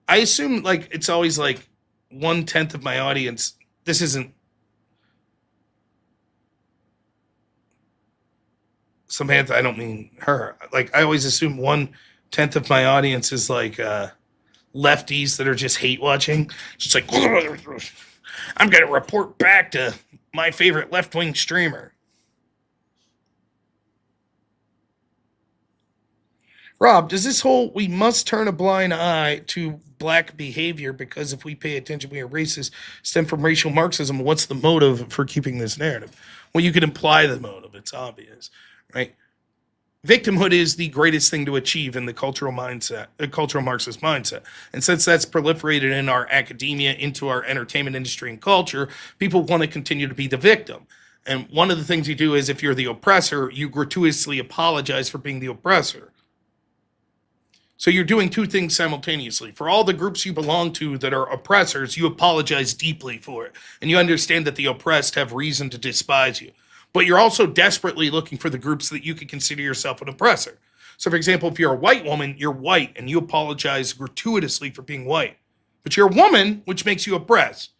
I assume like it's always like 1/10 of my audience. This isn't Samantha. I don't mean her. Like I always assume 1/10 of my audience is like lefties that are just hate watching. Just like I'm gonna report back to my favorite left-wing streamer. Rob, does this whole we must turn a blind eye to black behavior because if we pay attention we are racist stem from racial Marxism? What's the motive for keeping this narrative? Well, you could imply the motive. It's obvious, right? Victimhood is the greatest thing to achieve in the cultural mindset, the cultural Marxist mindset. And since that's proliferated in our academia, into our entertainment industry and culture, people want to continue to be the victim. And one of the things you do is if you're the oppressor, you gratuitously apologize for being the oppressor. So you're doing two things simultaneously. For all the groups you belong to that are oppressors, you apologize deeply for it. And you understand that the oppressed have reason to despise you. But you're also desperately looking for the groups that you could consider yourself an oppressor. So for example, if you're a white woman, you're white and you apologize gratuitously for being white. But you're a woman, which makes you oppressed.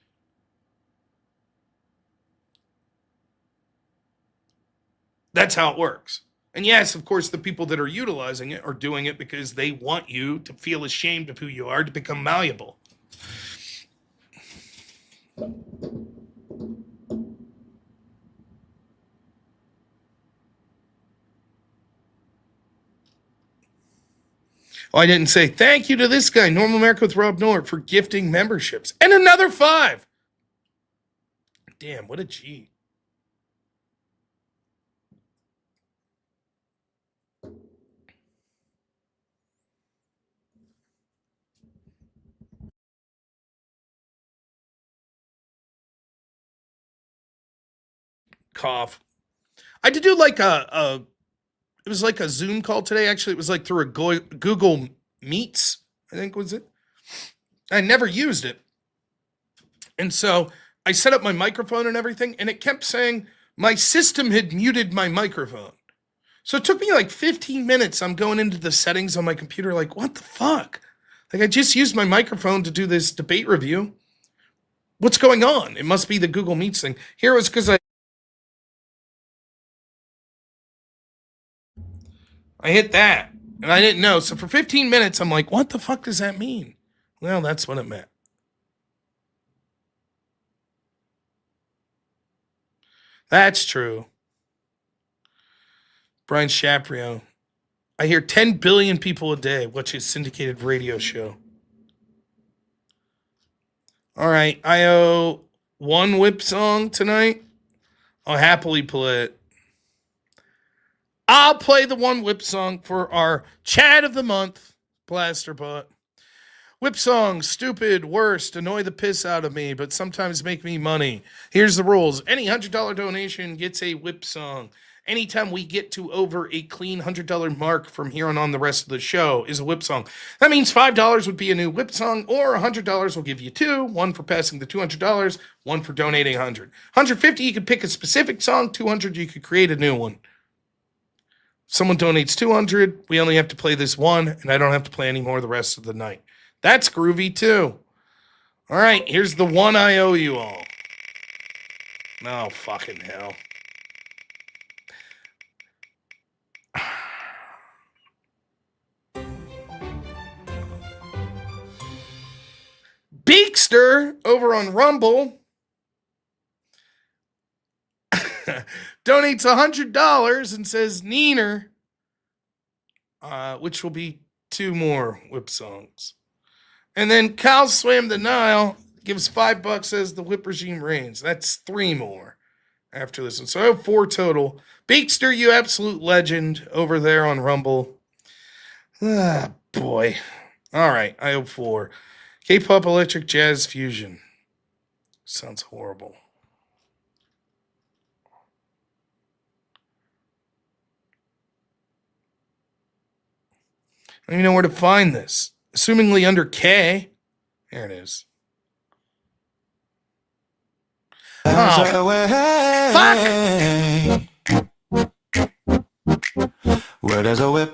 That's how it works. And yes, of course, the people that are utilizing it are doing it because they want you to feel ashamed of who you are, to become malleable. Oh, I didn't say thank you to this guy, Normal America with Rob Noerr, for gifting memberships. And another 5. Damn, what a G. Cough. I had to do like it was like a Zoom call today. Actually, it was like through a Google Meets, I think was it. I never used it. And so I set up my microphone and everything, and it kept saying my system had muted my microphone. So it took me like 15 minutes. I'm going into the settings on my computer like, what the fuck? Like I just used my microphone to do this debate review. What's going on? It must be the Google Meets thing. Here it was because I hit that, and I didn't know. So for 15 minutes, I'm like, what the fuck does that mean? Well, that's what it meant. That's true. Brian Shaprio. I hear 10 billion people a day watch his syndicated radio show. All right, I owe one whip song tonight. I'll happily play it. I'll play the one whip song for our Chat of the Month, Plasterbot. Whip songs, stupid, worst, annoy the piss out of me, but sometimes make me money. Here's the rules. Any $100 donation gets a whip song. Anytime we get to over a clean $100 mark from here on the rest of the show is a whip song. That means $5 would be a new whip song, or $100 will give you two, one for passing the $200, one for donating $100. $150, you could pick a specific song. $200, you could create a new one. Someone donates $200, we only have to play this one, and I don't have to play any more the rest of the night. That's groovy too. All right, here's the one I owe you all. Oh, fucking hell. Beakster over on Rumble donates $100 and says Neener, which will be 2 more whip songs. And then Cal Swam the Nile gives $5 as the whip regime reigns. That's 3 more after this one. So I have 4 total. Beakster, you absolute legend over there on Rumble. Ah, boy. All right, I have 4. K-pop electric jazz fusion. Sounds horrible. I don't even know where to find this. Assumingly under K. There it is. Oh, fuck! Where there's a whip,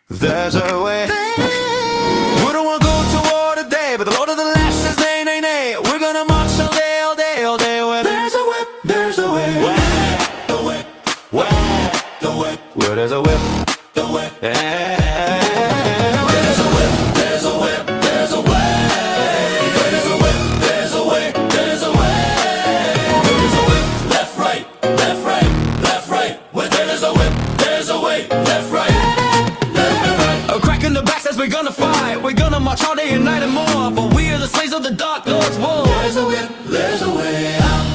there's a way. We don't want to go to war today, but the Lord of the Lash says nay, nay, nay. We're gonna march all day, all day, all day. Where there's a whip, there's a way. Where the whip, where the whip, where there's a whip, the whip. Yeah. There's a whip, there's a whip, there's a way. Where there's a whip, there's a way, there's a way. Where there's a whip, left, right, left, right, left, right. Where there's a whip, there's a way, left, right. A crack in the back says we're gonna fight. We're gonna march all day and night and more. For we are the slaves of the Dark Lord's war. There's a whip, there's a way out.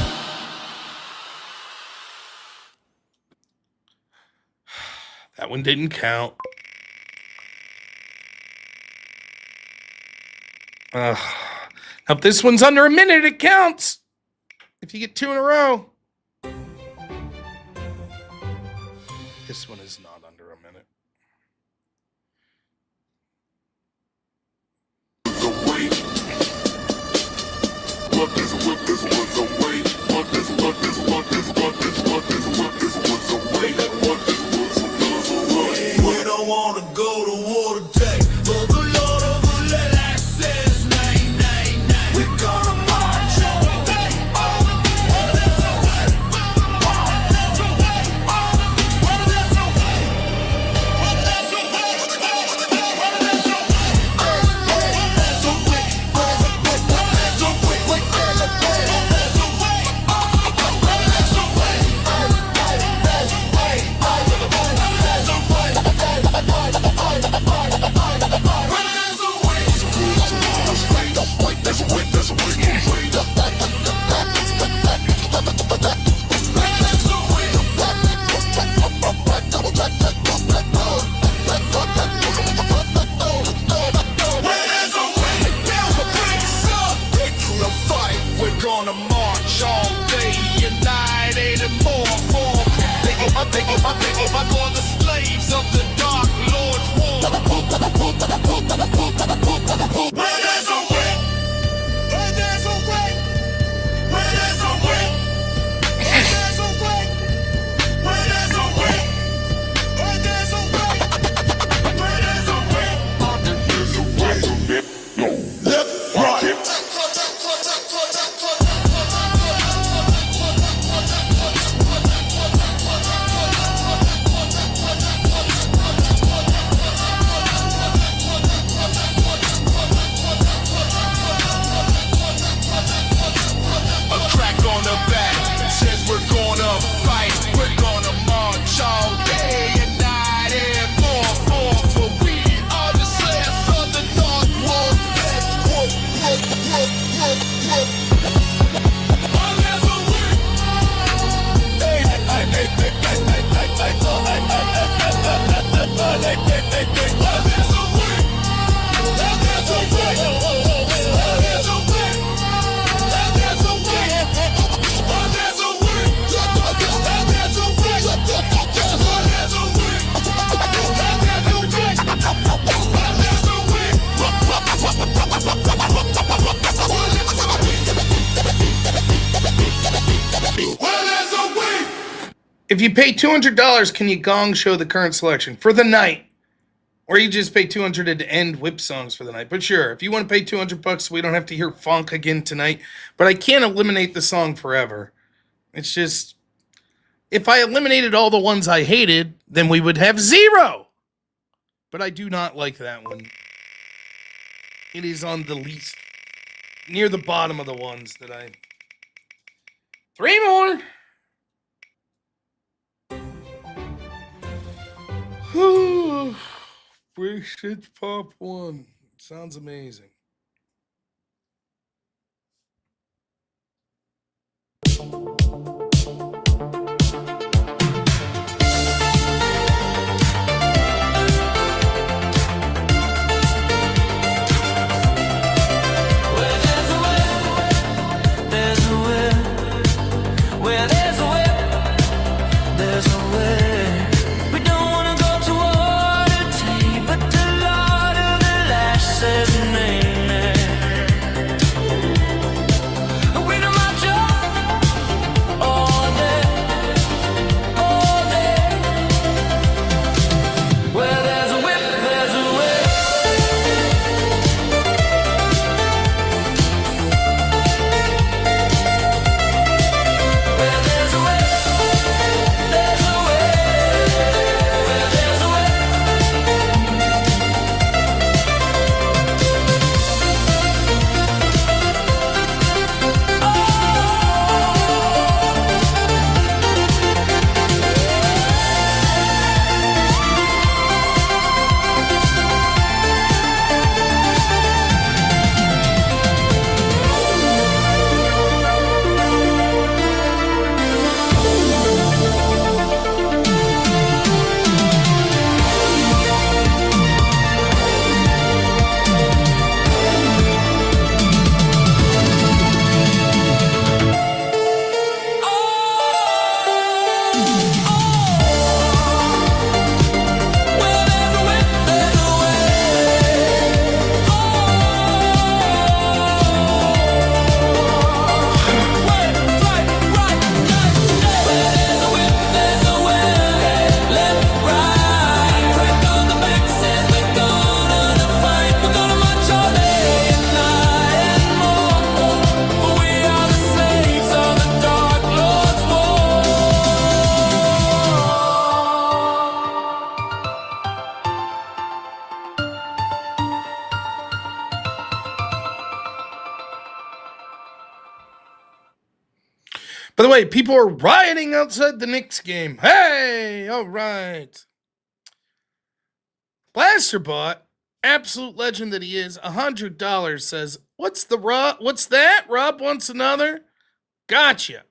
That one didn't count. Now, if this one's under a minute, it counts. If you get 2 in a row. This one is not under a minute. We don't want to go to war today, but the Lord of the Lash says nay, nay, nay. We're gonna march all day. There's a way. There's a way. There's a way. There's a way. There's a We're gonna march all day and night, 8 and more. They are the slaves of the Dark Lord's war. Where there's a way, where there's a way, where there's a way, where there's a way, where there's a way, where there's a way, where there's a way, left, right. If you pay $200, can you gong show the current selection for the night? Or you just pay $200 to end whip songs for the night. But sure, if you want to pay $200 so we don't have to hear funk again tonight. But I can't eliminate the song forever. It's just, if I eliminated all the ones I hated, then we would have 0. But I do not like that one. It is on the least, near the bottom of the ones that I... 3 more! Wasted Pop 1. Sounds amazing. By the way, people are rioting outside the Knicks game. Hey, all right. Blasterbot, absolute legend that he is, $100 says, "What's the Rob? What's that? Rob wants another? Gotcha."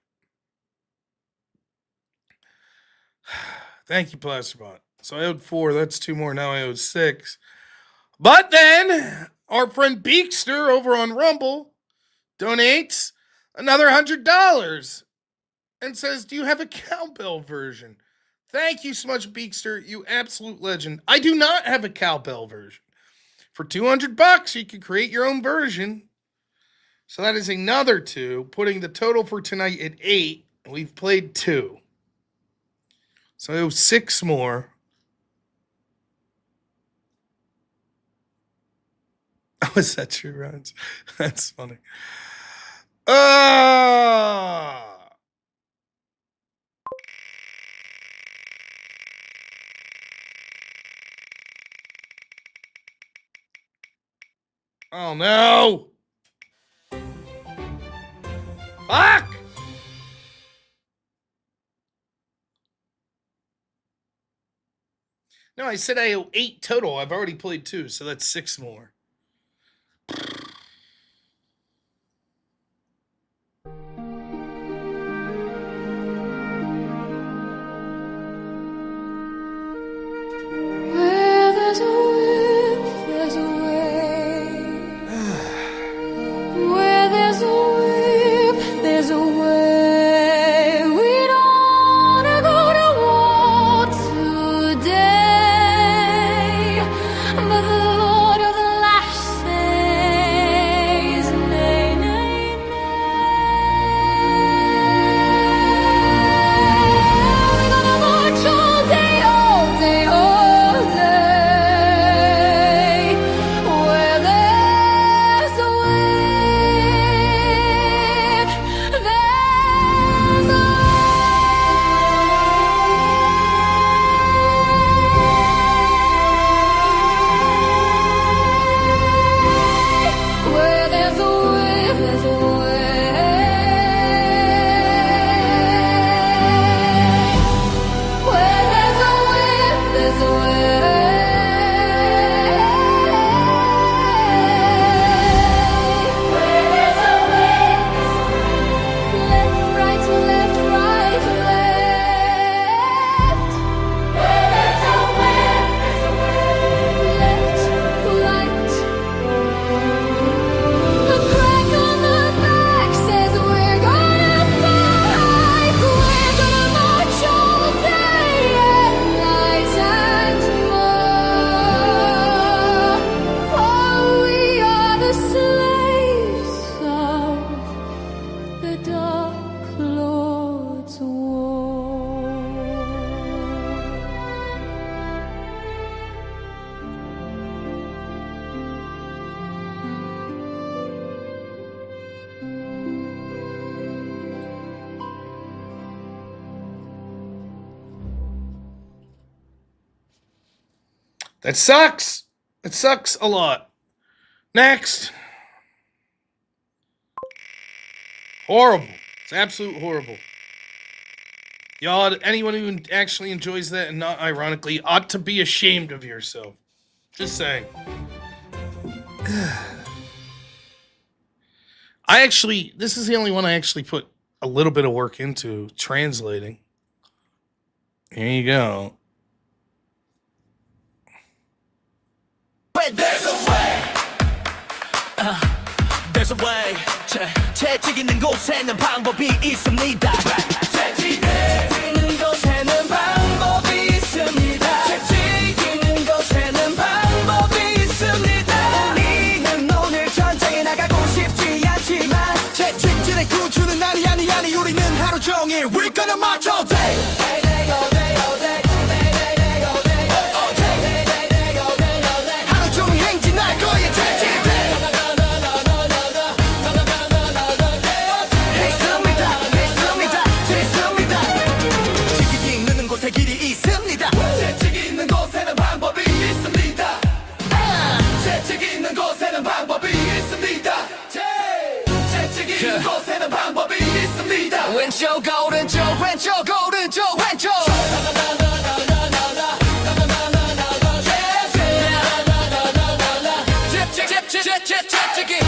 Thank you, Blasterbot. So I owed 4. That's 2 more. Now I owe 6. But then our friend Beekster over on Rumble donates another $100 and says, "Do you have a cowbell version?" Thank you so much, Beekster. You absolute legend. I do not have a cowbell version. For $200, you can create your own version. So that is another 2, putting the total for tonight at 8. We've played 2. So I owe 6 more. Oh, is that true, Rons? That's funny. Oh no! Fuck! No, I said I owe 8 total. I've already played 2, so that's 6 more. Where there's a will, there's a way. Where there's a will, there's a way. We don't wanna go to war today, but the Lord of the Lash says, nay, nay, nay. That sucks. It sucks a lot. Next. Horrible. It's absolute horrible. Y'all, anyone who actually enjoys that and not ironically ought to be ashamed of yourself. Just saying. This is the only one I actually put a little bit of work into translating. Here you go. There's a way. There's a way. 채찍 있는 곳에는 방법이 있습니다. 채찍 있는 곳에는 방법이 있습니다. 채찍 있는 곳에는 방법이 있습니다. 우리는 오늘 전쟁에 나가고 싶지 않지만 채찍질의 구주는 아니 우리는 하루 종일 We're gonna march all day. all day. 하루 종일 행진할 거야 채찍질. 길이 있습니다. 채찍이 있는 곳에는 방법이 있습니다. 채찍이 있는 곳에는 방법이 있습니다. 채찍이 있는 곳에는 방법이 있습니다. 왼쪽 오른쪽 채찍이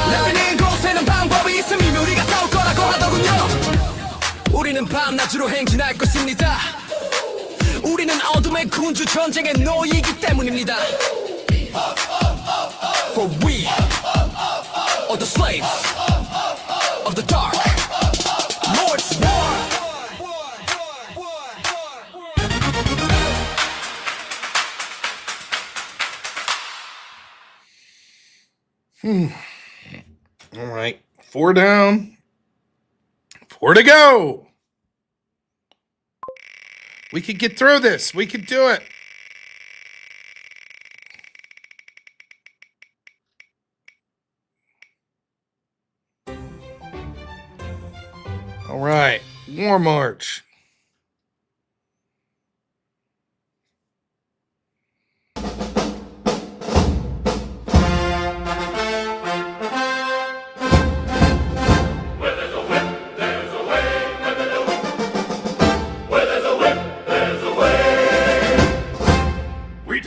나는 곳에는 방법이 있으면 우리가 싸울 거라고 하더군요. 우리는 밤낮으로 행진할 것입니다. 우리는 어둠의 군주 전쟁의 노이기 때문입니다. For we are the slaves of the dark Lord's war. All right. 4 down. 4 to go. We could get through this. We could do it. All right. War March.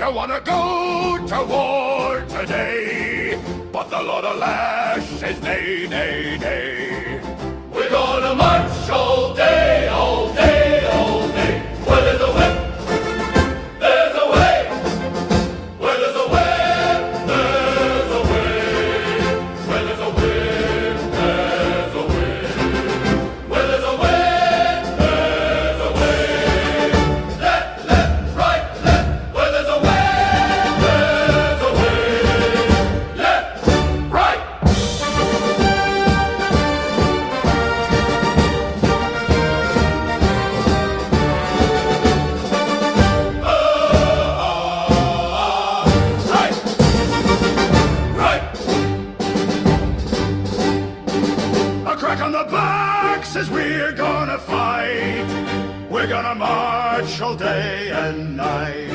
I wanna go to war today, but the Lord of Lash says nay, nay, nay. We're gonna march all day, all day, all day. Where there's a whip, there's a way. Where there's a whip, there's a way. Where there's a whip, there's a way. Where there's a whip, there's a way. Left, left, right, left. Where there's a whip. Says we're gonna fight, we're gonna march all day and night,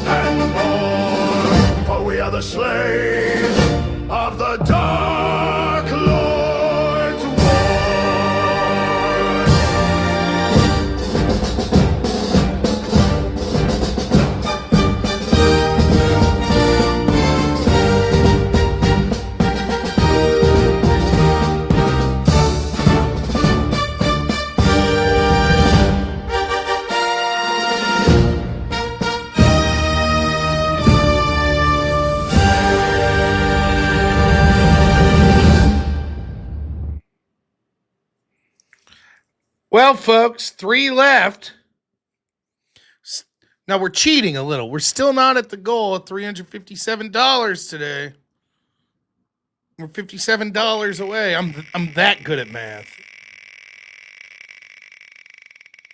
and more, for we are the slaves of the Dark Lord's war. Well, folks, 3 left. Now we're cheating a little. We're still not at the goal of $357 today. We're $57 away. I'm that good at math.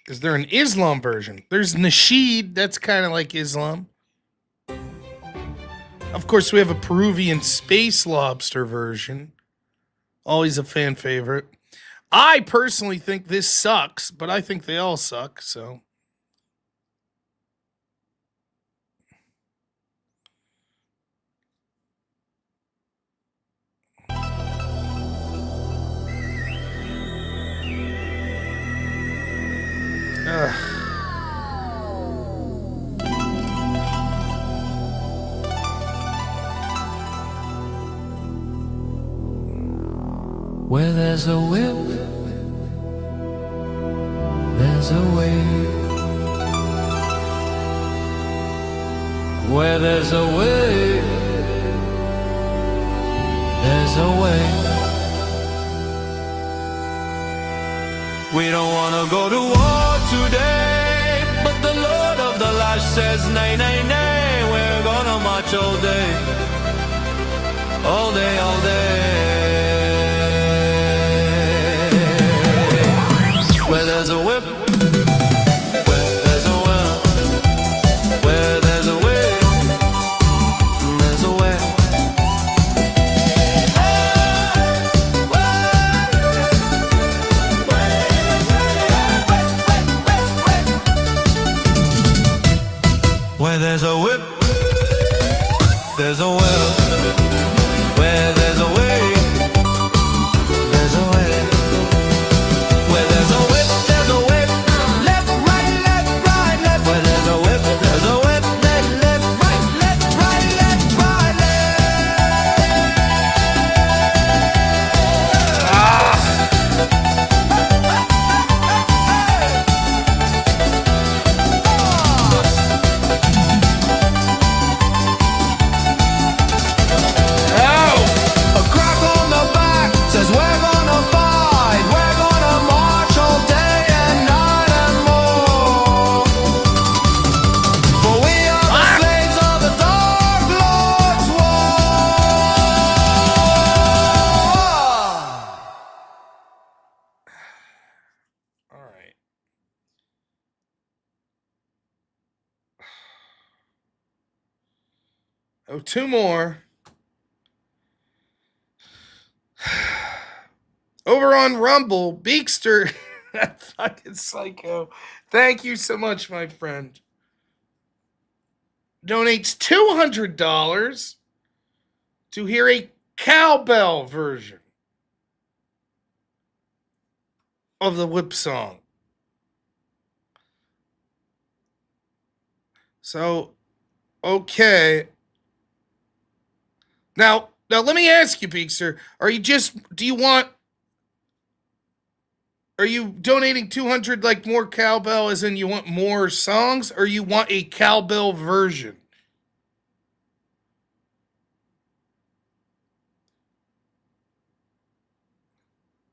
Is there an Islam version? There's Nasheed. That's kind of like Islam. Of course, we have a Peruvian space lobster version. Always a fan favorite. I personally think this sucks, but I think they all suck, so Where there's a will, there's a way. Where there's a way, there's a way. We don't wanna go to war today, but the Lord of the Lash says nay, nay, nay. We're gonna march all day, all day, all day. Where there's a whip, where there's a will, where there's a way, there's a way. Where there's a whip, there's a will. Where there's a way, there's a way. Where there's a whip, there's a whip. Left, right, left, right, left. Where there's a whip, there's a whip. Left, left, right, left, right, left, right, A crack on the back says we're gonna fight, we're gonna march all day and night and more. For we are the slaves of the Dark Lord's war. All right. Oh, two more. Over on Rumble, Beakster, that fucking psycho. Thank you so much, my friend. Donates $200 to hear a cowbell version of the whip song. So, okay. Now let me ask you, Beakster, are you donating 200 like more cowbell as in you want more songs, or you want a cowbell version?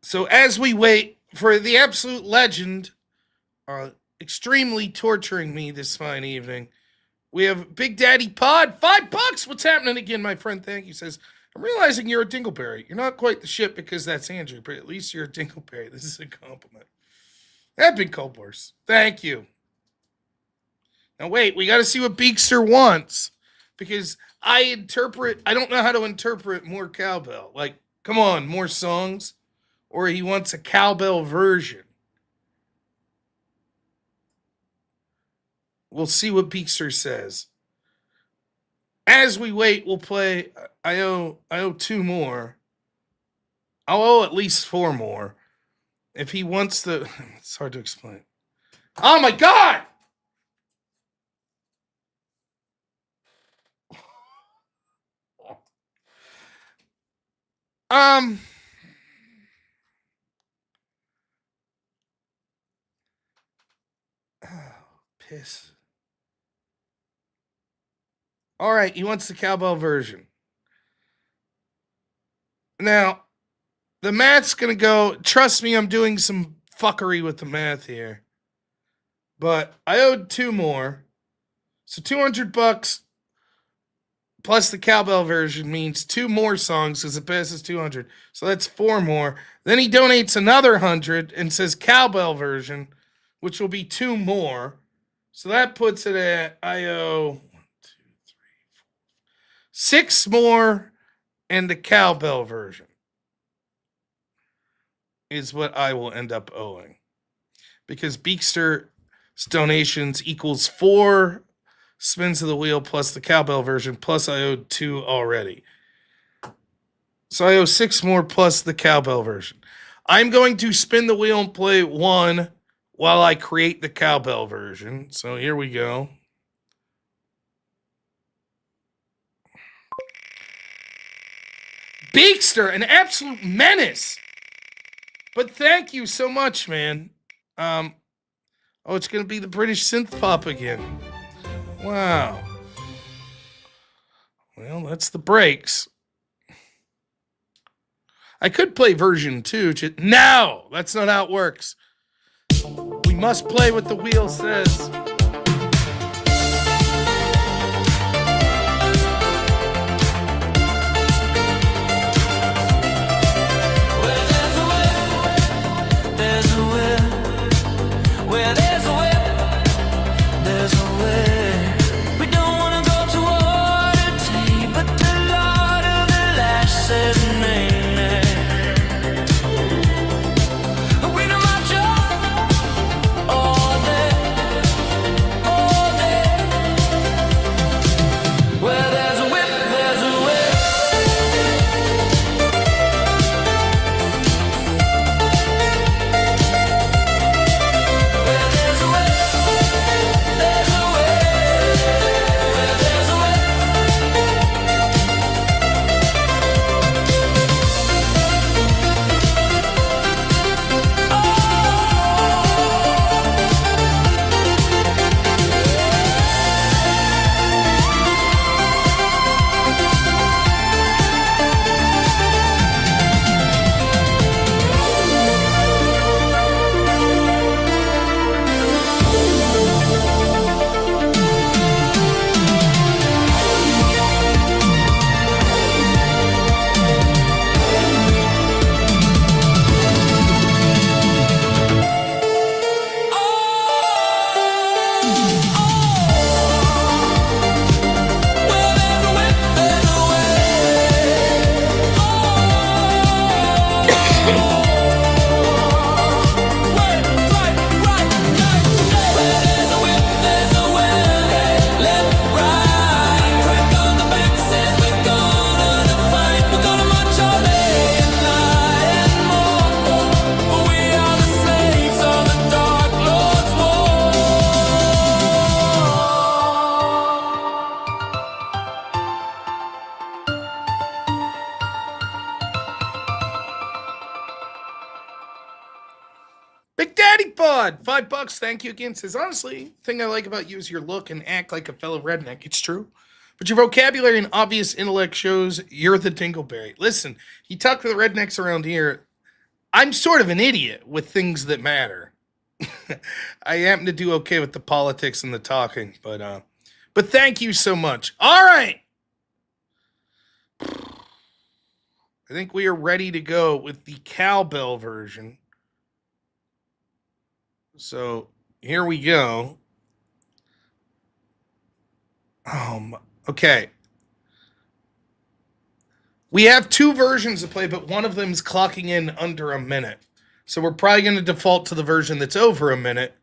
So as we wait for the absolute legend, extremely torturing me this fine evening, we have Big Daddy Pod, $5. What's happening again, my friend? Thank you. Says, I'm realizing you're a Dingleberry. You're not quite the shit because that's Andrew, but at least you're a Dingleberry. This is a compliment. That big Colbors. Thank you. Now wait, we got to see what Beakster wants, because I don't know how to interpret more cowbell. Like, come on, more songs, or he wants a cowbell version. We'll see what Beakster says. As we wait, we'll play. I owe two more. I'll owe at least four more. If he wants the, it's hard to explain. Oh my God! Oh, piss. All right, he wants the cowbell version. Now, the math's gonna go. Trust me, I'm doing some fuckery with the math here. But I owed two more. So $200 plus the cowbell version means two more songs because it passes 200. So that's four more. Then he donates another 100 and says cowbell version, which will be two more. So that puts it at, I owe 1, 2, 3, 4, 6 more, and the cowbell version is what I will end up owing. Because Beakster's donations equals 4 spins of the wheel plus the cowbell version, plus I owed 2 already. So I owe 6 more plus the cowbell version. I'm going to spin the wheel and play 1 while I create the cowbell version. So here we go. Beakster, an absolute menace. But thank you so much, man. Oh, it's gonna be the British synth pop again. Wow. Well, that's the breaks. I could play version 2. No, that's not how it works. We must play what the wheel says. Big Daddy Pod, $5. Thank you again. Says, honestly, thing I like about you is your look and act like a fellow redneck. It's true. But your vocabulary and obvious intellect shows you're the dingleberry. Listen, you talk to the rednecks around here. I'm sort of an idiot with things that matter. I happen to do okay with the politics and the talking, but thank you so much. All right. I think we are ready to go with the cowbell version. So here we go. Okay. We have two versions to play, but one of them is clocking in under a minute. So we're probably going to default to the version that's over a minute,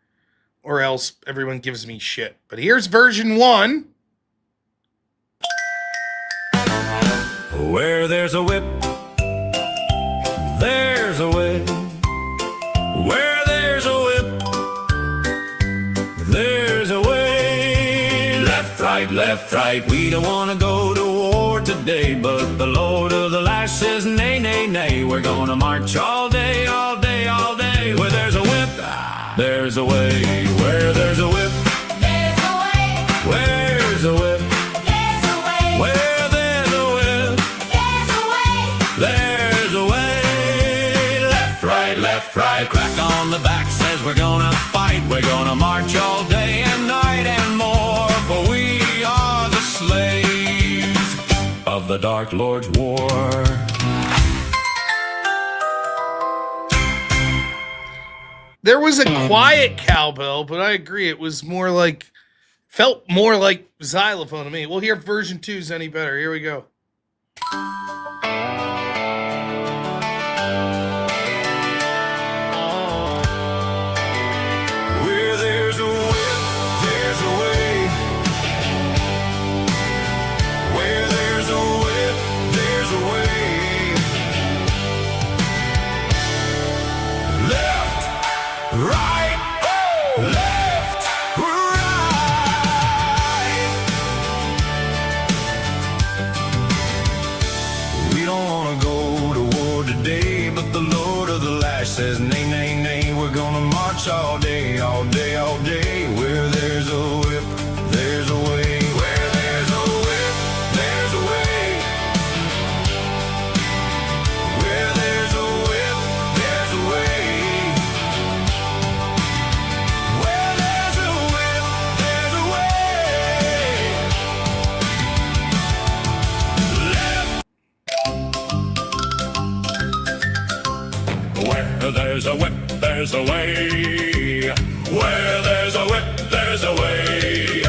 or else everyone gives me shit. But here's version 1. Where there's a whip, there's a way. Where there's a whip, there's a way. Left, right, we don't want to go to war today, but the Lord of the Lash says nay, nay, nay. We're gonna march all day, all day, all day. Where there's a whip, there's a way. Where there's a whip, there's a way. Where's a whip, there's a way. Where there's a whip, there's a way. There's a way. Left, right, crack on the back says we're gonna fight. We're gonna march all day and night and more, for we are the slaves of the Dark Lord's war. There was a quiet cowbell, but I agree. It was more like, felt more like xylophone to me. We'll hear if version 2 is any better. Here we go. Where there's a whip, there's a way. Where there's a whip, there's a way. Left, right, left, right. We don't want to go to war today, but the Lord of of the lash says nay, nay, nay. We're gonna march all day, all day, all day. Where there's a whip, there's a way. Where there's a whip, there's a way. Where there's a whip, there's a way. Where there's a whip, there's a way. Where there's a whip, there's a way. Where there's a whip, there's a way.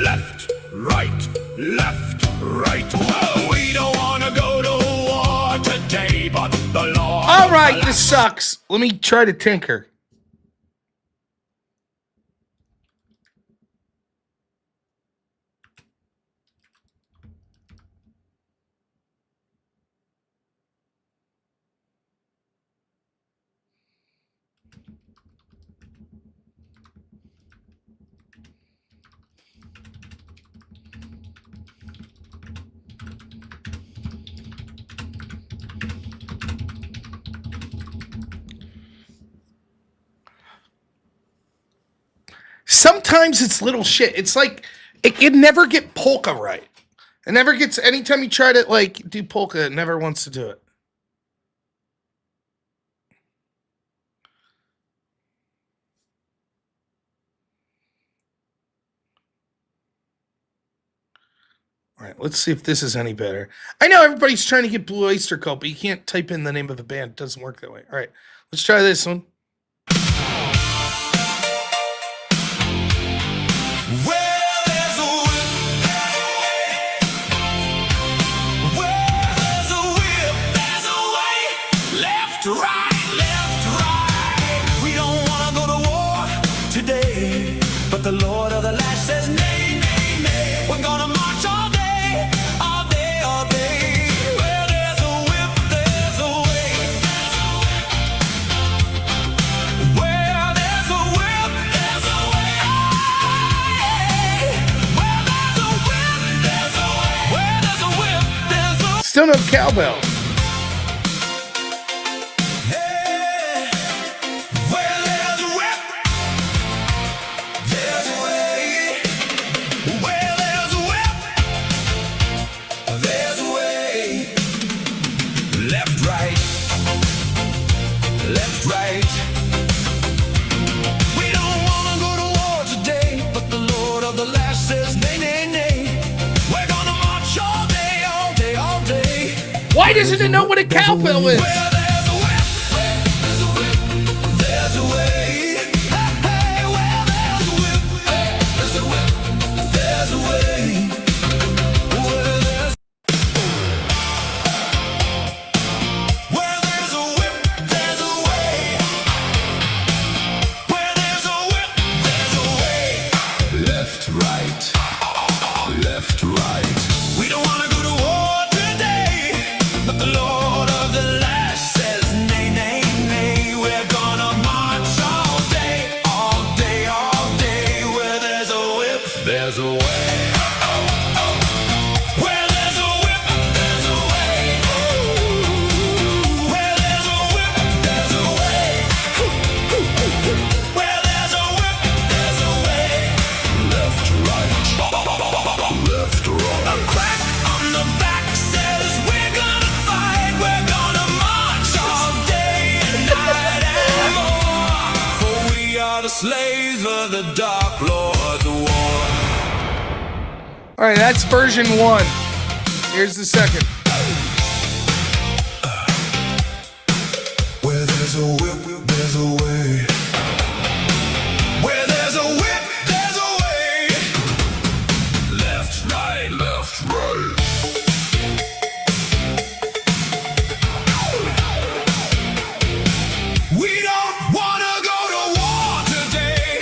Left, right, left, right. Oh, we don't want to go to war today, but the law. All right, this sucks. Let me try to tinker. Sometimes it's little shit. It's like it never get polka right. It never gets. Anytime you try to like do polka, it never wants to do it. All right, let's see if this is any better. I know everybody's trying to get Blue Oyster Cult, but you can't type in the name of the band. It doesn't work that way. All right, let's try this one. Right, left, right. We don't want to go to war today, but the Lord of the Lash says nay, nay, nay. We're gonna march all day, all day, all day. Where there's a whip, there's a way. Where there's a whip, there's a way. Where there's a whip, there's a way. Where there's a whip, there's a way. Still no cowbell. Why doesn't it know what a cowbell is? There's a way. Where there's a whip, there's a way. Where there's a whip, there's a way. Where there's a whip, there's a way. Left, right, left, right. A crack on the back says we're gonna fight. We're gonna march all day and night and more. For we are the slaves of the Dark Lord's war. All right, that's version 1. Here's the second. Where there's a whip, there's a way. Where there's a whip, there's a way. Left, right, left, right. We don't want to go to war today,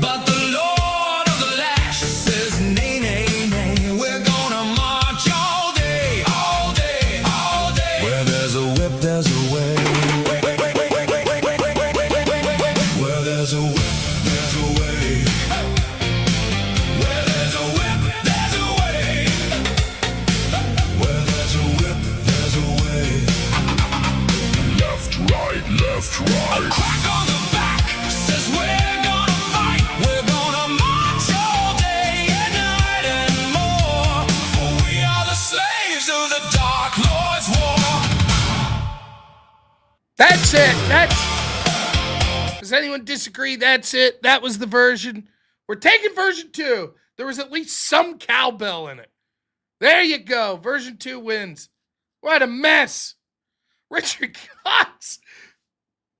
but the Lord of the Lash says nay, nay, nay. We're gonna march all day, all day, all day. Where there's a whip, there's a way. Where there's a whip, there's a way. Where there's a whip, there's a way. Where there's a whip, there's a way. Left, right. That's it. Does anyone disagree? That's it. That was the version. We're taking version 2. There was at least some cowbell in it. There you go. Version 2 wins. What a mess. Richard Cox.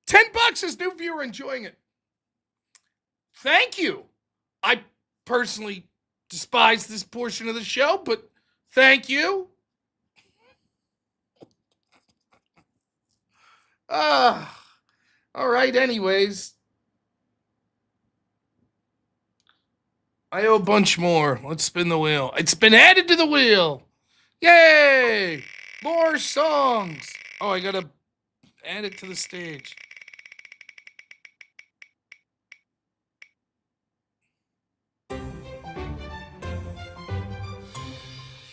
$10 as new viewer enjoying it. Thank you. I personally despise this portion of the show, but thank you. All right, anyways. I owe a bunch more. Let's spin the wheel. It's been added to the wheel. Yay! More songs. Oh, I gotta add it to the stage.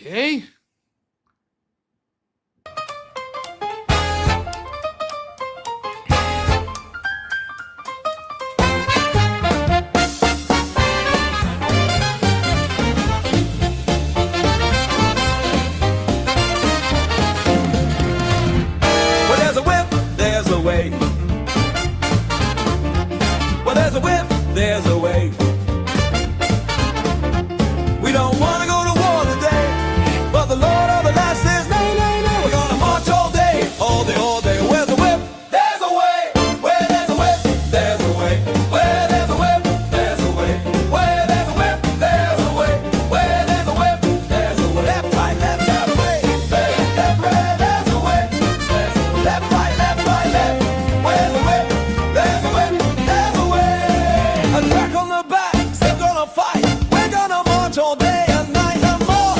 Okay. Well, there's a whip, there's a way. Well, there's a whip, there's a way. We don't want to go to war today, but the Lord of the Light says, nay, nay, nay. We're gonna march all day, all day, all day. Where's the whip? There's a way. Where there's a whip, there's a way. Where there's a whip, there's a way. Where there's a whip, there's a way. Where there's a whip, there's a way. Left, right, left, way. Left, right, there's a way. Left, right, left, left. Where's the whip? There's a whip, there's a way. A crack on the back, still gonna fight. We're gonna march all day and night and more.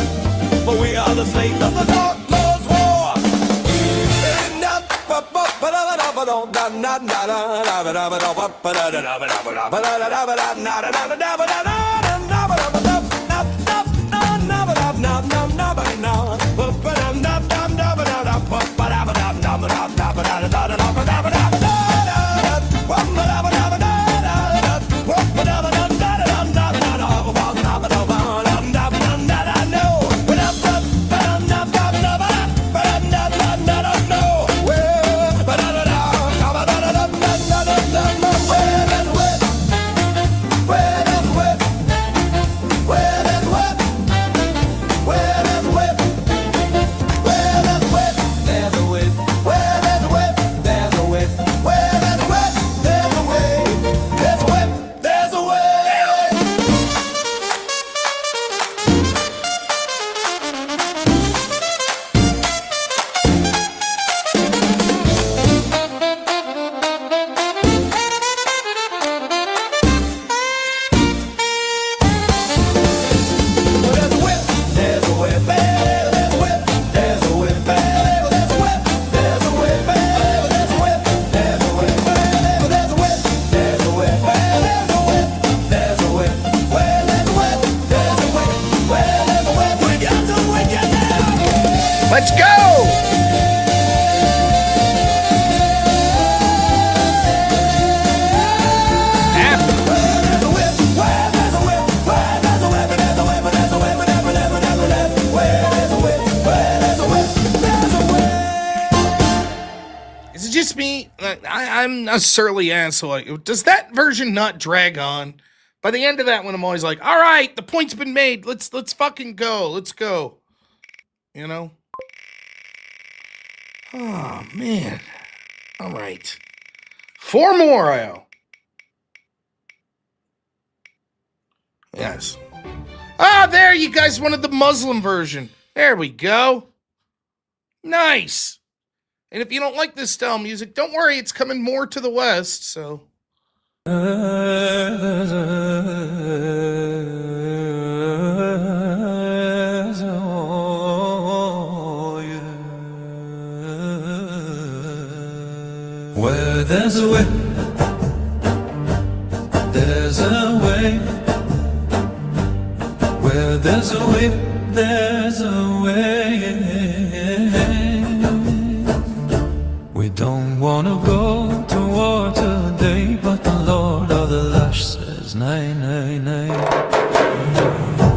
But we are the slaves of the Dark Lord's war. Let's go! Is it just me? I'm a surly asshole. Does that version not drag on? By the end of that one, I'm always like, all right, the point's been made. Let's fucking go. Let's go. You know? Oh, man. All right. 4 more, I owe. Yes. Ah, there, you guys wanted the Muslim version. There we go. Nice. And if you don't like this style of music, don't worry, it's coming more to the West, so. Where there's a way, there's a way. Where there's a way, there's a way. We don't wanna go to war today, but the Lord of the Lash says, nay, nay, nay.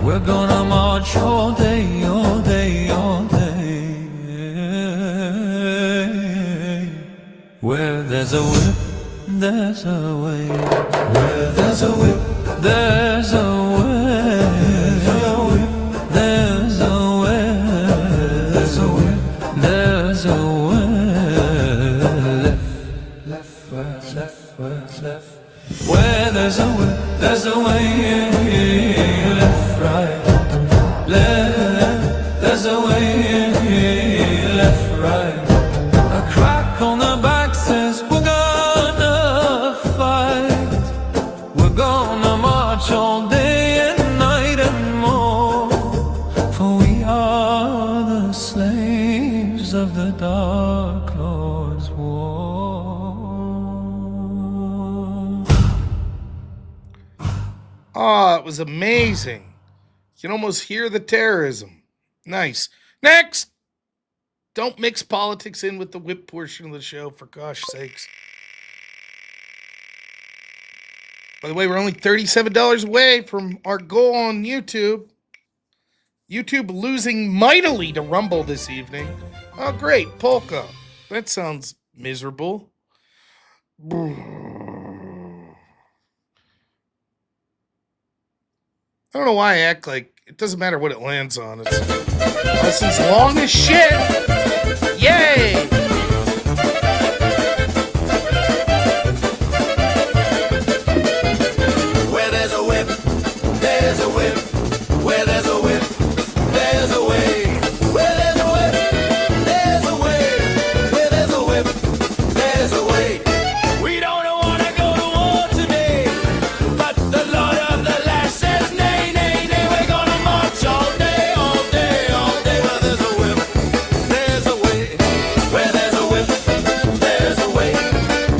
We're gonna march all day, all day, all day. Where there's a whip, there's a way. Where there's a whip, there's a way. There's a way. There's a whip, there's a way. Left, left, left. Where there's a whip, there's a way. Left, right, left. There's a way. Left, right. A crack on the back says we're gonna fight. We're gonna march all day and night and more. For we are the slaves of the Dark Lord's war. Oh, it was amazing. You can almost hear the terrorism. Nice. Next! Don't mix politics in with the whip portion of the show, for gosh sakes. By the way, we're only $37 away from our goal on YouTube. YouTube losing mightily to Rumble this evening. Oh, great. Polka. That sounds miserable. I don't know why I act like it doesn't matter what it lands on. It's long as shit. Yay! Where there's a whip, there's a whip. Where there's a whip, there's a way. Where there's a whip, there's a way. Where there's a whip, there's a way. We don't wanna go to war today, but the Lord of the Land says nay, nay, nay. We're gonna march all day, all day, all day. Where there's a whip, there's a way. Where there's a whip, there's a way.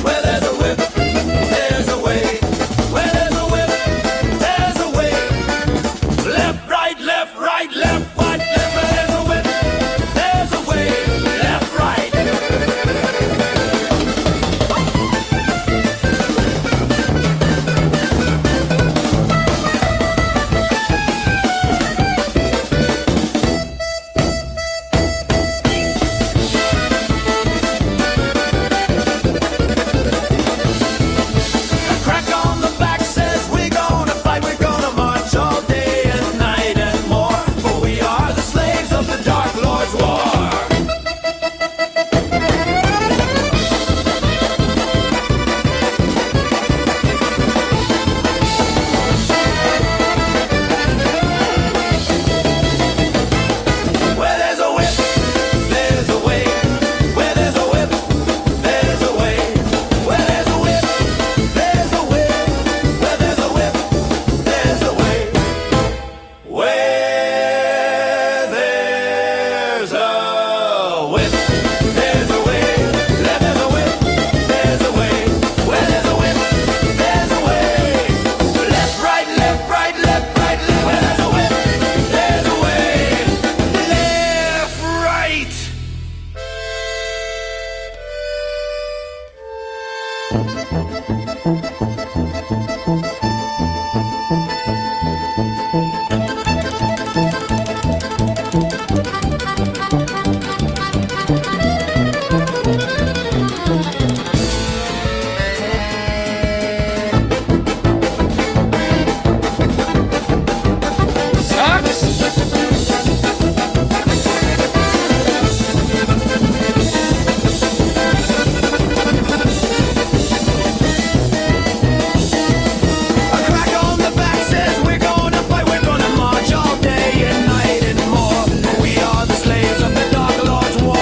Where there's a whip, there's a way. Where there's a whip, there's a way. Left, right, left, right, left, right, left. Where there's a whip, there's a way. Left, right. Crack on the back says we're gonna fight, we're gonna march all day and night and more. For we are the slaves of the Dark Lord's war. Where there's a whip, there's a way. Where there's a whip, there's a way. Where there's a whip, there's a way. Where there's a whip, there's a way. Where there's a whip, there's a way. Left there's a whip, there's a way. Where there's a whip, there's a way. Left, right, left, right, left, right, left. Where there's a whip, there's a way. Left, right. A crack on the back says we're gonna fight, we're gonna march all day and night and more. We are the slaves of the Dark Lord's war.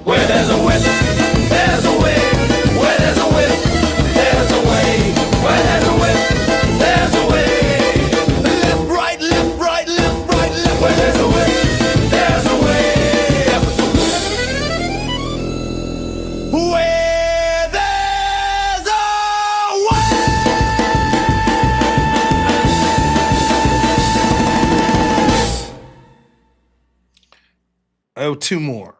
Where there's a whip, there's a way. Where there's a whip, there's a way. Where there's a whip, there's a way. Left, right, left, right, left, right, left. Where there's a whip, there's a way. Where there's a way. Oh, two more.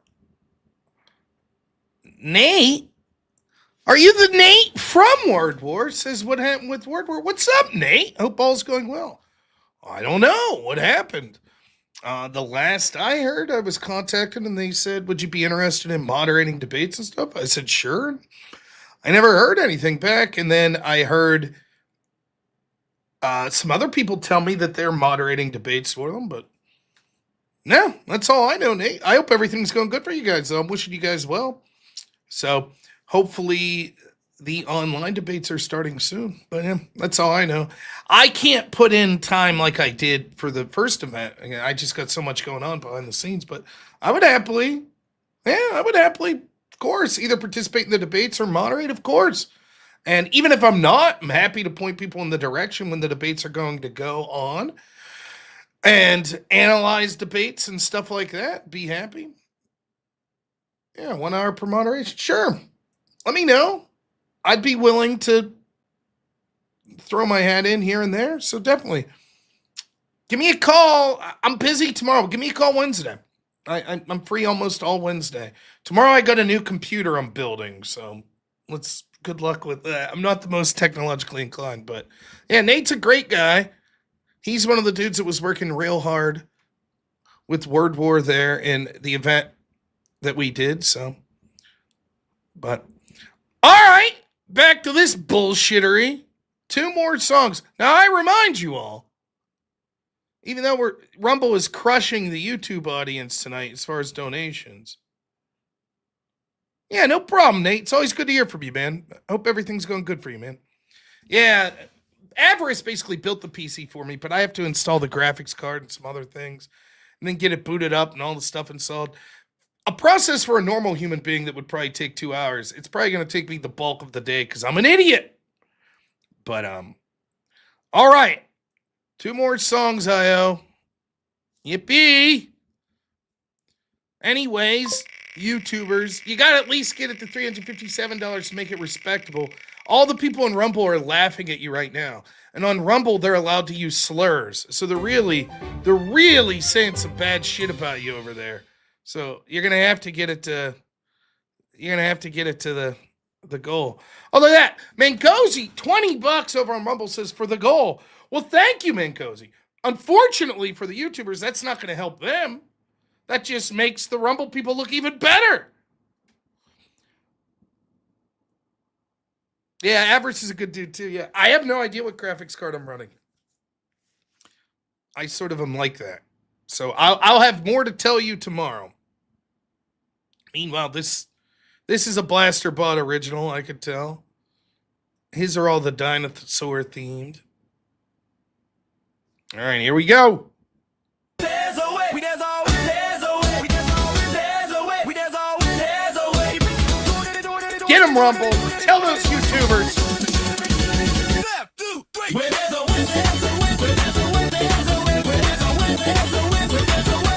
Nate? Are you the Nate from Word War? Says what happened with Word War. What's up, Nate? Hope all's going well. I don't know what happened. The last I heard, I was contacted and they said, would you be interested in moderating debates and stuff? I said, sure. I never heard anything back. And then I heard some other people tell me that they're moderating debates for them, but no, that's all I know, Nate. I hope everything's going good for you guys, though. I'm wishing you guys well. So hopefully the online debates are starting soon. But yeah, that's all I know. I can't put in time like I did for the first event. I just got so much going on behind the scenes. But I would happily, of course, either participate in the debates or moderate, of course. And even if I'm not, I'm happy to point people in the direction when the debates are going to go on and analyze debates and stuff like that. Be happy. Yeah, 1 hour per moderation. Sure. Let me know. I'd be willing to throw my hat in here and there. So definitely give me a call. I'm busy tomorrow. Give me a call Wednesday. I'm free almost all Wednesday. Tomorrow I got a new computer I'm building. So good luck with that. I'm not the most technologically inclined, but yeah, Nate's a great guy. He's one of the dudes that was working real hard with Word War there in the event that we did. So, but all right, back to this bullshittery. 2 more songs. Now I remind you all, even though Rumble is crushing the YouTube audience tonight as far as donations. Yeah, no problem, Nate. It's always good to hear from you, man. I hope everything's going good for you, man. Yeah, Avarice basically built the PC for me, but I have to install the graphics card and some other things, and then get it booted up and all the stuff installed. A process for a normal human being that would probably take 2 hours. It's probably going to take me the bulk of the day because I'm an idiot. But, all right. 2 more songs, I-O. Yippee. Anyways, YouTubers, you got to at least get it to $357 to make it respectable. All the people in Rumble are laughing at you right now. And on Rumble, they're allowed to use slurs. So they're really saying some bad shit about you over there. So you're going to have to get it to the goal. Oh, look at that. Mancozy, $20 over on Rumble says for the goal. Well, thank you, Mancozy. Unfortunately for the YouTubers, that's not going to help them. That just makes the Rumble people look even better. Yeah, Avarice is a good dude too. Yeah, I have no idea what graphics card I'm running. I sort of am like that. So I'll have more to tell you tomorrow. Meanwhile, this is a Blaster Bot original, I could tell. His are all the dinosaur themed. All right, here we go. There's a way. There's a way. There's a way. There's a way. Get him, Rumble. Tell those YouTubers. Left, 2, 3. Where there's a way, there's a way. Where there's a way, there's a way. Where there's a way, there's a way. Where there's a way.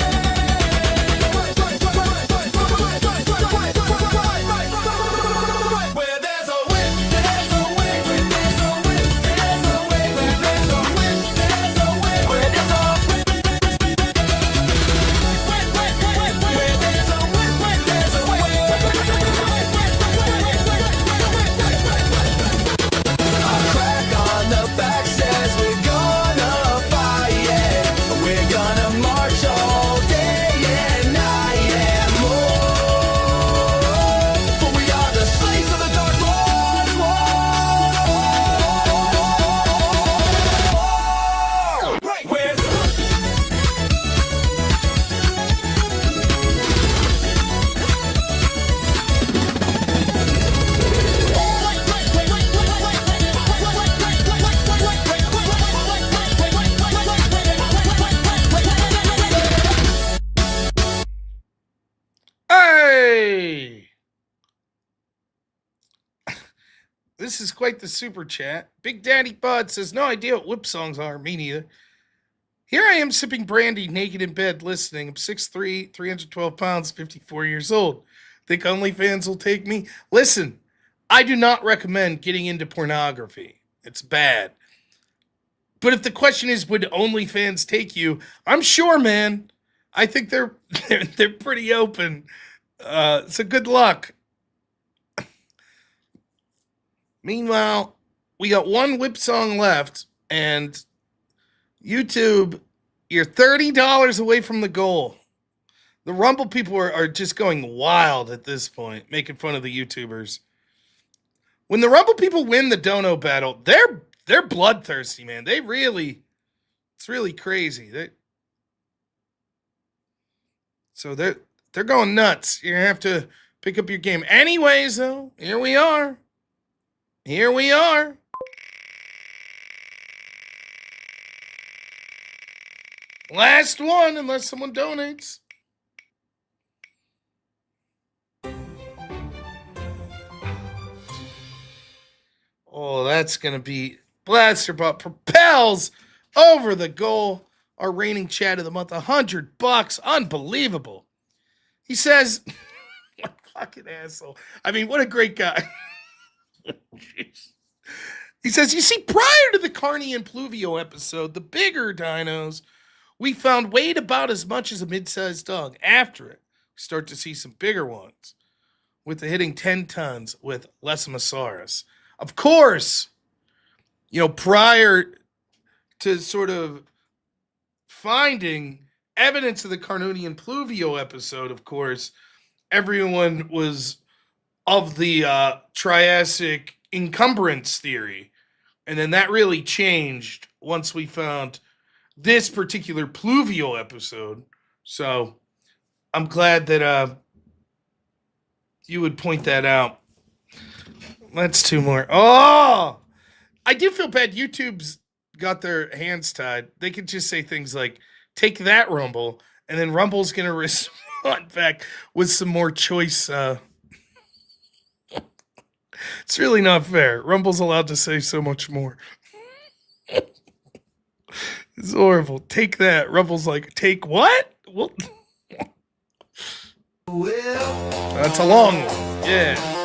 This is quite the super chat. Big Daddy Bud says, no idea what whip songs are. Me neither. Here I am sipping brandy, naked in bed, listening. I'm 6'3", 312 pounds, 54 years old. Think OnlyFans will take me? Listen, I do not recommend getting into pornography. It's bad. But if the question is, would OnlyFans take you? I'm sure, man. I think they're pretty open. So good luck. Meanwhile, we got one whip song left, and YouTube You're $30 away from the goal. The Rumble people are just going wild at this point, making fun of the YouTubers. When the Rumble people win the dono battle, they're bloodthirsty, man. It's really crazy. They're going nuts. You're gonna have to pick up your game. Anyways, though, here we are. Last one, unless someone donates. Oh, that's going to be Blasterbot propels over the goal. Our reigning chat of the month, $100. Unbelievable. He says, what a fucking asshole. I mean, what a great guy. He says, you see, prior to the Carney and Pluvio episode, the bigger dinos, we found weighed about as much as a mid-sized dog. After it, we start to see some bigger ones, with the hitting 10 tons with Lesiosaurus. Of course, prior to sort of finding evidence of the Carnuni and Pluvio episode, of course, everyone was of the Triassic encumbrance theory. And then that really changed once we found this particular Pluvio episode. So I'm glad that you would point that out. That's two more. Oh, I do feel bad. YouTube's got their hands tied. They could just say things like, take that, Rumble. And then Rumble's going to respond back with some more choice. It's really not fair. Rumble's allowed to say so much more. It's horrible. Take that. Rumble's like, take what? Well, that's a long one. Yeah.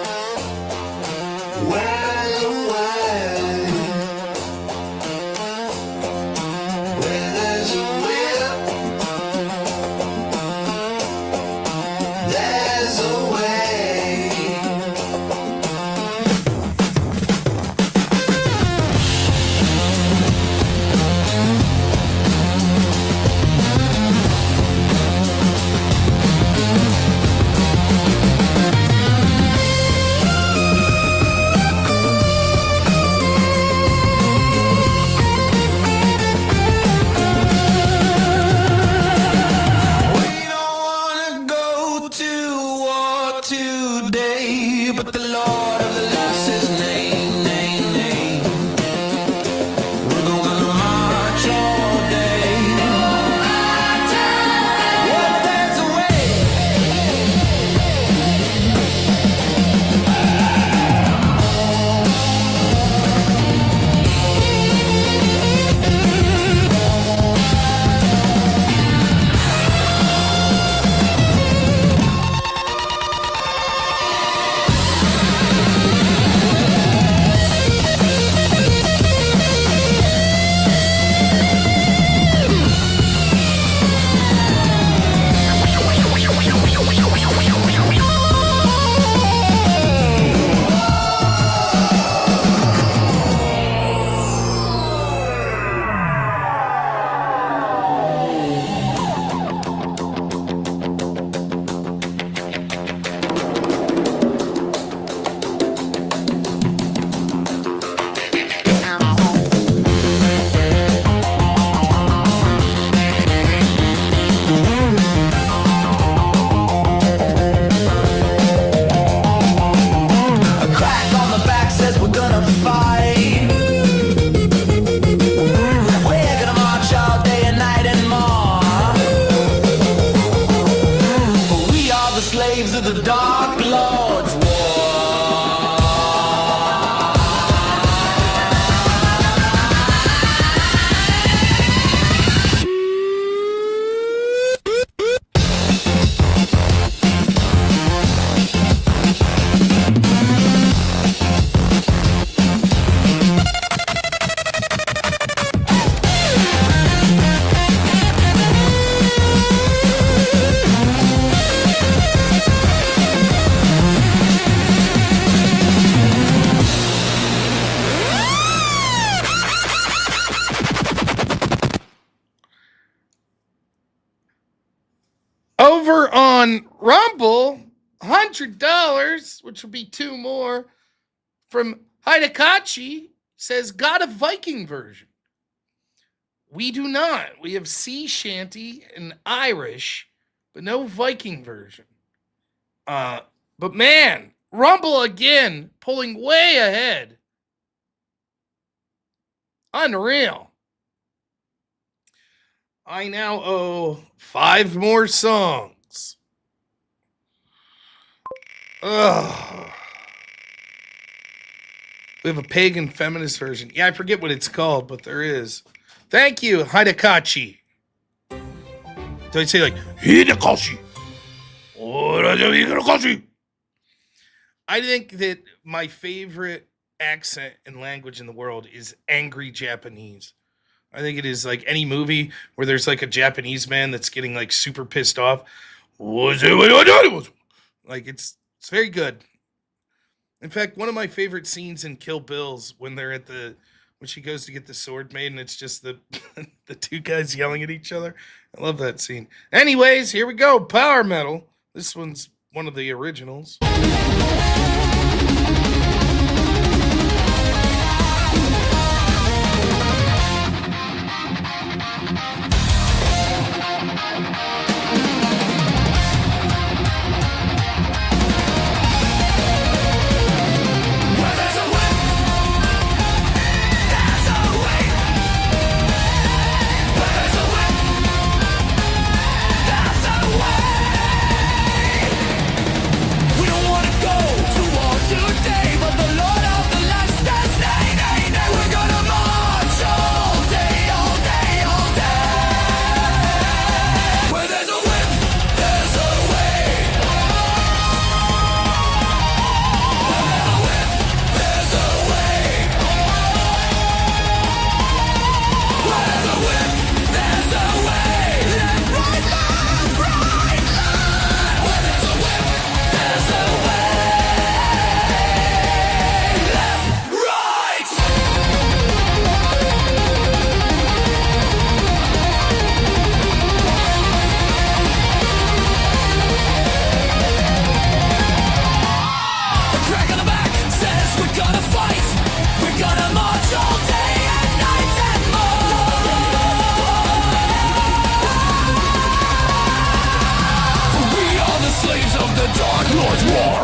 on Rumble, $100, which will be 2 more, from Hidekachi, says, got a Viking version. We do not. We have sea shanty and Irish, but no Viking version. But man, Rumble again, pulling way ahead. Unreal. I now owe 5 more songs. Ugh. We have a pagan feminist version. Yeah, I forget what it's called, but there is. Thank you, Hidekachi. Do I say like, Hidekachi? Hidekachi? I think that my favorite accent and language in the world is angry Japanese. I think it is like any movie where there's like a Japanese man that's getting like super pissed off. Like it's very good. In fact, one of my favorite scenes in Kill Bill's when she goes to get the sword made and it's just the the 2 guys yelling at each other. I love that scene. Anyways, here we go. Power metal. This one's one of the originals. We don't wanna go to war today, but the Lord of the land says, nay, nay, nay. We're gonna march all day, all day, all day. Where there's a whip, there's a way. Where there's a whip, there's a way. Where there's a whip, there's a way. Left, right, left, right, left. Where there's a whip, there's a way. Left, right. The crack on the back says we're gonna fight. We're gonna march all day and night and more. For we are the slaves of the Dark Lord's war.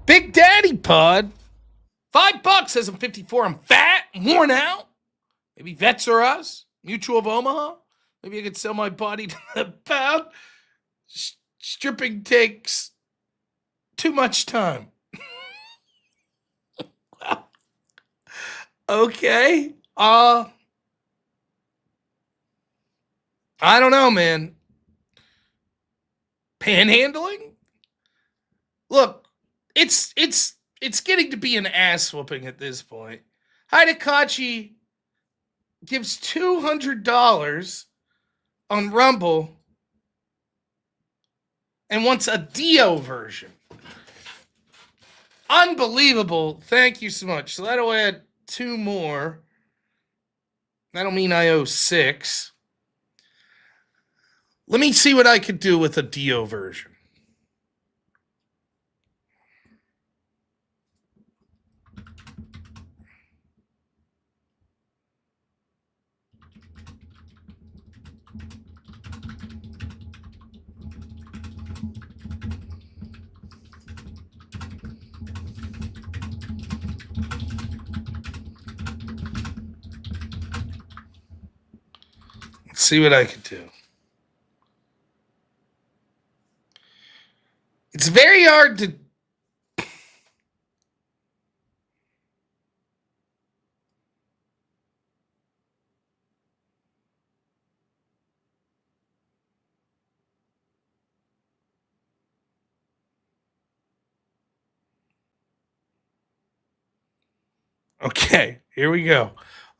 Big Daddy Pod. $5 says I'm 54. I'm fat, worn out. Maybe Vets Are Us, Mutual of Omaha. Maybe I could sell my body to the pound. Stripping takes too much time. Okay. I don't know, man. Panhandling? Look, it's getting to be an ass whooping at this point. Hidekachi gives $200 on Rumble and wants a Dio version. Unbelievable. Thank you so much. So that'll add 2 more. That'll mean I owe 6. Let me see what I could do with a Dio version. Let's see what I could do. It's very hard to... Okay, here we go.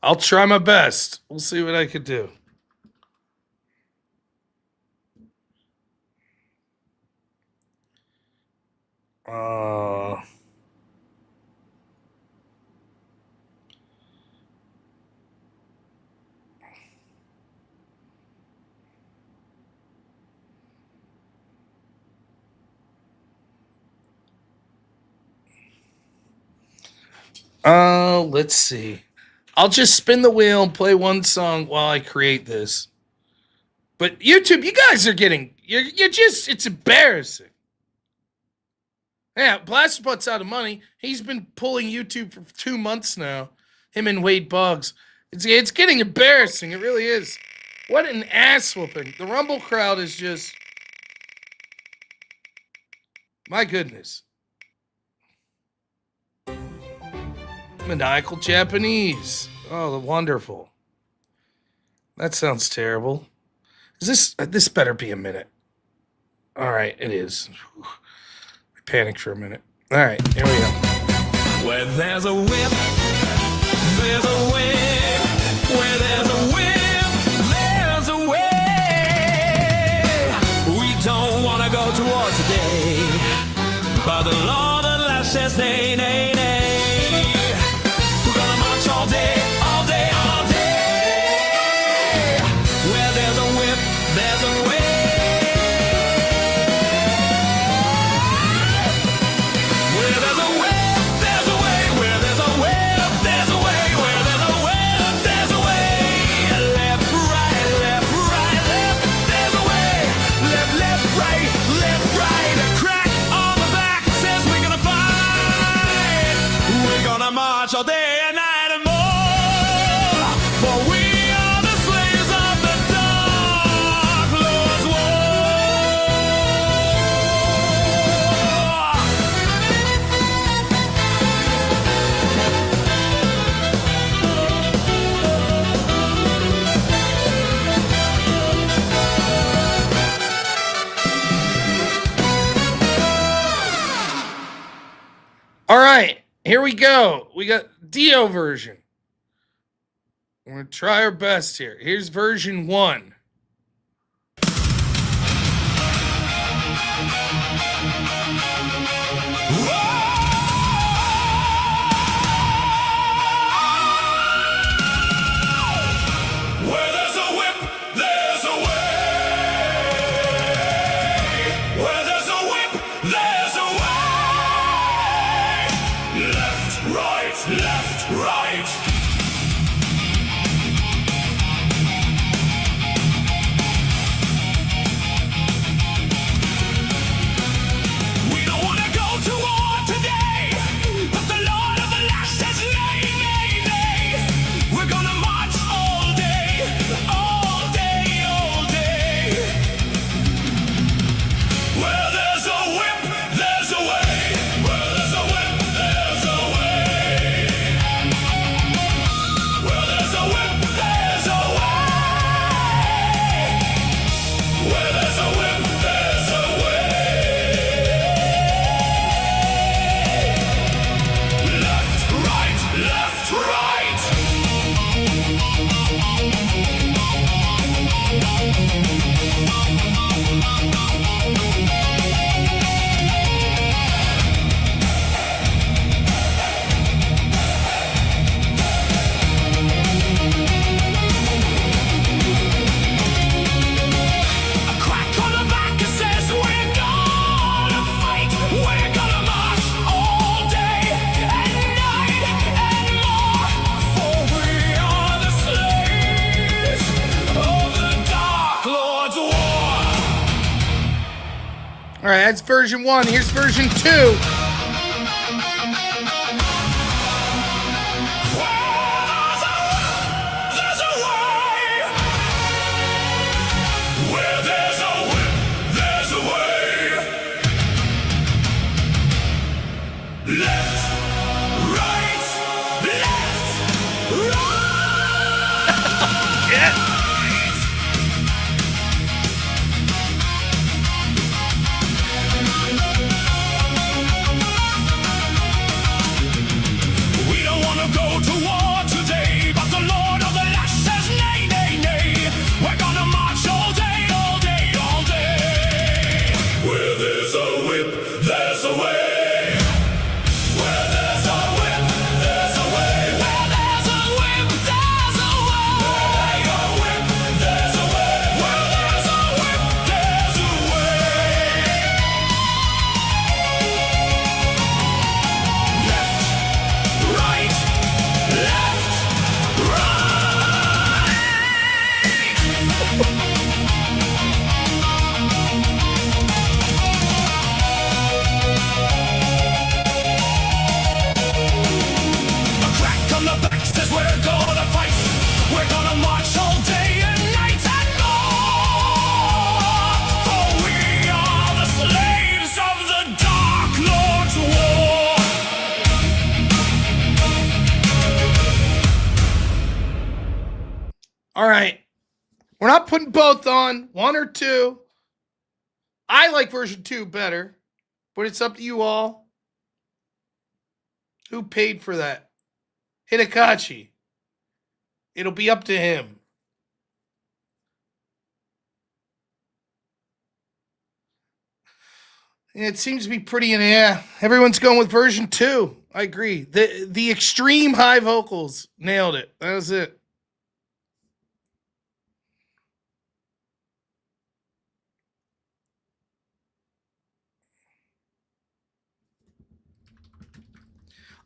I'll try my best. We'll see what I could do. Let's see. I'll just spin the wheel and play one song while I create this. But YouTube, you guys are getting, you're just, it's embarrassing. Yeah, Blasterbutt's out of money. He's been pulling YouTube for 2 months now. Him and Wade Boggs. It's getting embarrassing. It really is. What an ass whooping. The Rumble crowd is just... My goodness. Maniacal Japanese. Oh, wonderful. That sounds terrible. Is this better be a minute? All right, it is. Whew. I panicked for a minute. All right, here we go. Where there's a whip, there's a way. Where there's a whip, there's a way. We don't want to go to war today, but the law that last says nay, nay, nay. We're gonna march all day, all day, all day. Where there's a whip, there's a way. Where there's a whip, there's a way. Where there's a whip, there's a way. Where there's a whip, there's a way. Left, right, left, right, left. There's a way. Left, left, right, left, right. A crack on the back says we're gonna fight. We're gonna march all day and night and more. For we are the slaves of the dark Lord's war. All right, here we go. We got Dio version. We're going to try our best here. Here's version 1. Where there's a whip, there's a way. Where there's a whip, there's a way. Left, right, left, right. All right, that's version 1. Here's version 2. All right. We're not putting both on, 1 or 2. I like version 2 better, but it's up to you all. Who paid for that? Hidekachi. It'll be up to him. It seems to be pretty in the air. Everyone's going with version 2. I agree. The extreme high vocals nailed it. That was it.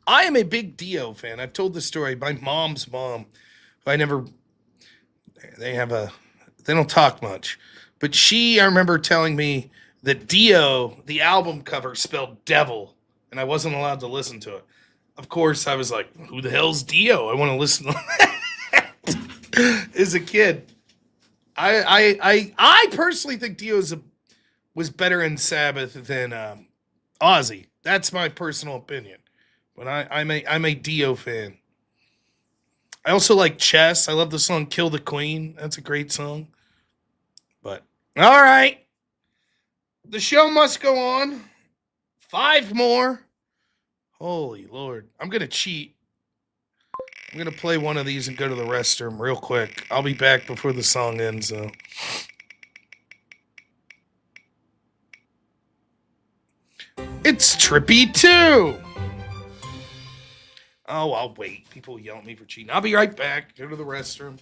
I am a big Dio fan. I've told this story. My mom's mom, they don't talk much, but I remember telling me that Dio, the album cover, spelled devil, and I wasn't allowed to listen to it. Of course, I was like, who the hell's Dio? I want to listen to that. As a kid. I personally think Dio was better in Sabbath than Ozzy. That's my personal opinion. But I'm a Dio fan. I also like Chess. I love the song Kill the Queen. That's a great song. But, all right. The show must go on. 5 more. Holy Lord. I'm going to cheat. I'm going to play one of these and go to the restroom real quick. I'll be back before the song ends, though. It's Trippy 2. Oh, I'll wait. People yell at me for cheating. I'll be right back. Go to the restroom.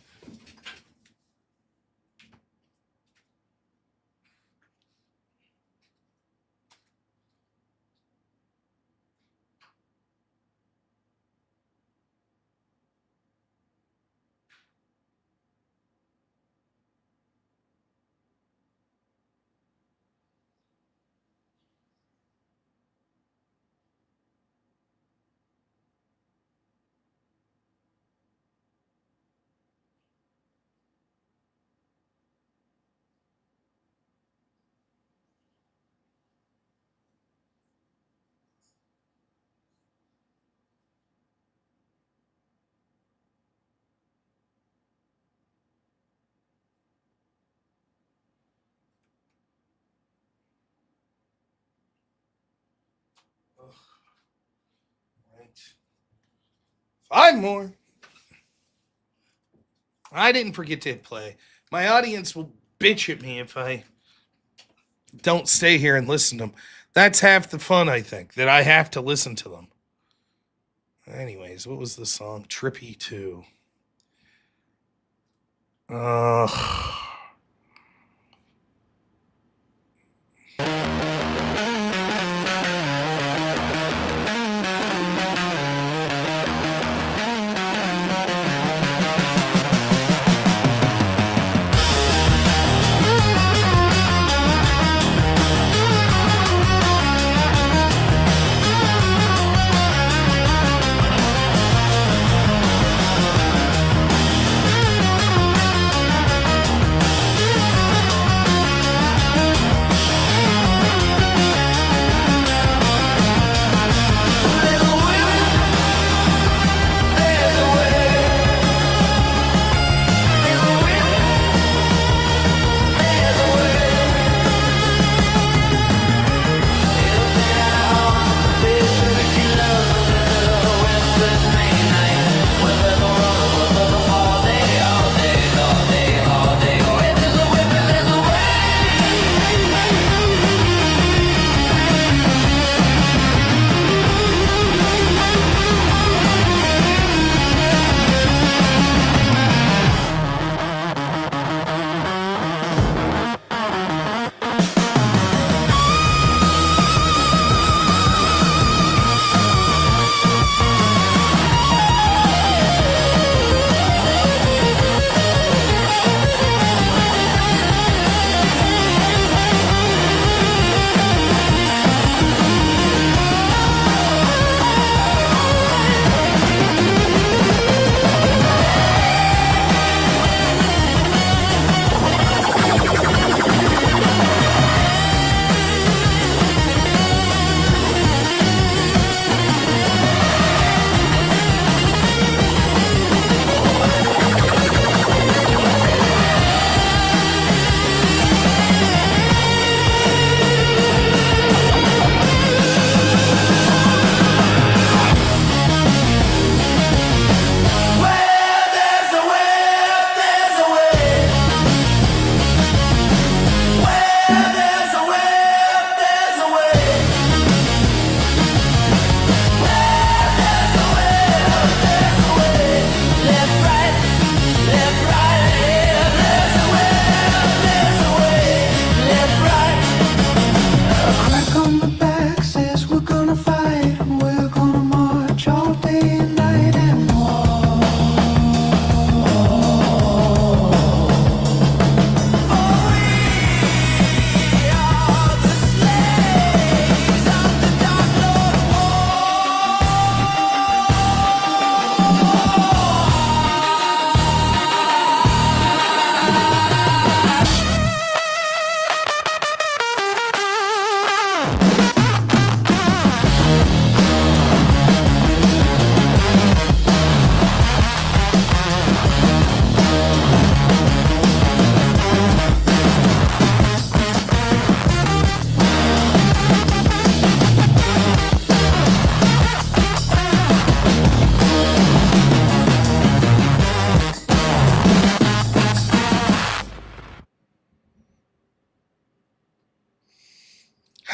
Right. 5 more. I didn't forget to hit play. My audience will bitch at me if I don't stay here and listen to them. That's half the fun, I think, that I have to listen to them. Anyways, what was the song? Trippy 2.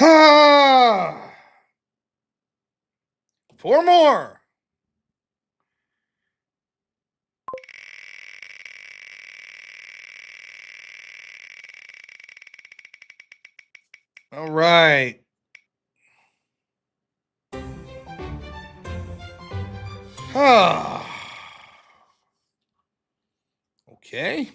Four more. All right. Okay.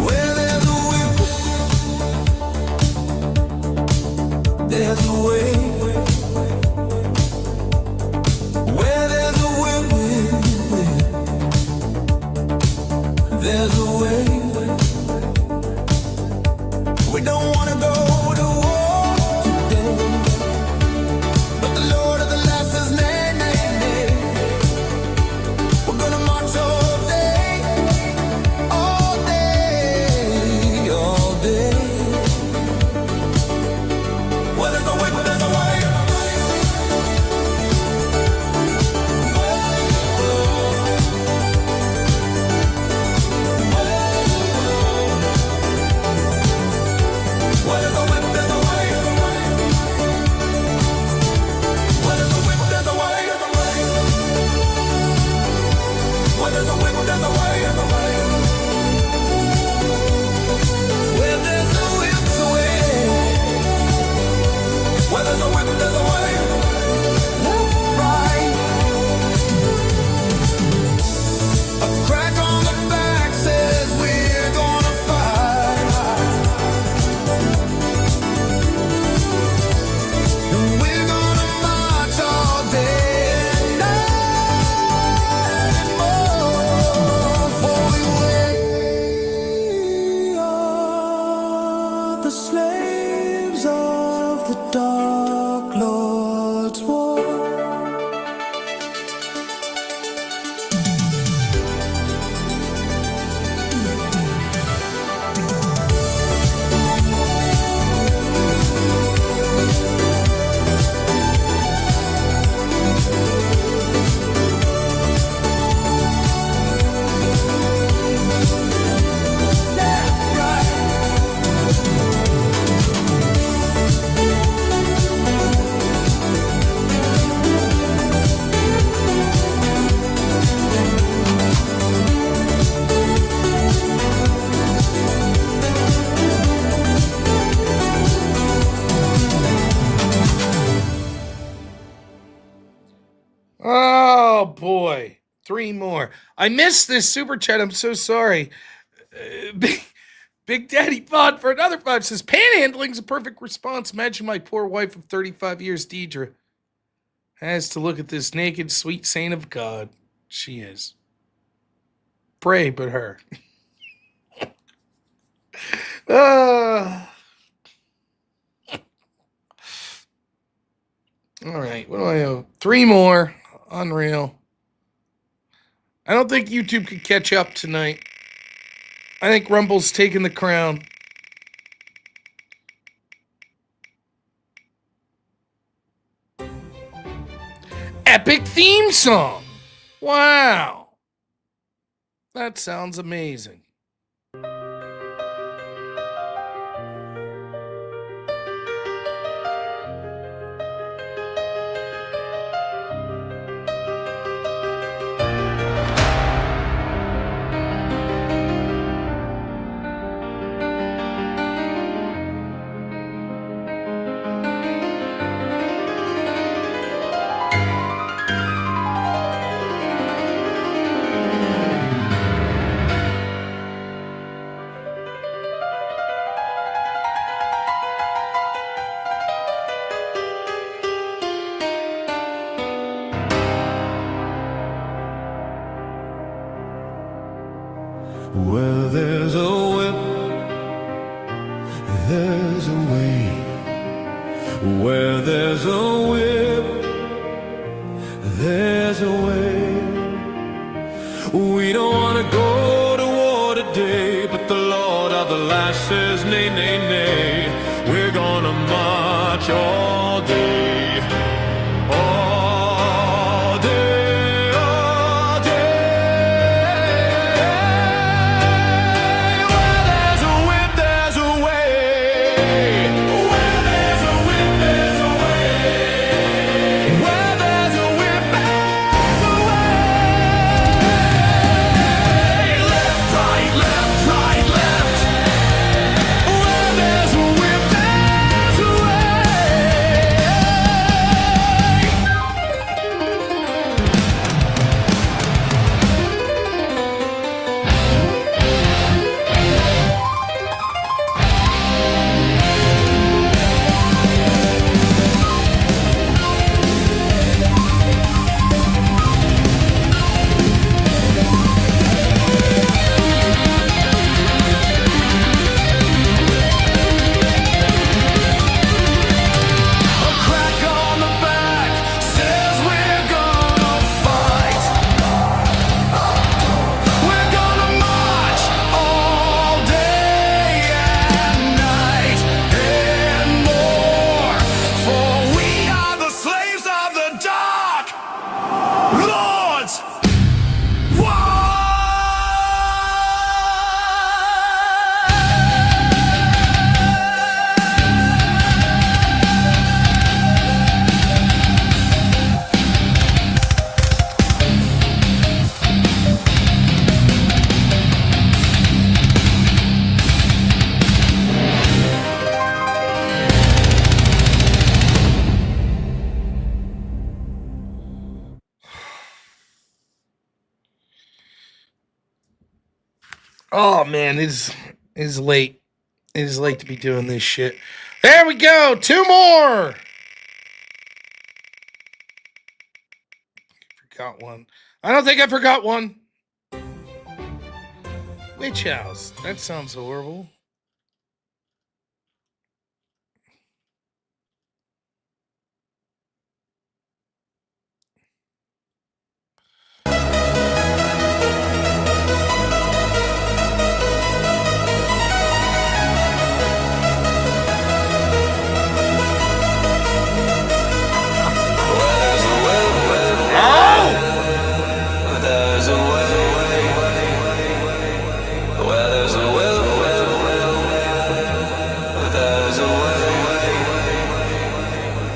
Where there's a will, there's a way. Where there's a will, there's a way. We don't wanna go to war today, but the Lord of the last is nay, nay, nay. We're gonna march all day, all day, all day. Well, there's a way, but there's a way. Well, there's a whip, there's a way. Well, there's a whip, there's a way. Well, there's a whip, there's a way. Well, there's a whip, a way. Well, there's a whip, there's a way. Left, right. A crack on the back says we're gonna fight. And we're gonna march all day and night and more. For we are the slaves of the Dark Lord's war. Oh boy, three more. I missed this super chat. I'm so sorry. Big Daddy Bod for another 5 says panhandling's a perfect response. Imagine my poor wife of 35 years, Deidre, has to look at this naked sweet saint of God. She is. Pray, but her. All right, what do I owe? 3 more. Unreal. I don't think YouTube could catch up tonight. I think Rumble's taking the crown. Epic theme song. Wow. That sounds amazing. Well, there's a whip there's a way, where there's a whip, there's a way. We don't want to go to war today, but the Lord of the land says nay, nay, nay. We're gonna march all day, all day, all day. Where there's a whip, there's a way. Where there's a whip, there's a way. Where there's a whip, there's a way. Left, right, left, right, left. Where there's a whip, there's a way. A crack on the back says we're gonna fight. We're gonna march all day and night and more. For we are the slaves of the dark lords. Oh man, it's late. It is late to be doing this shit. There we go. 2 more. Forgot one. I don't think I forgot one. Witch house. That sounds horrible.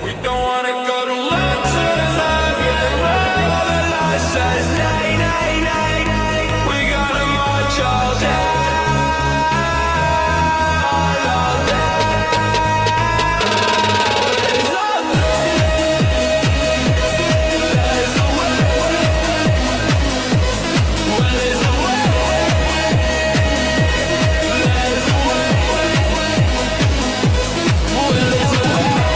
We don't wanna go to lunch tonight. The light says nay, nay, nay, nay. We gotta march all day, all day. There's a way. Well, there's a way. There's a way. Well, there's a way.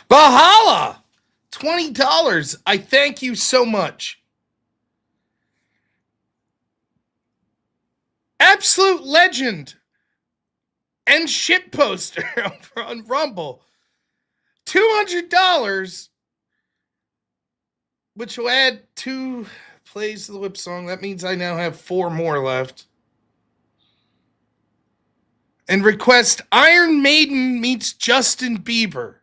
Bahala! $20. I thank you so much. Absolute legend. and shit poster on Rumble. $200, which will add 2 plays to the whip song. That means I now have 4 more left. And request Iron Maiden meets Justin Bieber.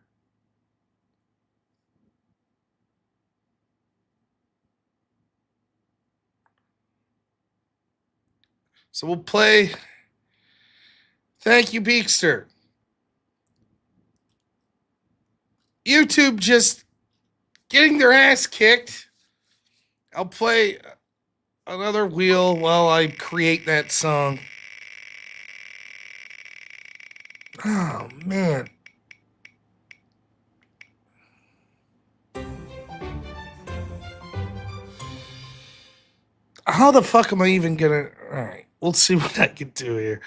So we'll play. Thank you, Beekster. YouTube just getting their ass kicked. I'll play another wheel while I create that song. Oh, man. How the fuck am I even gonna... Alright, we'll see what I can do here.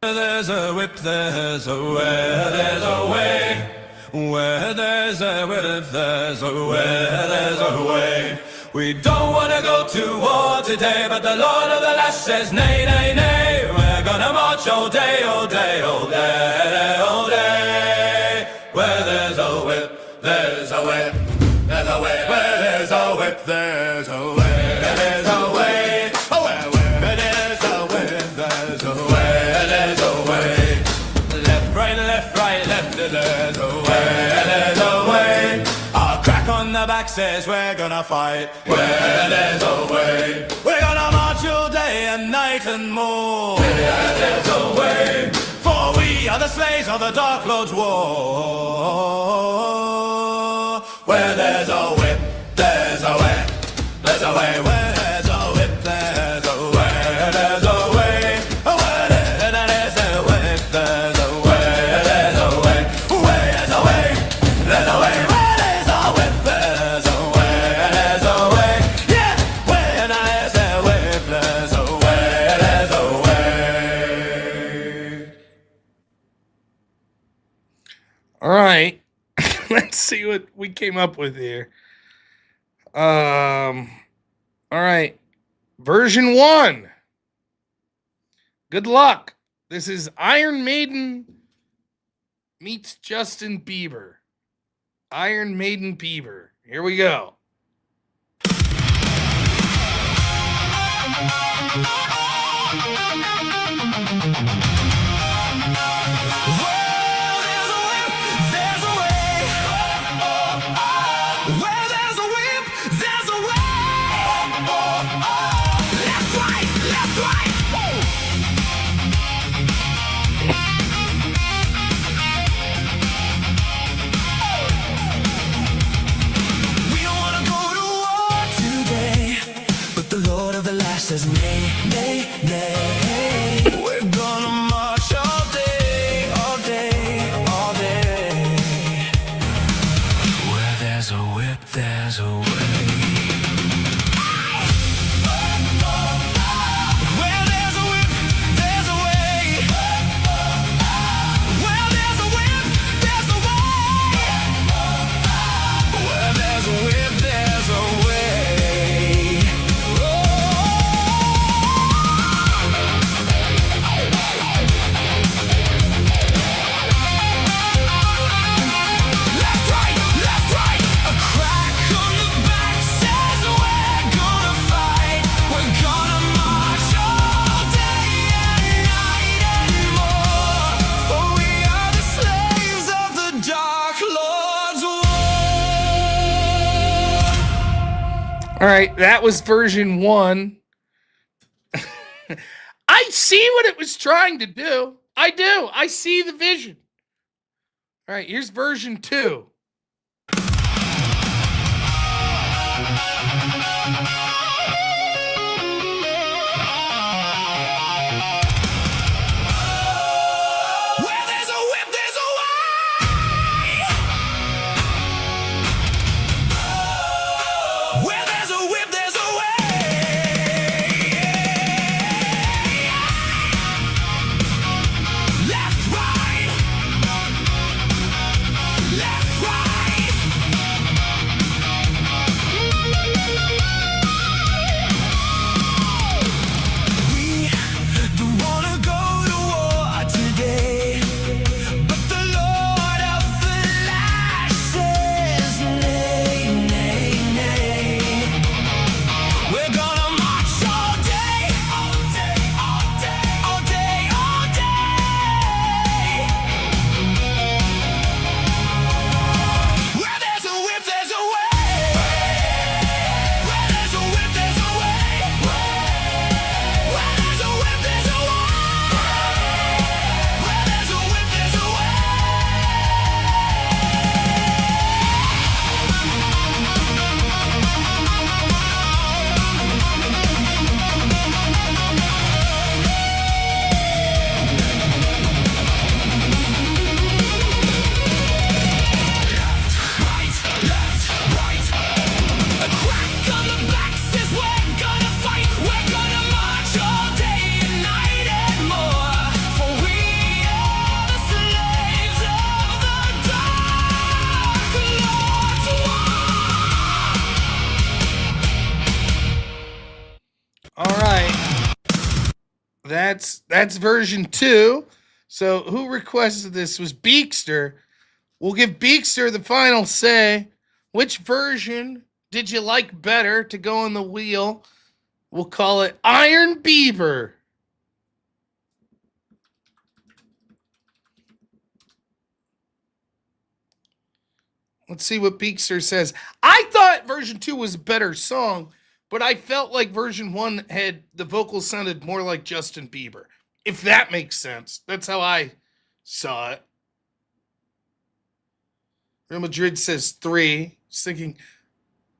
There's a whip, there's a way, there's a way. Where there's a whip, there's a way, there's a way. We don't want to go to war today, but the Lord of the Lash says nay, nay, nay. We're gonna march all day, all day, all day, all day. Where there's a whip, there's a whip, there's a way. Where there's a whip, there's a way, there's a way. Oh, where there's a whip, there's a way, there's a way. Left, right, there's a way, there's a way. A crack on the back says we're gonna fight. Where there's a way, we're gonna march all day and night and more. Where there's a way, for we are the slaves of the Dark Lord's war. Where there's a whip, there's a way, there's a way. Where there's a whip, there's a way, there's a way. Where there's a whip, there's a way, there's a way. Where there's a way, there's a way. Where there's a whip, there's a way, there's a way. Yeah, where there's a whip, there's a way, there's a way. All right. Let's see what we came up with here. All right. Version 1. Good luck. This is Iron Maiden meets Justin Bieber. Iron Maiden Bieber. Here we go. Says nay, nay, nay. We're gonna march all day, all day, all day. Where there's a whip, there's a way. Where there's a whip, there's a way. Where there's a whip, there's a way. Where there's a whip, there's a way. All right, that was version 1. I see what it was trying to do. I do. I see the vision. All right, here's version 2. Left, right. That's version 2. So who requested this was Beekster. We'll give Beekster the final say. Which version did you like better to go on the wheel? We'll call it Iron Beaver. Let's see what Beekster says. I thought version 2 was a better song, but I felt like version 1 had the vocals sounded more like Justin Bieber. If that makes sense. That's how I saw it. Real Madrid says 3. Just thinking,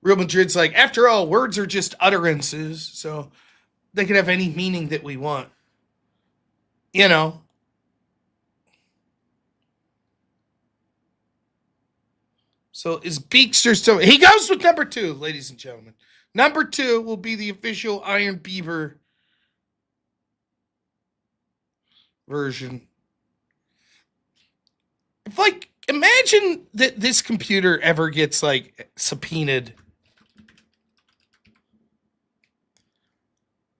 Real Madrid's like, after all, words are just utterances, so they can have any meaning that we want. You know. So is Beekster still... He goes with number 2, ladies and gentlemen. Number 2 will be the official Iron Beaver version. If, like, imagine that this computer ever gets, like, subpoenaed.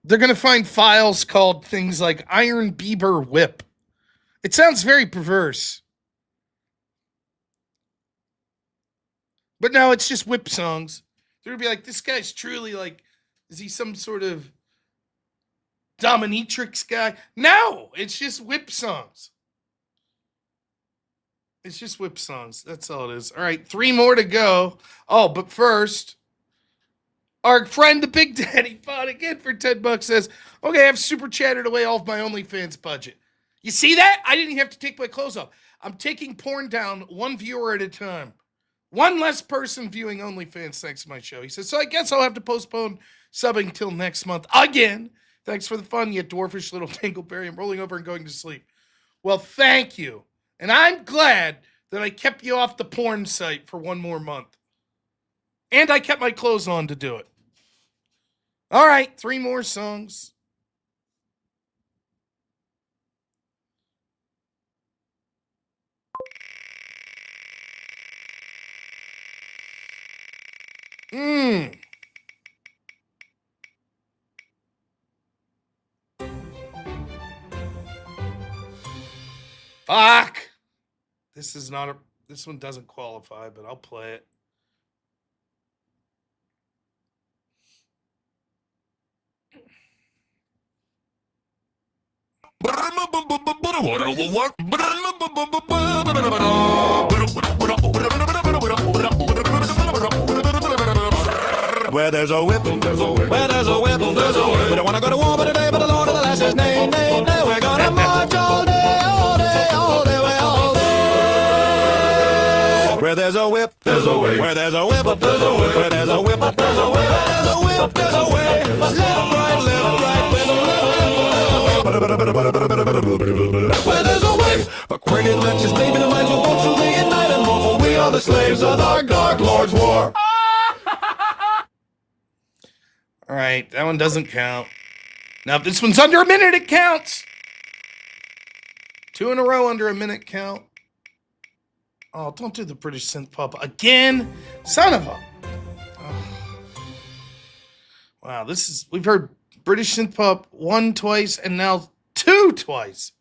They're going to find files called things like Iron Beaver Whip. It sounds very perverse. But no, it's just whip songs. They're going to be like, this guy's truly like, is he some sort of dominatrix guy? No, it's just whip songs. It's just whip songs. That's all it is. All right, 3 more to go. Oh, but first, our friend the Big Daddy Pod again for $10 says, okay, I've super chatted away all of my OnlyFans budget. You see that? I didn't even have to take my clothes off. I'm taking porn down 1 viewer at a time. 1 less person viewing OnlyFans thanks to my show. He says, so I guess I'll have to postpone subbing till next month. Again, thanks for the fun, you dwarfish little dingleberry. I'm rolling over and going to sleep. Well, thank you. And I'm glad that I kept you off the porn site for 1 more month. And I kept my clothes on to do it. All right, 3 more songs. Fuck. This one doesn't qualify, but I'll play it. Where there's a whip, there's a whip. Where there's a whip, there's a whip. We don't want to go to war, but today, but the Lord of the Last is name. We're gonna march all day, all day, all day, all day. Where there's a whip, there's a way. Where there's a whip, there's a way. Where there's a whip, there's a way. Where there's a whip, there's a way. Left, right, left, right. Where there's a way. A cricket lets his baby the minds will won't you reignite and more, for we are the slaves of our dark lord's war. All right, that one doesn't count. Now, if this one's under a minute, it counts. 2 in a row under a minute count. Oh, don't do the British synth pop again. Son of a... Oh. Wow, we've heard British synth pop 1 twice and now 2 twice.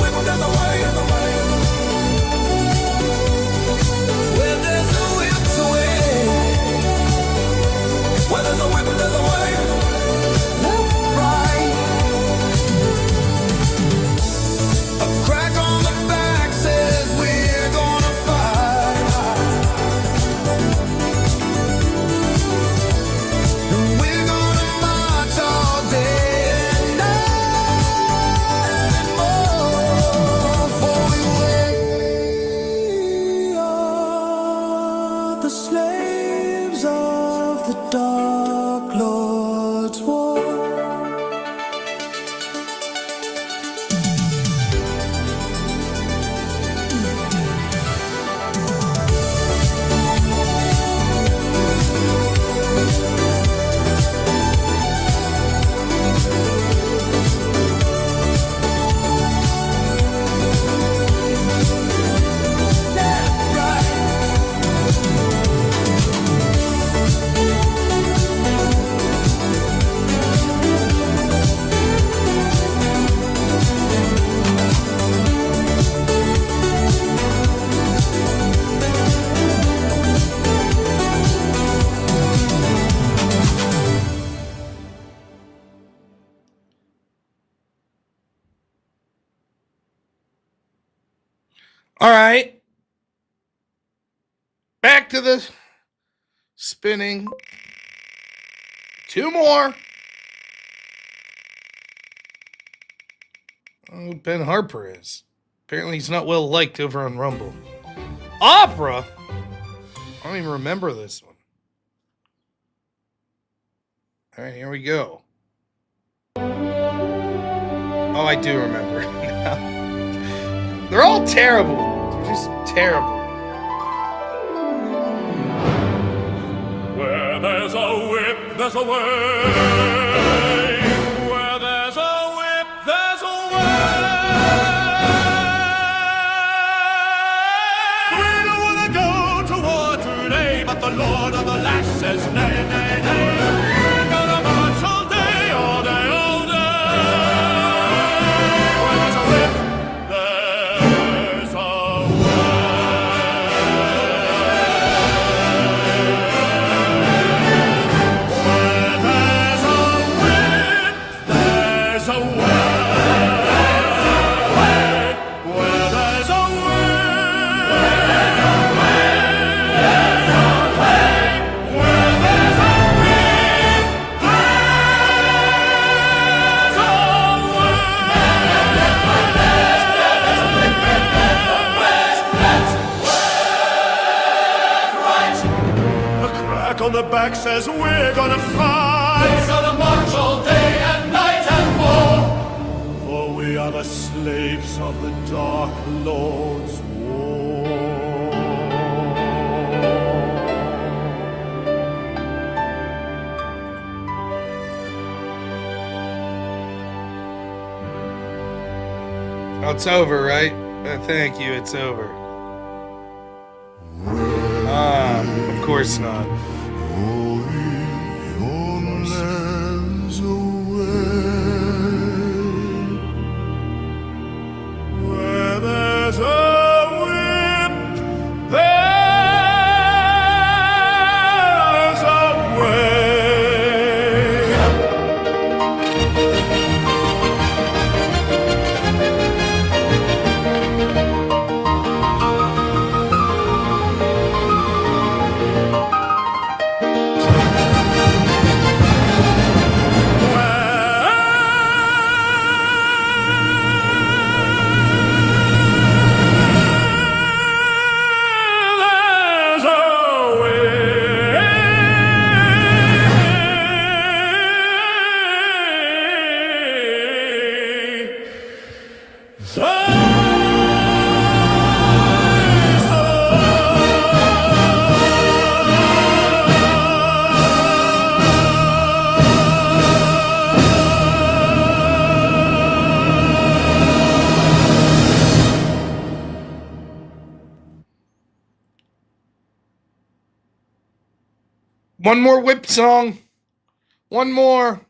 whip, there's a way. Where there's a whip, there's a way. Where there's a whip, there's a way. Left, right. A crack on the back says we're gonna fight. And we're gonna march all day and night and more. For we are the slaves of the Dark Lord's war. All right. Back to the spinning. Two more. Oh, Ben Harper is. Apparently he's not well liked over on Rumble. Opera? I don't even remember this one. All right, here we go. Oh, I do remember. They're all terrible. They're just terrible. Where there's a whip, there's a way. Where there's a whip, there's a way. We don't want to go to war today, but the Lord of the Lash says nay, nay, nay. We're gonna march all day, all day, all day. Where there's a whip, there's a on the back says we're gonna fight. We're gonna march all day and night and more. For we are the slaves of the Dark Lord's war. Oh, it's over, right? Thank you, it's over. Of course not. Where there's a whip, there's a way. One more whip song. One more.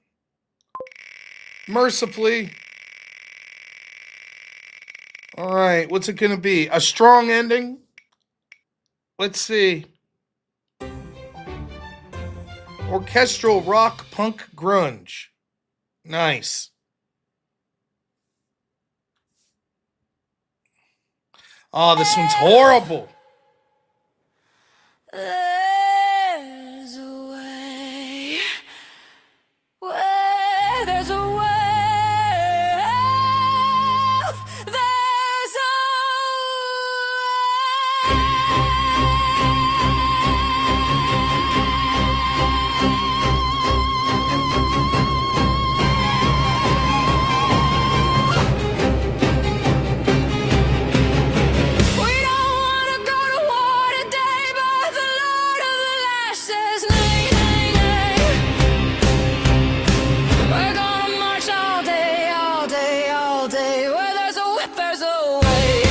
Mercifully. All right, what's it gonna be? A strong ending? Let's see. Orchestral rock, punk, grunge. Nice. Oh, this one's horrible. There's a way. Where there's a way. There's a We don't wanna go to war today, but the Lord of the Lash says nay, nay, nay. We're gonna march all day, all day, all day. Where there's a whip, there's a way.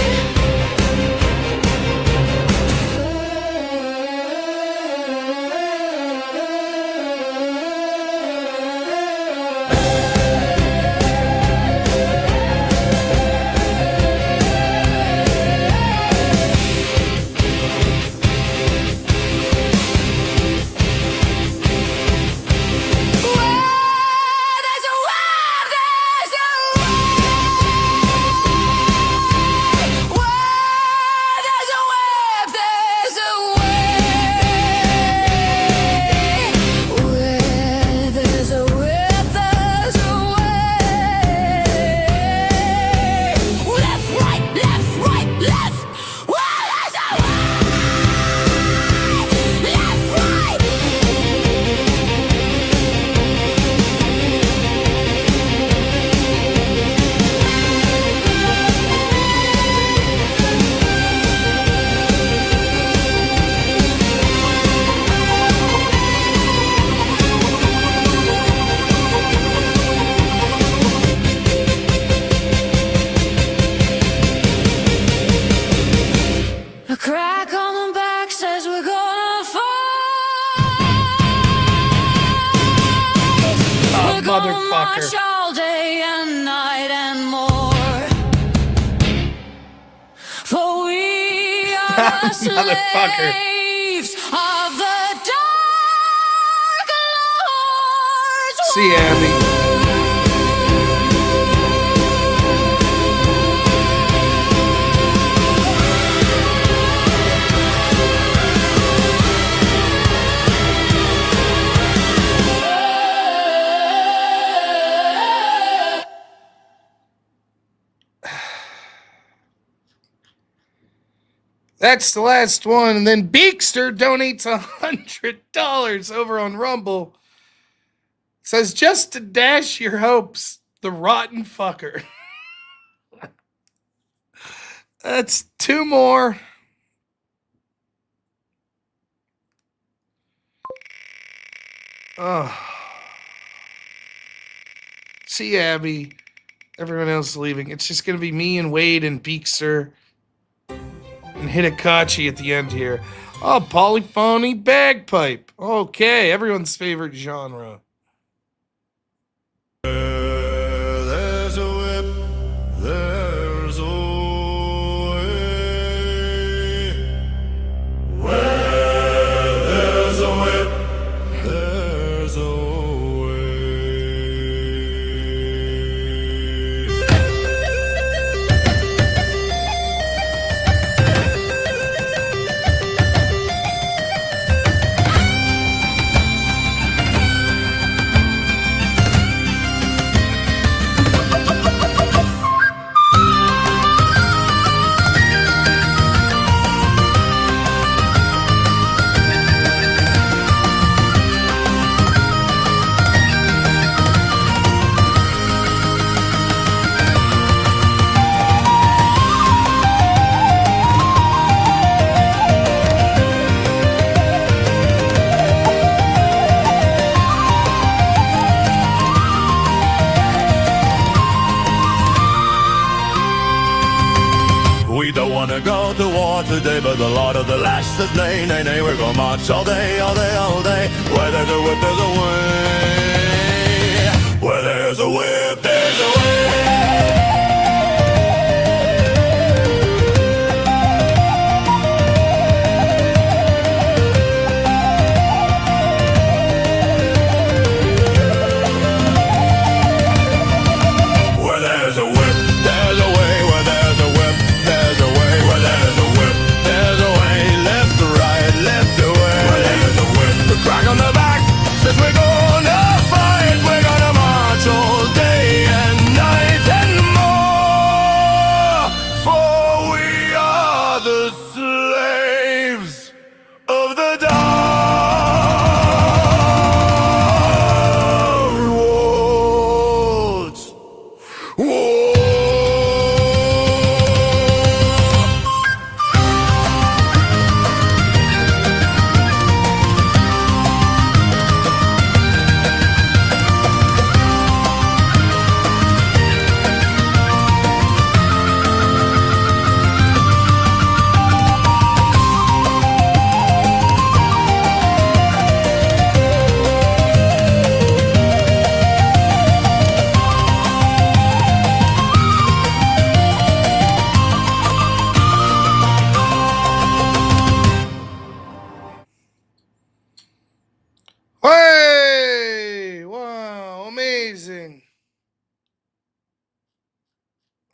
There's a way, there's a way. Where there's a whip, there's a way. Where there's a whip, there's a way. Left, right, left, right, left. Where there's a way. Left, right. A crack on the back says we're gonna fight. We're gonna march motherfucker. all day and night and more. For we are the Motherfucker. slaves of the dark lords. See, Abby. That's the last one. And then Beekster donates $100 over on Rumble. Says, just to dash your hopes, the rotten fucker. That's two more. Oh. See, Abby. Everyone else is leaving. It's just going to be me and Wade and Beekster. And Hidakachi at the end here. Oh, polyphony bagpipe. Okay, everyone's favorite genre. There's a whip, there's a way. Where there's a whip, there's a We don't wanna go to war today, but the Lord of the Lash says nay, nay, nay. We're gonna march all day, all day, all day. Where there's a whip, there's a way. Where there's a whip, there's a way.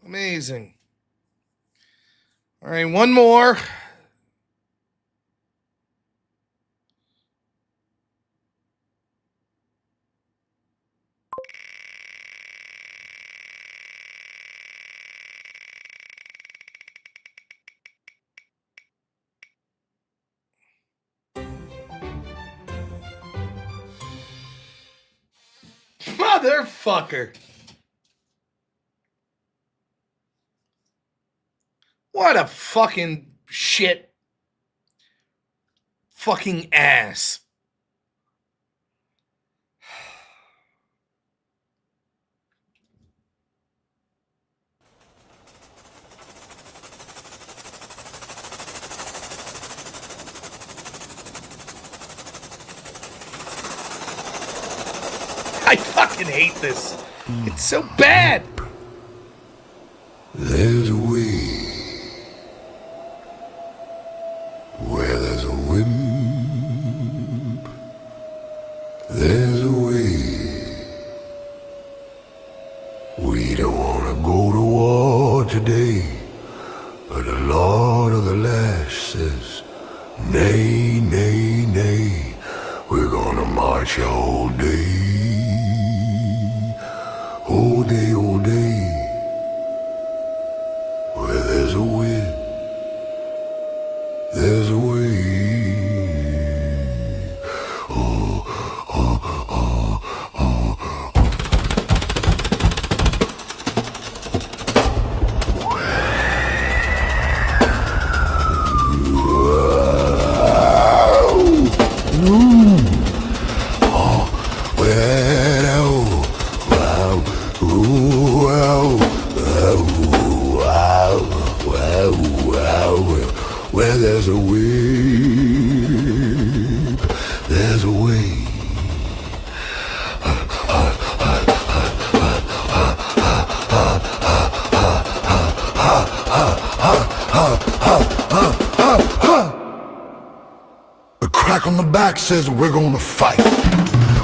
Amazing. All right, one more. Motherfucker. What a fucking shit. Fucking ass. I fucking hate this. It's so bad. There's a way where there's a wimp. There's a way. We don't want to go to war today, but the Lord of the Lash says, nay, nay, nay. We're gonna march all day. All day, all day. Where there's a will, there's a way. Oh, oh, oh, oh. Where there's a way, there's a way. A crack on the back says we're gonna fight.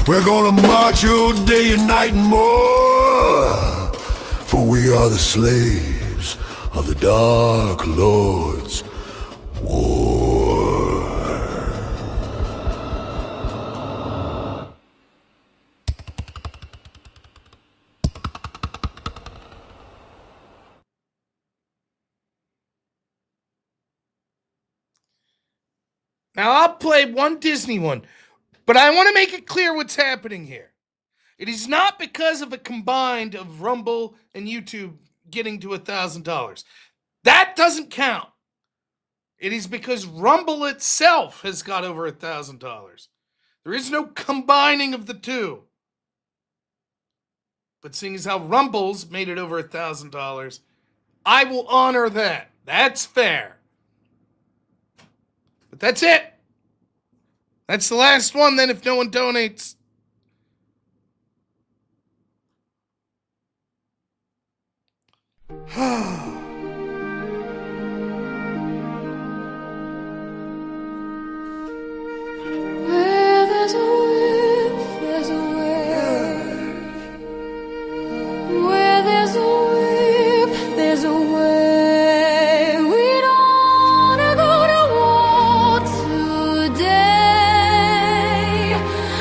We're gonna march all day and night and more. For we are the slaves of the Dark Lord's war. Now, I'll play one Disney one, but I want to make it clear what's happening here. It is not because of a combined of Rumble and YouTube getting to $1,000. That doesn't count. It is because Rumble itself has got over $1,000. There is no combining of the two. But seeing as how Rumble's made it over $1,000, I will honor that. That's fair. But that's it. That's the last one then if no one donates. Where there's a will, there's a way. Where there's a whip, there's a way. We don't wanna go to war today,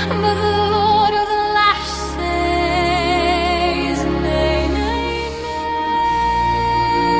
but the Lord of the Lash says, nay, nay, nay.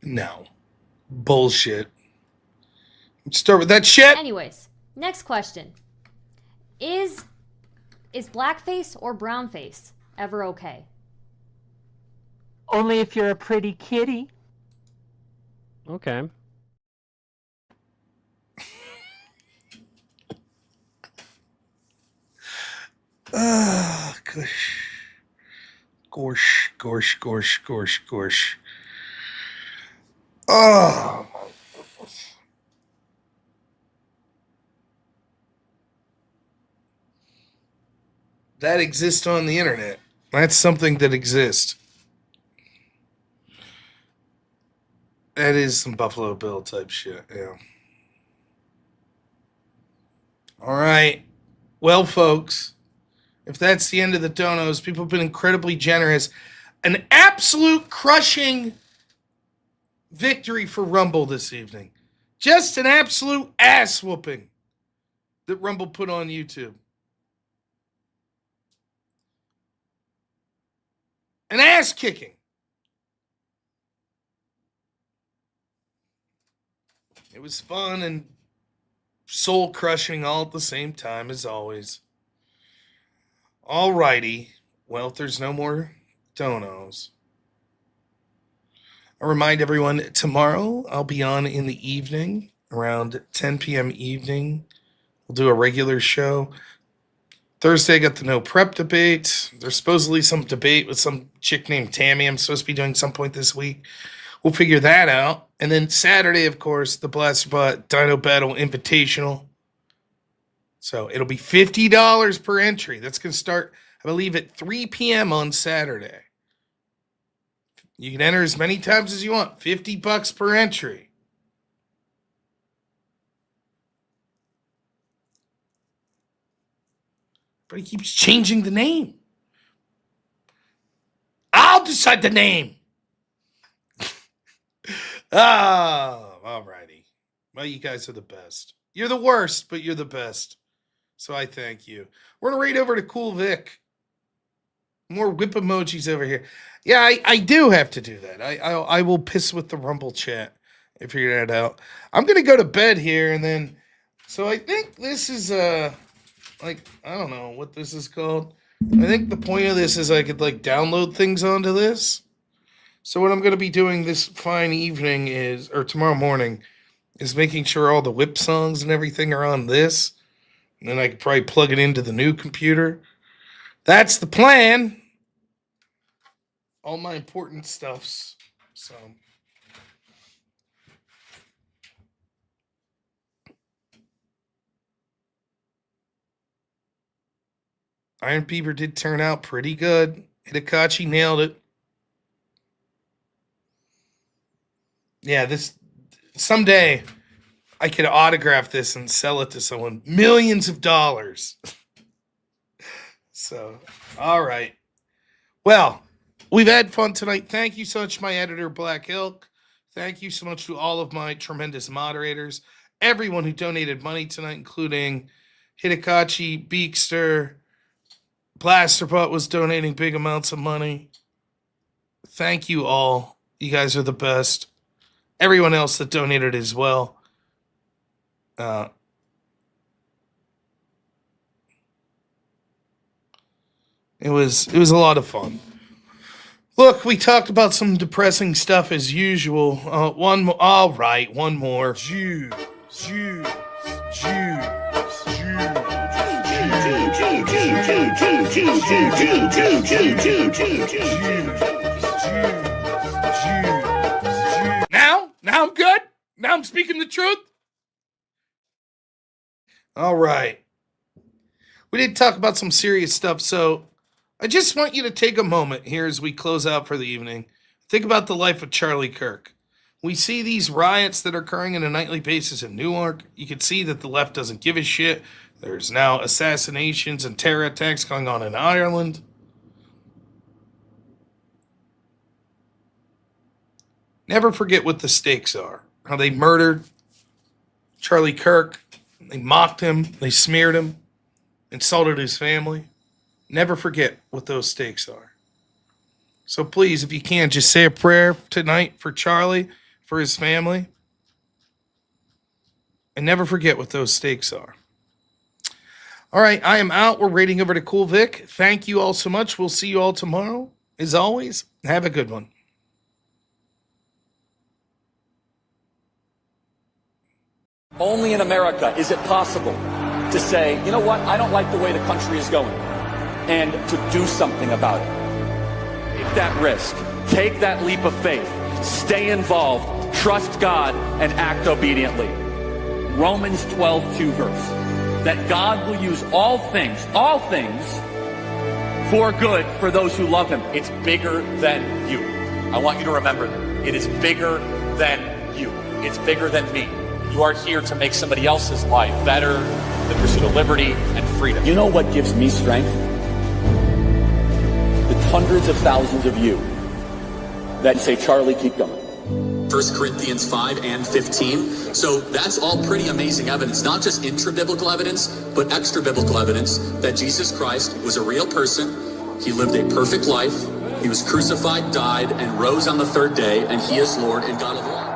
No. Bullshit. Start with that shit. Anyways, next question. Is blackface or brownface ever okay? Only if you're a pretty kitty. Okay. Gosh. Gorsh. Oh. That exists on the internet. That's something that exists. That is some Buffalo Bill type shit, yeah. All right. Well, folks, if that's the end of the donos, people have been incredibly generous. An absolute crushing victory for Rumble this evening. Just an absolute ass whooping that Rumble put on YouTube. An ass kicking. It was fun and soul crushing all at the same time, as always. Alrighty. Well, if there's no more donos, I'll remind everyone tomorrow I'll be on in the evening, around 10 p.m. evening. We'll do a regular show. Thursday, I got the no prep debate. There's supposedly some debate with some chick named Tammy I'm supposed to be doing some point this week. We'll figure that out. And then Saturday, of course, the Blasterbot Dino Battle Invitational. So it'll be $50 per entry. That's going to start, I believe, at 3 p.m. on Saturday. You can enter as many times as you want. $50 per entry. But he keeps changing the name. I'll decide the name. Alrighty. Well, you guys are the best. You're the worst, but you're the best. So I thank you. We're going to raid over to Cool Vic. More whip emojis over here. Yeah, I do have to do that. I will piss with the Rumble chat and figure that out. I'm going to go to bed here and then... So I think this is... I don't know what this is called. I think the point of this is I could download things onto this. So what I'm going to be doing this fine evening or tomorrow morning, is making sure all the whip songs and everything are on this. And then I could probably plug it into the new computer. That's the plan. All my important stuffs. So... Iron Beaver did turn out pretty good. Hidakachi nailed it. Yeah, this someday I could autograph this and sell it to someone. Millions of dollars. So, all right. Well, we've had fun tonight. Thank you so much to my editor, Black Elk. Thank you so much to all of my tremendous moderators. Everyone who donated money tonight, including Hidakachi, Beakster, Blasterbot was donating big amounts of money. Thank you all. You guys are the best. Everyone else that donated as well. It was a lot of fun. Look, we talked about some depressing stuff as usual. One more. Jews. Now I'm good? Now I'm speaking the truth? All right. We did talk about some serious stuff, so I just want you to take a moment here as we close out for the evening. Think about the life of Charlie Kirk. We see these riots that are occurring on a nightly basis in Newark. You can see that the left doesn't give a shit. There's now assassinations and terror attacks going on in Ireland. Never forget what the stakes are. How they murdered Charlie Kirk. They mocked him. They smeared him. Insulted his family. Never forget what those stakes are. So please, if you can, just say a prayer tonight for Charlie. for his family. And never forget what those stakes are. All right, I am out. We're raiding over to Cool Vic. Thank you all so much. We'll see you all tomorrow. As always, have a good one. Only in America is it possible to say, you know what, I don't like the way the country is going, and to do something about it. Take that risk. Take that leap of faith. Stay involved. Trust God and act obediently. Romans 12:2 verse. That God will use all things for good for those who love him. It's bigger than you. I want you to remember that. It is bigger than you. It's bigger than me. You are here to make somebody else's life better, the pursuit of liberty and freedom. You know what gives me strength? The hundreds of thousands of you that say, Charlie, keep going. 1 Corinthians 5 and 15. So that's all pretty amazing evidence, not just intra-biblical evidence, but extra-biblical evidence that Jesus Christ was a real person. He lived a perfect life. He was crucified, died, and rose on the third day, and he is Lord and God of all.